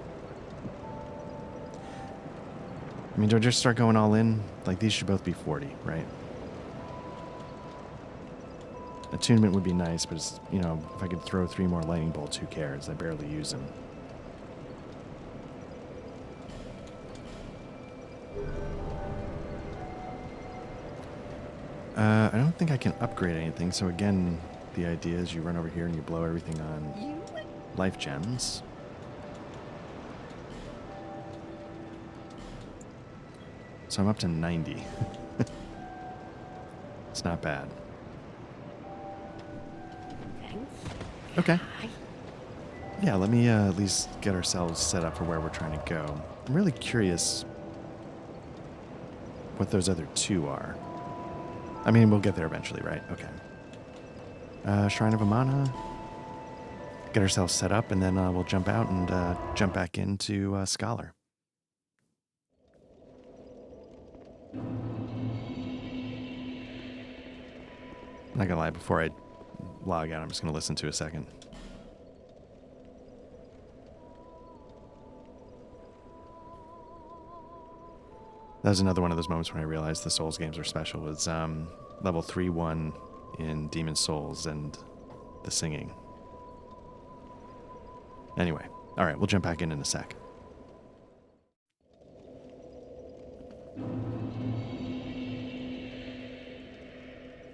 I mean, do I just start going all in? Like, these should both be 40, right? Attunement would be nice, but it's, you know, if I could throw 3 more lightning bolts, who cares? I barely use them. I don't think I can upgrade anything, so again, the idea is you run over here and you blow everything on life gems. So I'm up to 90. It's not bad. Okay. Yeah, let me at least get ourselves set up for where we're trying to go. I'm really curious what those other 2 are. I mean, we'll get there eventually, right? Okay. Shrine of Amana. Get ourselves set up, and then we'll jump out and jump back into Scholar. I'm not gonna lie, before I log out, I'm just gonna listen to a second. That was another one of those moments when I realized the Souls games are special. Was level 3-1 in Demon Souls and the singing. Anyway, all right, we'll jump back in a sec.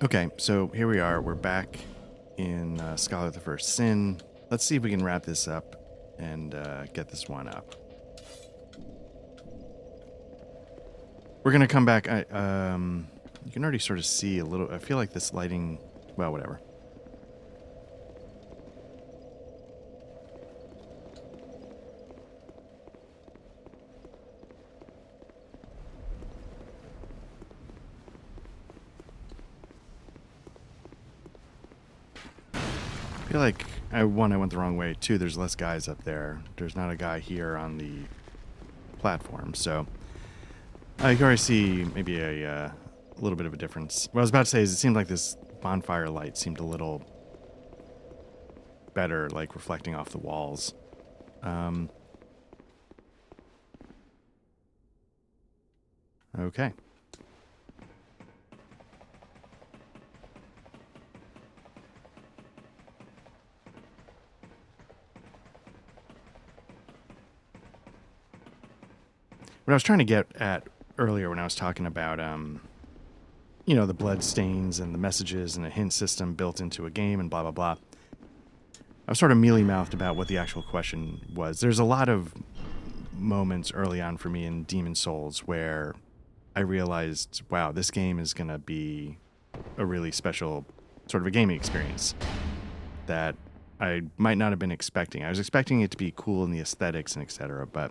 Okay, so here we are. We're back in Scholar of the First Sin. Let's see if we can wrap this up and get this one up. We're going to come back. You can already sort of see a little. I feel like this lighting, well, whatever. I feel like I went the wrong way. 2, there's less guys up there. There's not a guy here on the platform, so I can already see maybe a little bit of a difference. What I was about to say is it seemed like this bonfire light seemed a little better, like reflecting off the walls. Okay. What I was trying to get at earlier when I was talking about, you know, the blood stains and the messages and a hint system built into a game and blah, blah, blah. I was sort of mealy-mouthed about what the actual question was. There's a lot of moments early on for me in Demon Souls where I realized, wow, this game is going to be a really special sort of a gaming experience that I might not have been expecting. I was expecting it to be cool in the aesthetics and etc., but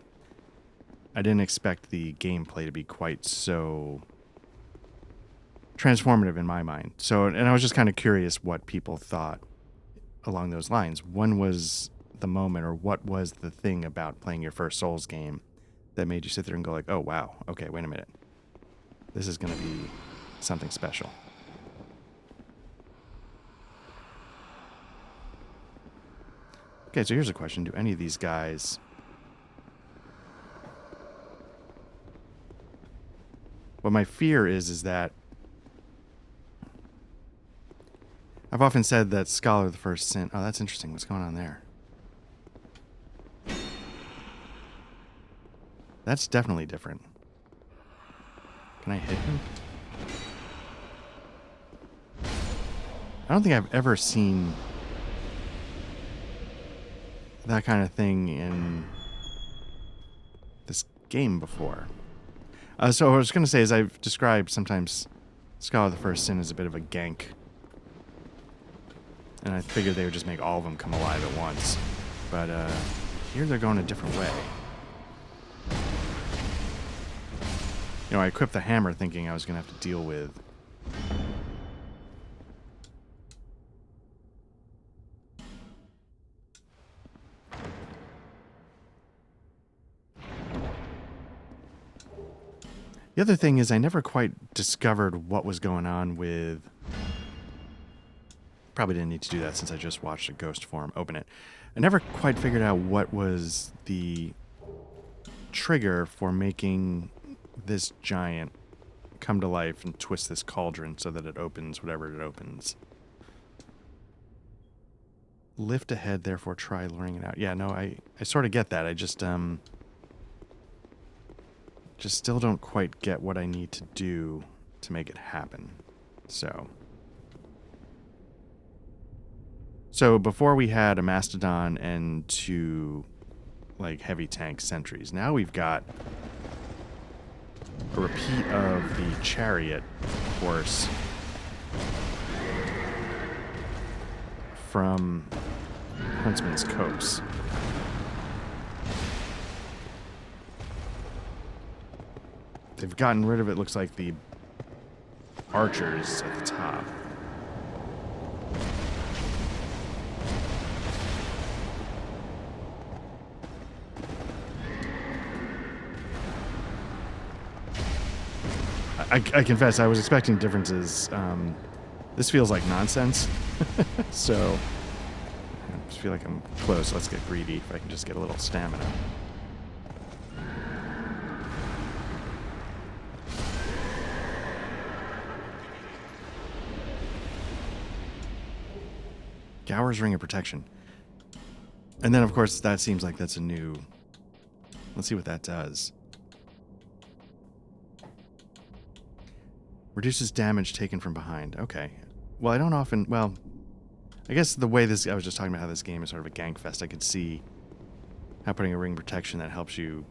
I didn't expect the gameplay to be quite so transformative in my mind. So, and I was just kind of curious what people thought along those lines. When was the moment, or what was the thing about playing your first Souls game that made you sit there and go like, oh, wow, okay, wait a minute. This is going to be something special. Okay, so here's a question. Do any of these guys... What my fear is that I've often said that Scholar of the First Sin... Oh, that's interesting. What's going on there? That's definitely different. Can I hit him? I don't think I've ever seen that kind of thing in this game before. So what I was going to say is I've described sometimes Scholar of the First Sin as a bit of a gank. And I figured they would just make all of them come alive at once. But here they're going a different way. You know, I equipped the hammer thinking I was going to have to deal with the other thing is I never quite discovered what was going on with... Probably didn't need to do that since I just watched a ghost form open it. I never quite figured out what was the trigger for making this giant come to life and twist this cauldron so that it opens whatever it opens. Lift ahead, therefore try luring it out. Yeah, no, I sort of get that. I just still don't quite get what I need to do to make it happen. So before we had a Mastodon and 2 like heavy tank sentries. Now we've got a repeat of the chariot horse from Huntsman's Copse. They've gotten rid of it, looks like, the archers at the top. I confess, I was expecting differences. This feels like nonsense. So, I just feel like I'm close. Let's get greedy if I can just get a little stamina. Gower's Ring of Protection. And then, of course, that seems like that's a new... Let's see what that does. Reduces damage taken from behind. Okay. Well, I don't often... Well, I guess the way this... I was just talking about how this game is sort of a gank fest. I could see how putting a ring protection that helps you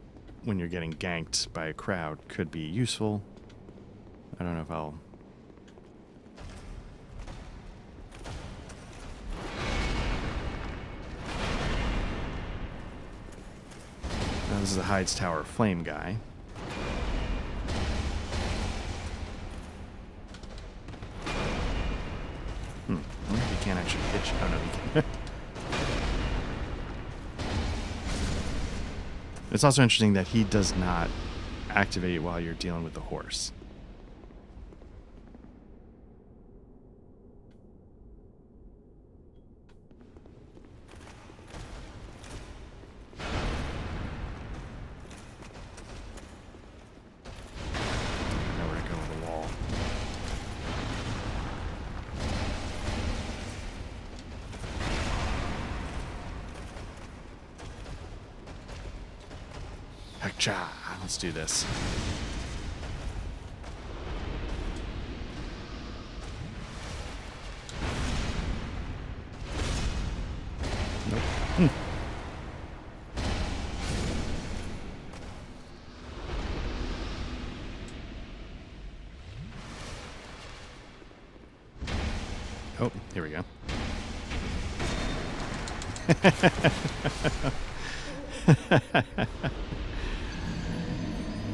when you're getting ganked by a crowd could be useful. I don't know if I'll... Now, this is a Hyde's Tower flame guy. I wonder if he can't actually hit you. Oh, no, he can. It's also interesting that he does not activate while you're dealing with the horse. Now we're going to go to the wall. Hecha! Let's do this. Nope. Oh, here we go.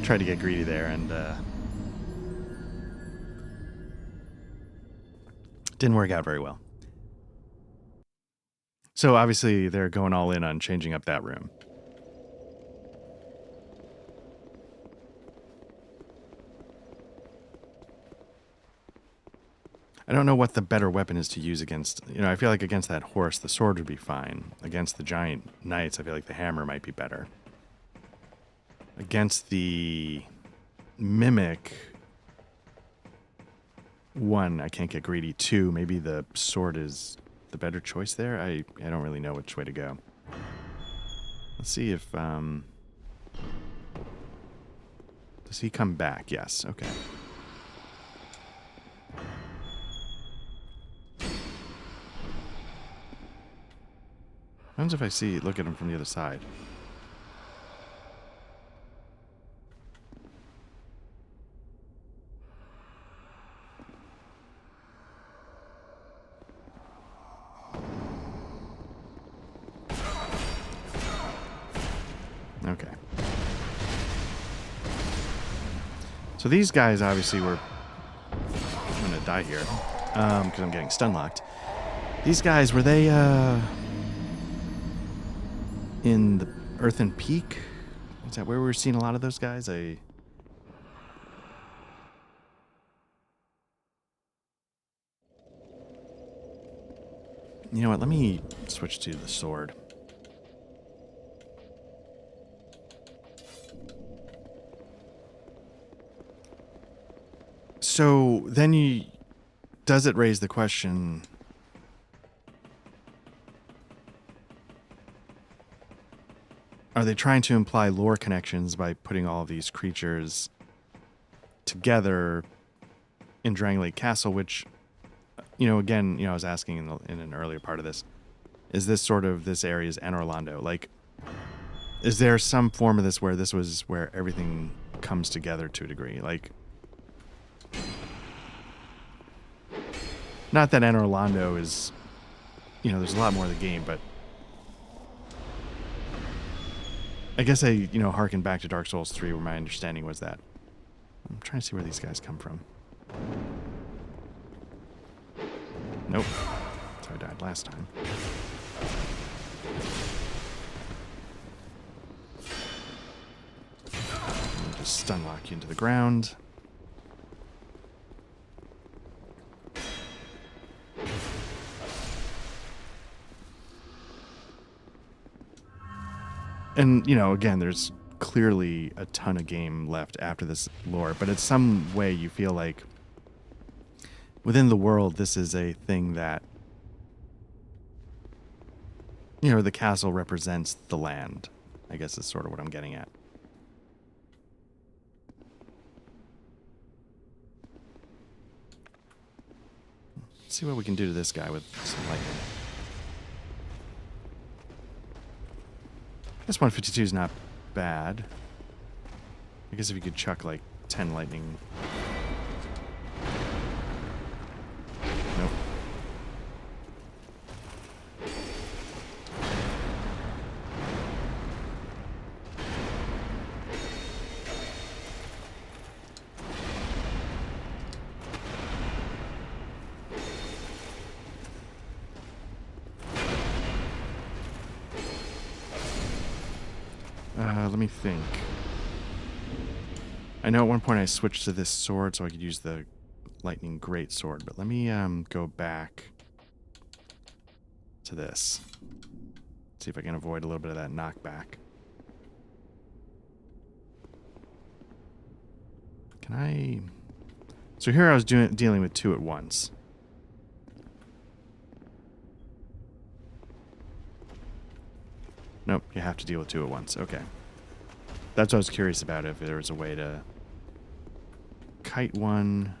Tried to get greedy there and didn't work out very well. So obviously they're going all in on changing up that room. I don't know what the better weapon is to use against, I feel like against that horse, the sword would be fine. Against the giant knights, I feel like the hammer might be better. Against the mimic, 1, I can't get greedy. 2, maybe the sword is the better choice there. I don't really know which way to go. Let's see if does he come back? Yes. Okay. What happens if I look at him from the other side? Okay. So these guys obviously were... I'm going to die here because I'm getting stun locked. These guys, were they in the Earthen Peak? Is that where we're seeing a lot of those guys? You know what? Let me switch to the sword. So then does it raise the question, are they trying to imply lore connections by putting all these creatures together in Drangleic Castle, which, again, I was asking in an earlier part of this, is this sort of this area's Anor Londo? Like, is there some form of this where this was where everything comes together to a degree? Like, not that Anor Londo is, there's a lot more of the game, but I guess I, harken back to Dark Souls 3 where my understanding was that. I'm trying to see where these guys come from. Nope. That's how I died last time. I'll just stun lock you into the ground. And, again, there's clearly a ton of game left after this lore, but in some way you feel like within the world, this is a thing that, the castle represents the land, I guess is sort of what I'm getting at. Let's see what we can do to this guy with some lightning. I guess 152 is not bad. I guess if you could chuck like 10 lightning. Nope. Let me think. I know at one point I switched to this sword so I could use the lightning great sword, but let me go back to this. See if I can avoid a little bit of that knockback. Can I... So here I was dealing with 2 at once. Nope, you have to deal with 2 at once. Okay. That's what I was curious about, if there was a way to kite one.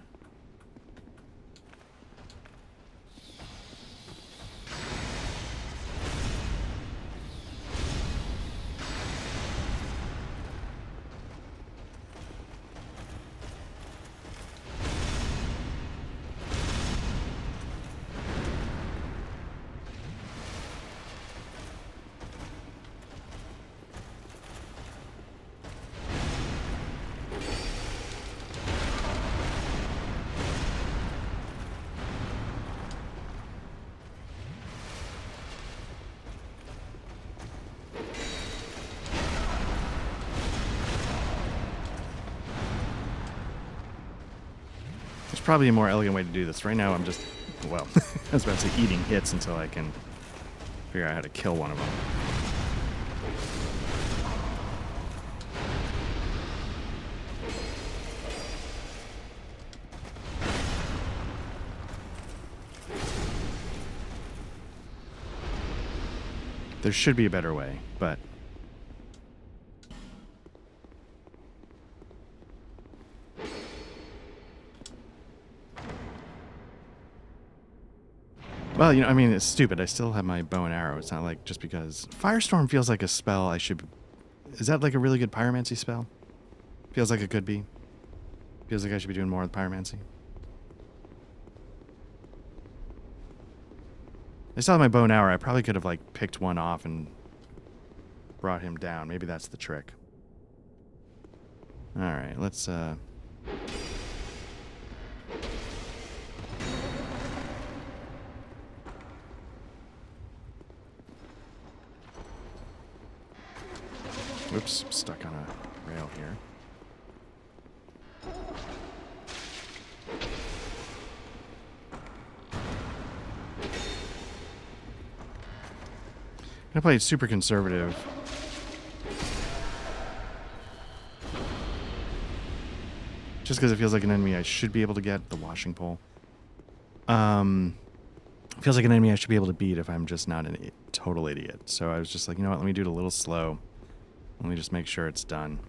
There's probably a more elegant way to do this. Right now I'm just, well, I was about to say eating hits until I can figure out how to kill one of them. There should be a better way, but... Well, you know, I mean, it's stupid. I still have my bow and arrow. It's not like just because... Firestorm feels like a spell I should... Is that like a really good pyromancy spell? Feels like it could be. Feels like I should be doing more with pyromancy. I still have my bow and arrow. I probably could have, like, picked one off and brought him down. Maybe that's the trick. Alright, let's, Oops, stuck on a rail here. I'm gonna play it super conservative. Just because it feels like an enemy I should be able to get, the washing pole. Feels like an enemy I should be able to beat if I'm just not a total idiot. So I was just like, you know what, let me do it a little slow. Let me just make sure it's done.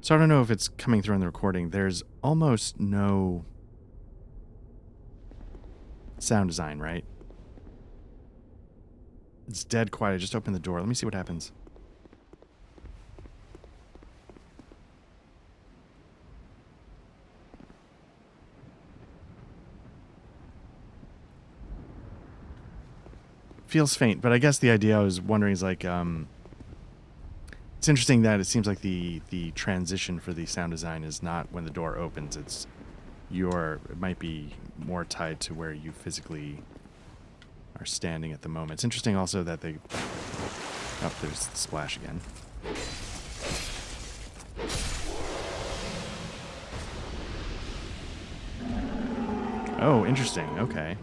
So I don't know if it's coming through on the recording. There's almost no sound design, right? It's dead quiet. I just opened the door. Let me see what happens. Feels faint, but I guess the idea I was wondering is like, it's interesting that it seems like the transition for the sound design is not when the door opens. It's it might be more tied to where you physically are standing at the moment. It's interesting also that they... Oh, there's the splash again. Oh, interesting. Okay.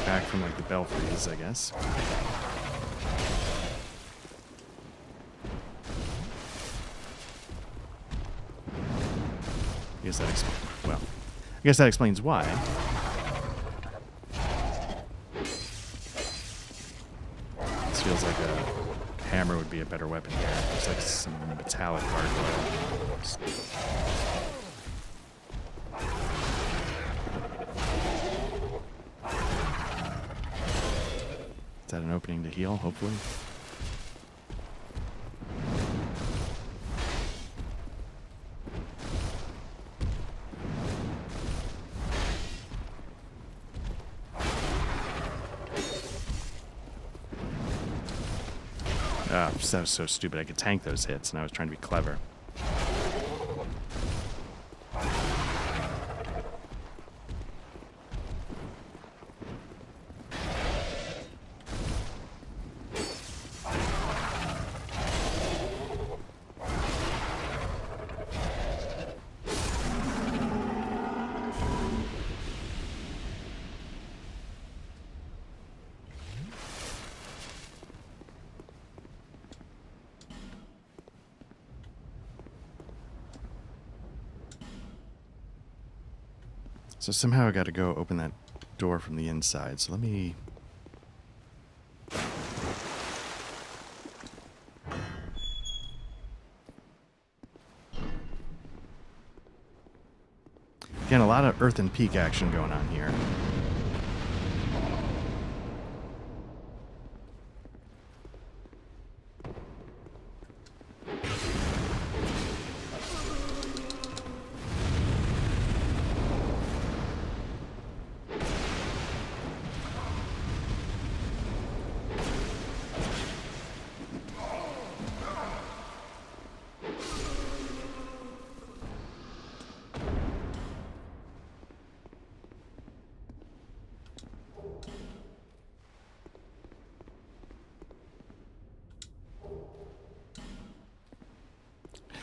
Back from like the belfries, I guess. I guess that explains why. This feels like a hammer would be a better weapon here. It's like some metallic gargoyle. Is that an opening to heal, hopefully? Oh, that was so stupid. I could tank those hits, and I was trying to be clever. So somehow I got to go open that door from the inside. So let me... Again, a lot of Earth and Peak action going on here.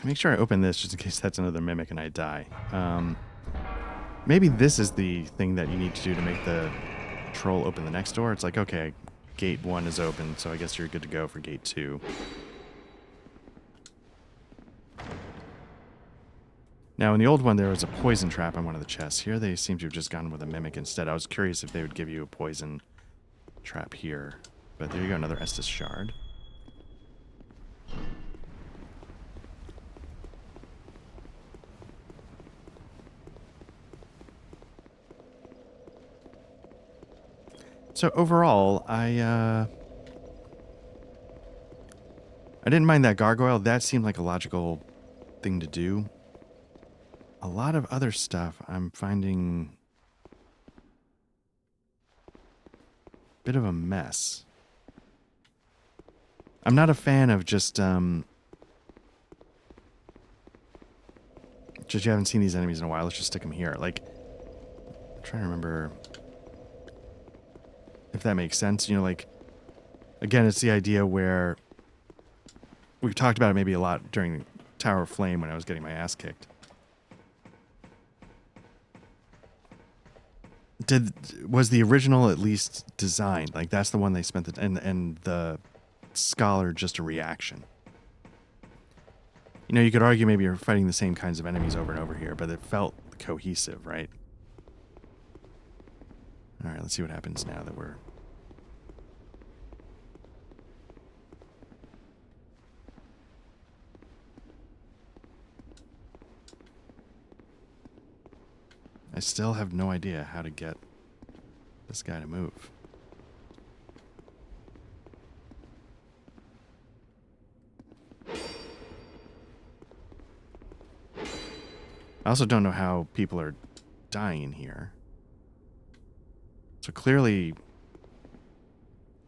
Make sure I open this just in case that's another mimic and I die. Maybe this is the thing that you need to do to make the troll open the next door. It's like, okay, gate 1 is open, so I guess you're good to go for gate 2. Now, in the old one, there was a poison trap on one of the chests. Here, they seem to have just gone with a mimic instead. I was curious if they would give you a poison trap here. But there you go, another Estus shard. So overall, I didn't mind that gargoyle. That seemed like a logical thing to do. A lot of other stuff I'm finding a bit of a mess. I'm not a fan of just you haven't seen these enemies in a while. Let's just stick them here. Like, I'm trying to remember if that makes sense. You know, like, again, it's the idea where we've talked about it maybe a lot during Tower of Flame when I was getting my ass kicked. Was the original at least designed? Like, that's the one they spent and the scholar just a reaction. You know, you could argue maybe you're fighting the same kinds of enemies over and over here, but it felt cohesive, right? All right, let's see what happens now that we're... I still have no idea how to get this guy to move. I also don't know how people are dying in here. So clearly, at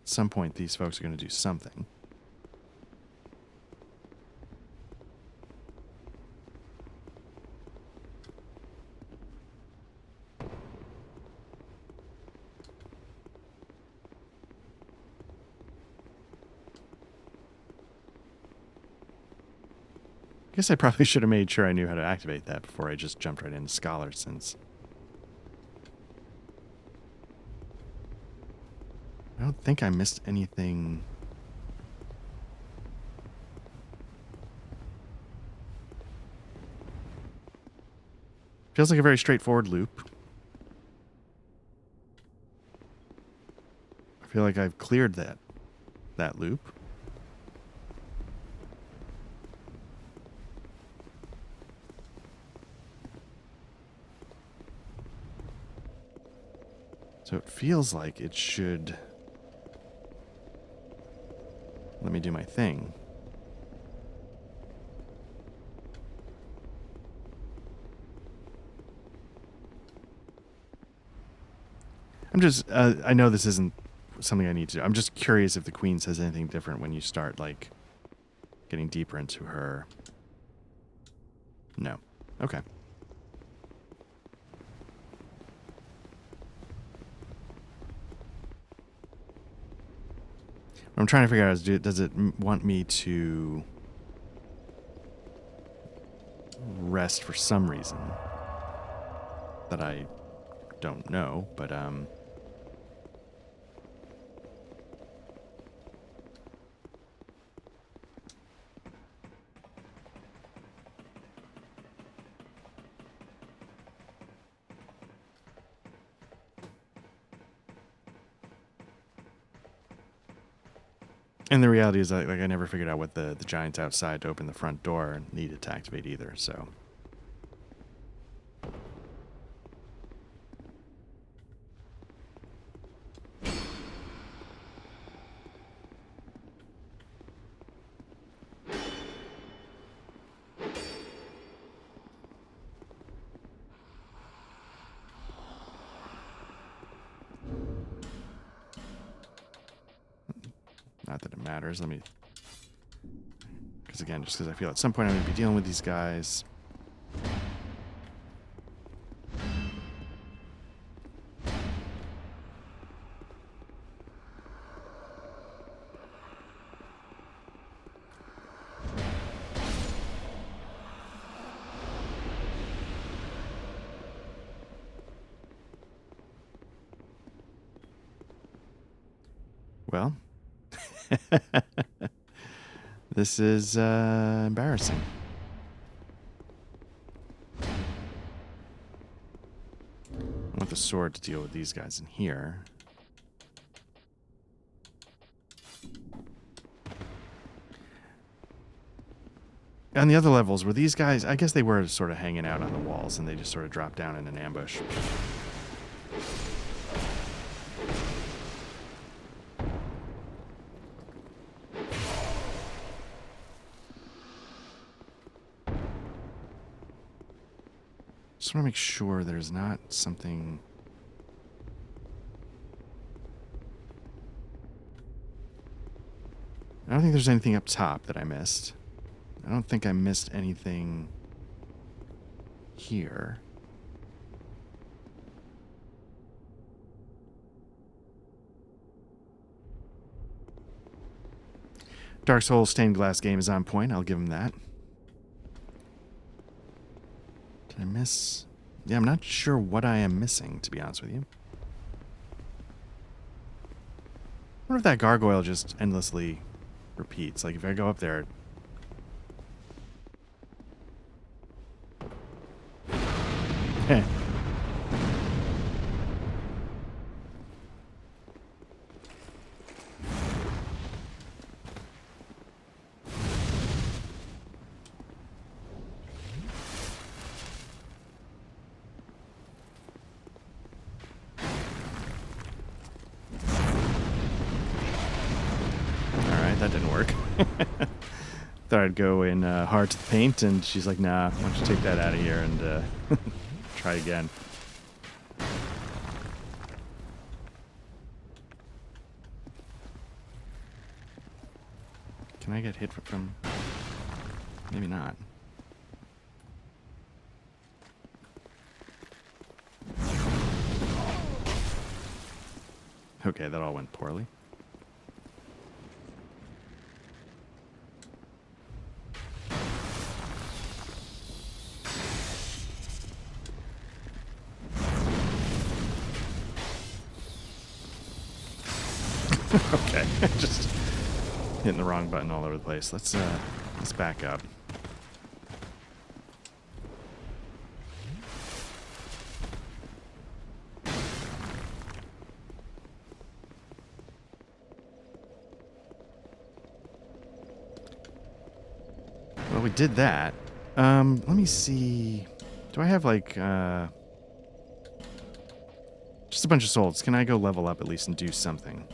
some point, these folks are going to do something. I guess I probably should have made sure I knew how to activate that before I just jumped right into Scholar, since I don't think I missed anything. Feels like a very straightforward loop. I feel like I've cleared that loop. So it feels like it should let me do my thing. I'm just, I know this isn't something I need to do. I'm just curious if the queen says anything different when you start, like, getting deeper into her. No. Okay. What I'm trying to figure out is, does it want me to rest for some reason that I don't know, but and the reality is, like I never figured out what the giants outside to open the front door needed to activate either, so. Not that it matters. Let me... Because again, just because I feel at some point I'm going to be dealing with these guys. Well, this is embarrassing. I want the sword to deal with these guys in here. On the other levels, were these guys... I guess they were sort of hanging out on the walls, and they just sort of dropped down in an ambush. Just want to make sure there's not something... I don't think there's anything up top that I missed. I don't think I missed anything here. Dark Souls stained glass game is on point. I'll give him that. Did I miss? Yeah, I'm not sure what I am missing, to be honest with you. I wonder if that gargoyle just endlessly repeats. Like, if I go up there... Heh. That didn't work. Thought I'd go in hard to the paint, and she's like, nah, why don't you take that out of here and try again. Can I get hit from... Maybe not. Okay, that all went poorly. Okay, just hitting the wrong button all over the place. Let's back up. Well, we did that. Let me see. Do I have like just a bunch of souls? Can I go level up at least and do something?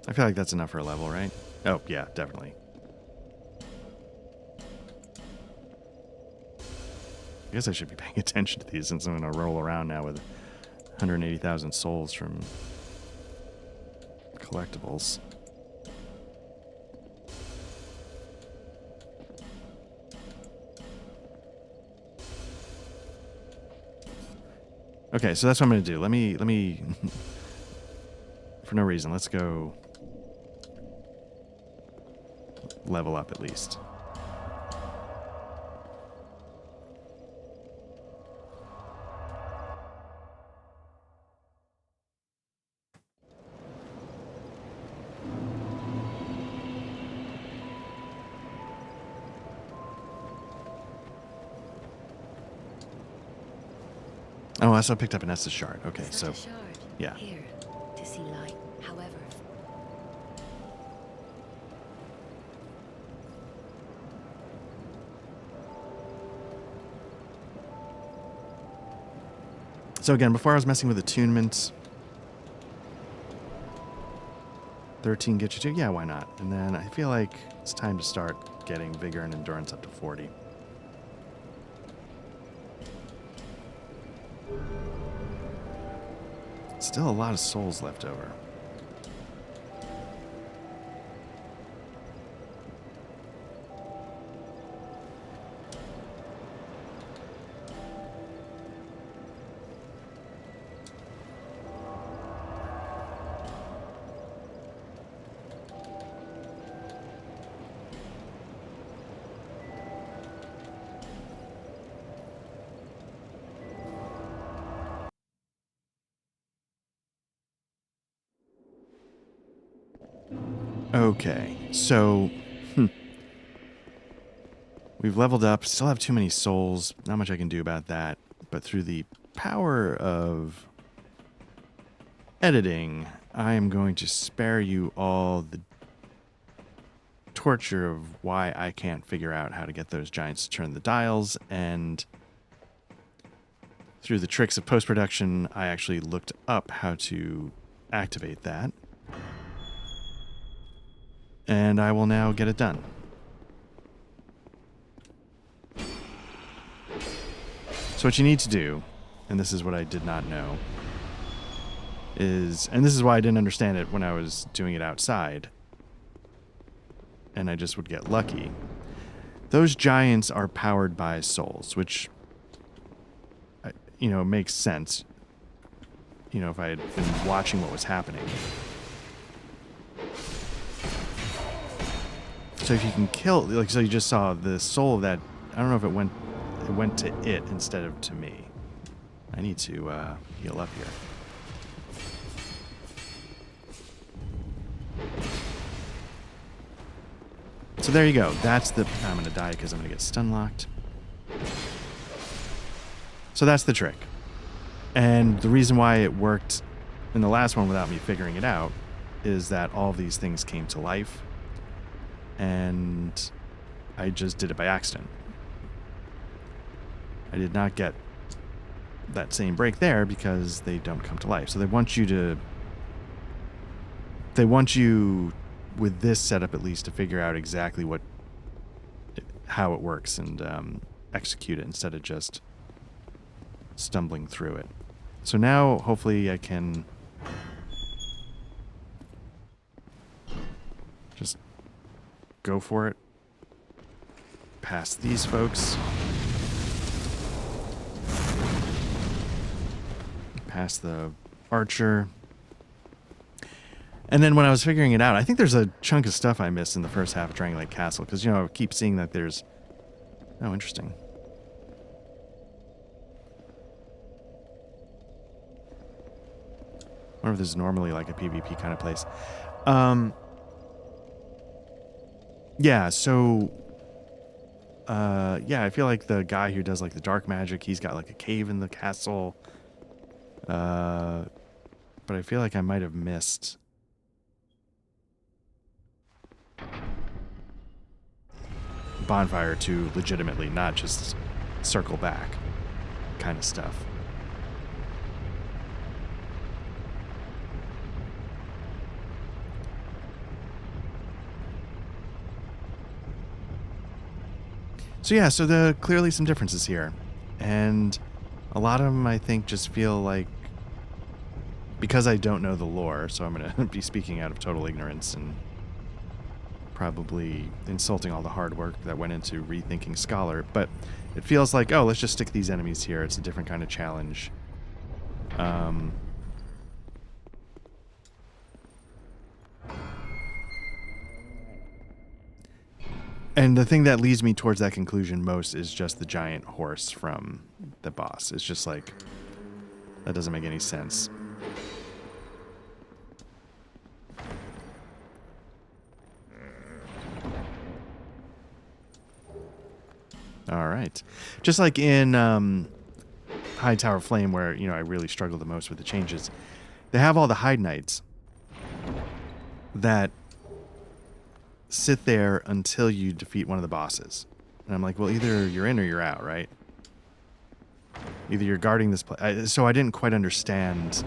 I feel like that's enough for a level, right? Oh, yeah, definitely. I guess I should be paying attention to these since I'm going to roll around now with 180,000 souls from collectibles. Okay, so that's what I'm going to do. Let me for no reason, let's go level up at least. Oh, I also picked up an Estus shard. Okay, Such so a shard. yeah. Here, to see light. However, So again, before I was messing with attunement, 13 gets you to, yeah, why not? And then I feel like it's time to start getting vigor and endurance up to 40. Still a lot of souls left over. Okay, so we've leveled up. Still have too many souls. Not much I can do about that. But through the power of editing, I am going to spare you all the torture of why I can't figure out how to get those giants to turn the dials, and through the tricks of post-production, I actually looked up how to activate that. And I will now get it done. So what you need to do, and this is what I did not know, is, and this is why I didn't understand it when I was doing it outside, and I just would get lucky. Those giants are powered by souls, which, makes sense. If I had been watching what was happening. So if you can kill, so you just saw the soul of that. I don't know if it went to it instead of to me. I need to heal up here. So there you go. That's the... I'm going to die because I'm going to get stun locked. So that's the trick. And the reason why it worked in the last one without me figuring it out is that all of these things came to life. And I just did it by accident. I did not get that same break there because they don't come to life. So they want you, with this setup at least, to figure out exactly how it works and execute it instead of just stumbling through it. So now hopefully I can just go for it. Past these folks. Past the archer. And then when I was figuring it out, I think there's a chunk of stuff I missed in the first half of Drangleic Castle. Because, I keep seeing that there's... Oh, interesting. I wonder if this is normally like a PvP kind of place. Yeah, so... I feel like the guy who does like the dark magic, he's got like a cave in the castle. But I feel like I might have missed... bonfire to legitimately not just circle back kind of stuff. So yeah, so clearly some differences here. And a lot of them I think just feel like, because I don't know the lore, so I'm going to be speaking out of total ignorance and probably insulting all the hard work that went into rethinking Scholar, but it feels like, oh, let's just stick these enemies here. It's a different kind of challenge. And the thing that leads me towards that conclusion most is just the giant horse from the boss. It's just like, that doesn't make any sense. All right. Just like in High Tower Flame, where, I really struggled the most with the changes, they have all the Hide Knights that sit there until you defeat one of the bosses. And I'm like, well, either you're in or you're out, right? Either you're guarding this place. So I didn't quite understand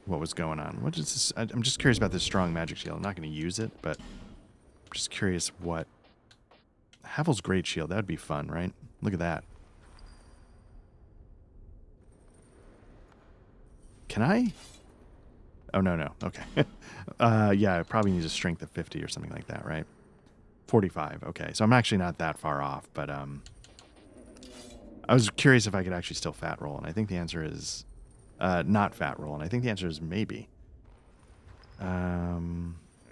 what was going on. What is this? I'm just curious about this strong magic shield. I'm not going to use it, but I'm just curious what... Havel's Great Shield. That would be fun, right? Look at that. Can I? Oh, no. Okay. Yeah, I probably need a strength of 50 or something like that, right? 45. Okay. So I'm actually not that far off, but I was curious if I could actually still fat roll, and I think the answer is not fat roll, and I think the answer is maybe. But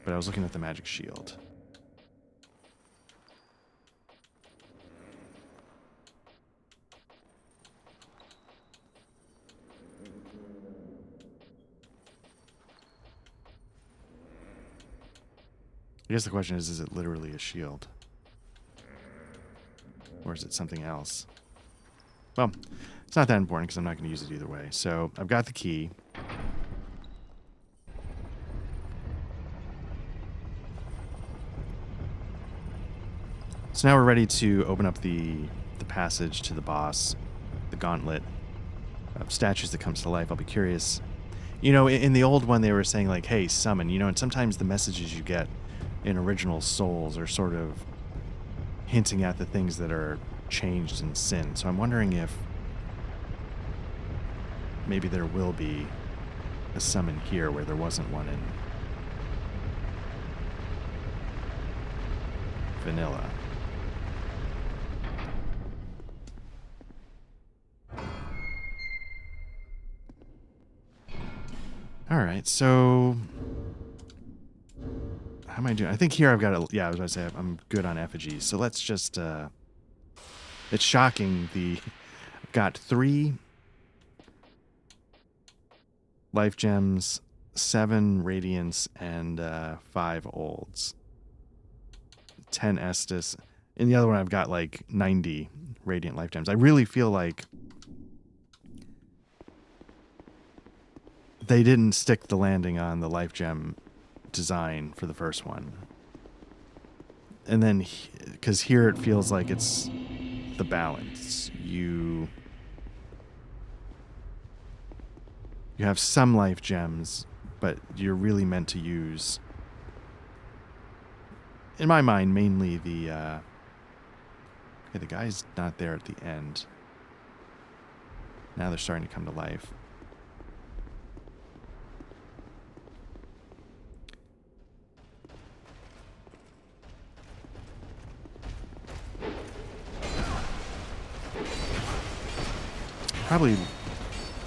I was looking at the magic shield. I guess the question is it literally a shield? Or is it something else? Well, it's not that important because I'm not going to use it either way. So I've got the key. So now we're ready to open up the passage to the boss, the gauntlet of statues that comes to life. I'll be curious. You know, in the old one, they were saying, like, hey, summon. You know, and sometimes the messages you get in original Souls are sort of hinting at the things that are changed in sin. So I'm wondering if maybe there will be a summon here where there wasn't one in vanilla. All right, so how am I doing? I think here I've got a, yeah, I was about to say I'm good on effigies. So let's just, it's shocking. I've got 3 life gems, 7 radiance, and 5 olds. 10 Estus. In the other one, I've got like 90 radiant life gems. I really feel like they didn't stick the landing on the life gem design for the first one. And then, because here it feels like it's the balance. You have some life gems, but you're really meant to use, in my mind, mainly the, okay, the guy's not there at the end. Now they're starting to come to life. Probably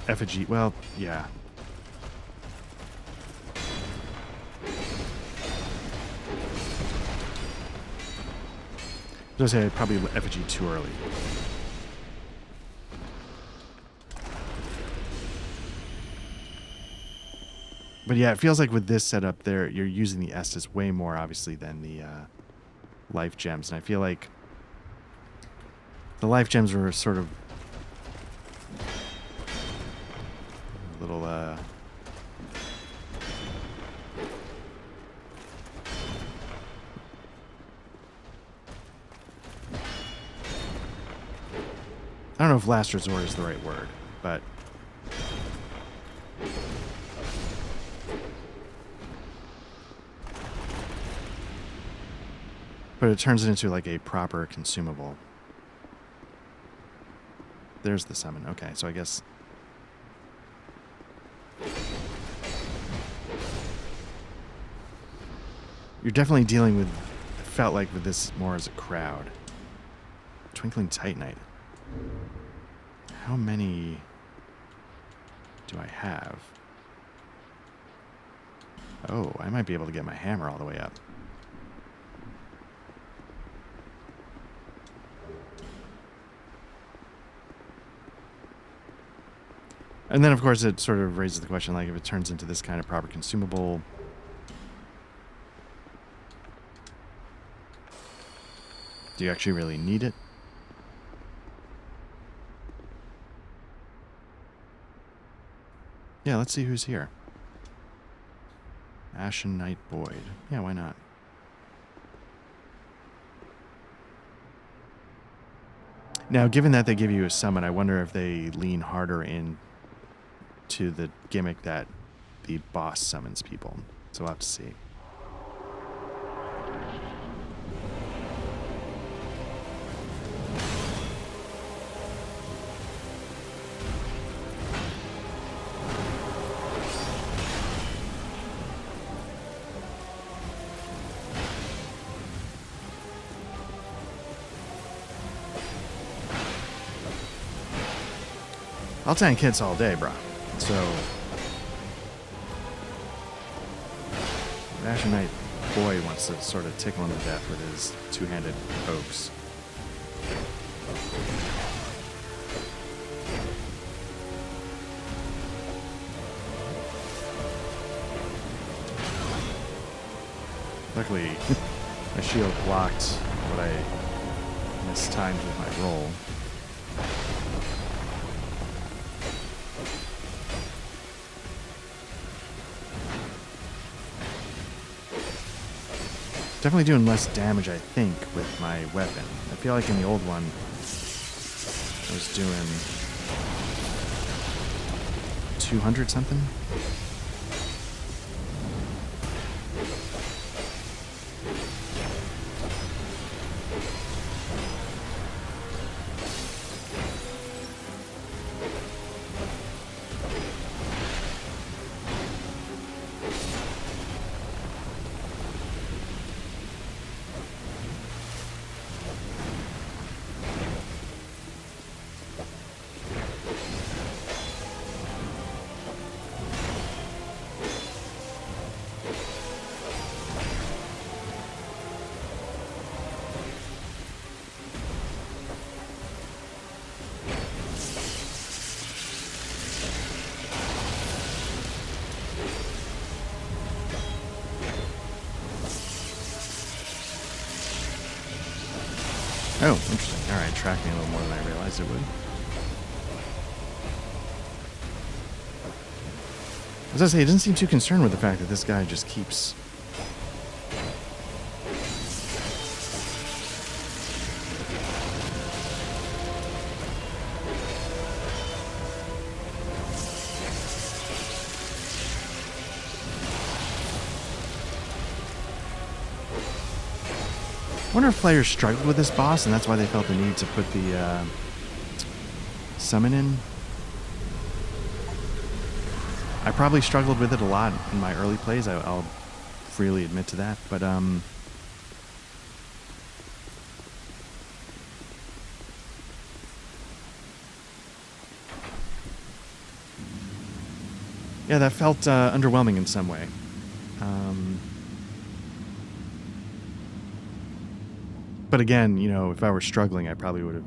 effigy. Well, yeah. I was gonna say probably effigy too early. But yeah, it feels like with this setup there, you're using the Estus way more, obviously, than the life gems. And I feel like the life gems were sort of a little, I don't know if last resort is the right word, but it turns it into like a proper consumable. There's the summon. Okay, so I guess you're definitely dealing with, it felt like with this more as a crowd. Twinkling Titanite. How many do I have? Oh, I might be able to get my hammer all the way up. And then, of course, it sort of raises the question, like, if it turns into this kind of proper consumable, do you actually really need it? Yeah, let's see who's here. Ashen Knight Boyd. Yeah, why not? Now, given that they give you a summon, I wonder if they lean harder in to the gimmick that the boss summons people. So we'll have to see. I'll tank hits all day, bro. So, Ashen Knight Boy wants to sort of tickle him to death with his two-handed pokes. Luckily, my shield blocked what I mistimed with my roll. Definitely doing less damage, I think, with my weapon. I feel like in the old one, I was doing 200 something. Oh, interesting. Alright, tracked me a little more than I realized it would. As I say, it doesn't seem too concerned with the fact that this guy just keeps... I wonder if players struggled with this boss, and that's why they felt the need to put the summon in. I probably struggled with it a lot in my early plays. I'll freely admit to that, but yeah, that felt underwhelming in some way. But again, you know, if I were struggling, I probably would have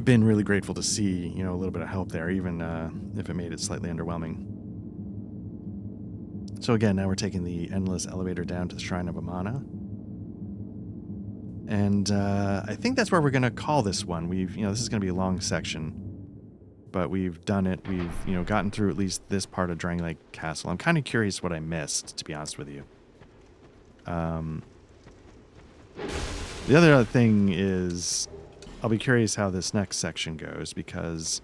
been really grateful to see, you know, a little bit of help there, even if it made it slightly underwhelming. So again, now we're taking the endless elevator down to the Shrine of Amana. And I think that's where we're going to call this one. We've, you know, this is going to be a long section, but we've done it. We've, you know, gotten through at least this part of Drangleic Castle. I'm kind of curious what I missed, to be honest with you. The other thing is, I'll be curious how this next section goes, because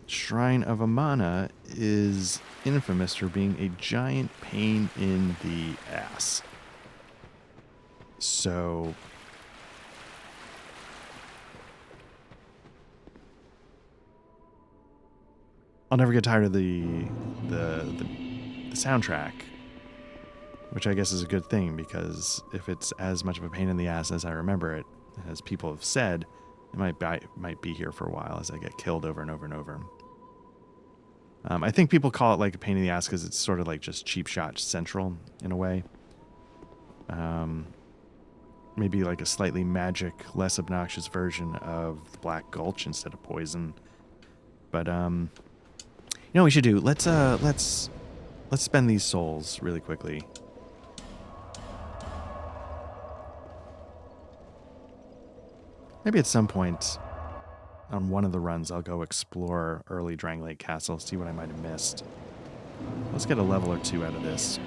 Shrine of Amana is infamous for being a giant pain in the ass. So... I'll never get tired of the soundtrack, which I guess is a good thing, because if it's as much of a pain in the ass as I remember it, as people have said, it might be here for a while as I get killed over and over and over. I think people call it like a pain in the ass because it's sort of like just cheap shot central in a way. Maybe like a slightly magic, less obnoxious version of the Black Gulch instead of poison. But you know what we should do? Let's spend these souls really quickly. Maybe at some point on one of the runs I'll go explore early Drangleic Castle, see what I might have missed. Let's get a level or two out of this.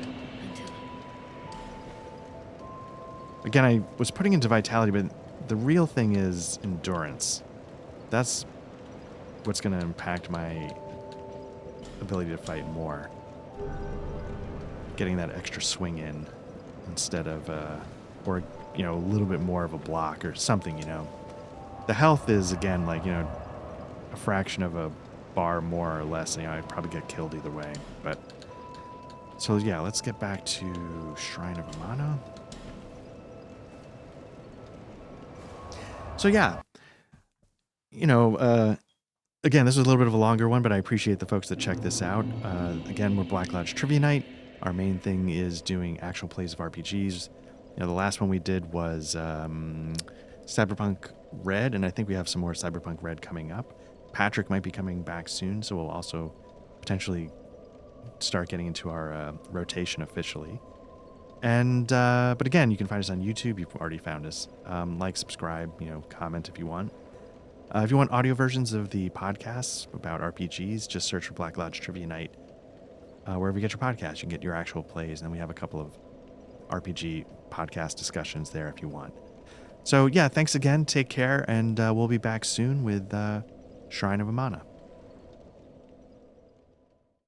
Again, I was putting into vitality, but the real thing is endurance. That's what's going to impact my ability to fight more. Getting that extra swing in instead of, or, you know, a little bit more of a block or something, you know. The health is, again, like, you know, a fraction of a bar more or less. You know, I'd probably get killed either way. But, so yeah, let's get back to Shrine of Amana. So yeah, you know, again, this was a little bit of a longer one, but I appreciate the folks that check this out. Again, we're Black Lodge Trivia Night. Our main thing is doing actual plays of RPGs. You know, the last one we did was Cyberpunk Red, and I think we have some more Cyberpunk Red coming up. Patrick might be coming back soon, so we'll also potentially start getting into our rotation officially. And but again, you can find us on YouTube. You've already found us. Like, subscribe, comment if you want. If you want audio versions of the podcasts about RPGs, just search for Black Lodge Trivia Night wherever you get your podcast. You can get your actual plays, and then we have a couple of RPG podcast discussions there if you want. So yeah, thanks again. Take care, and we'll be back soon with Shrine of Amana.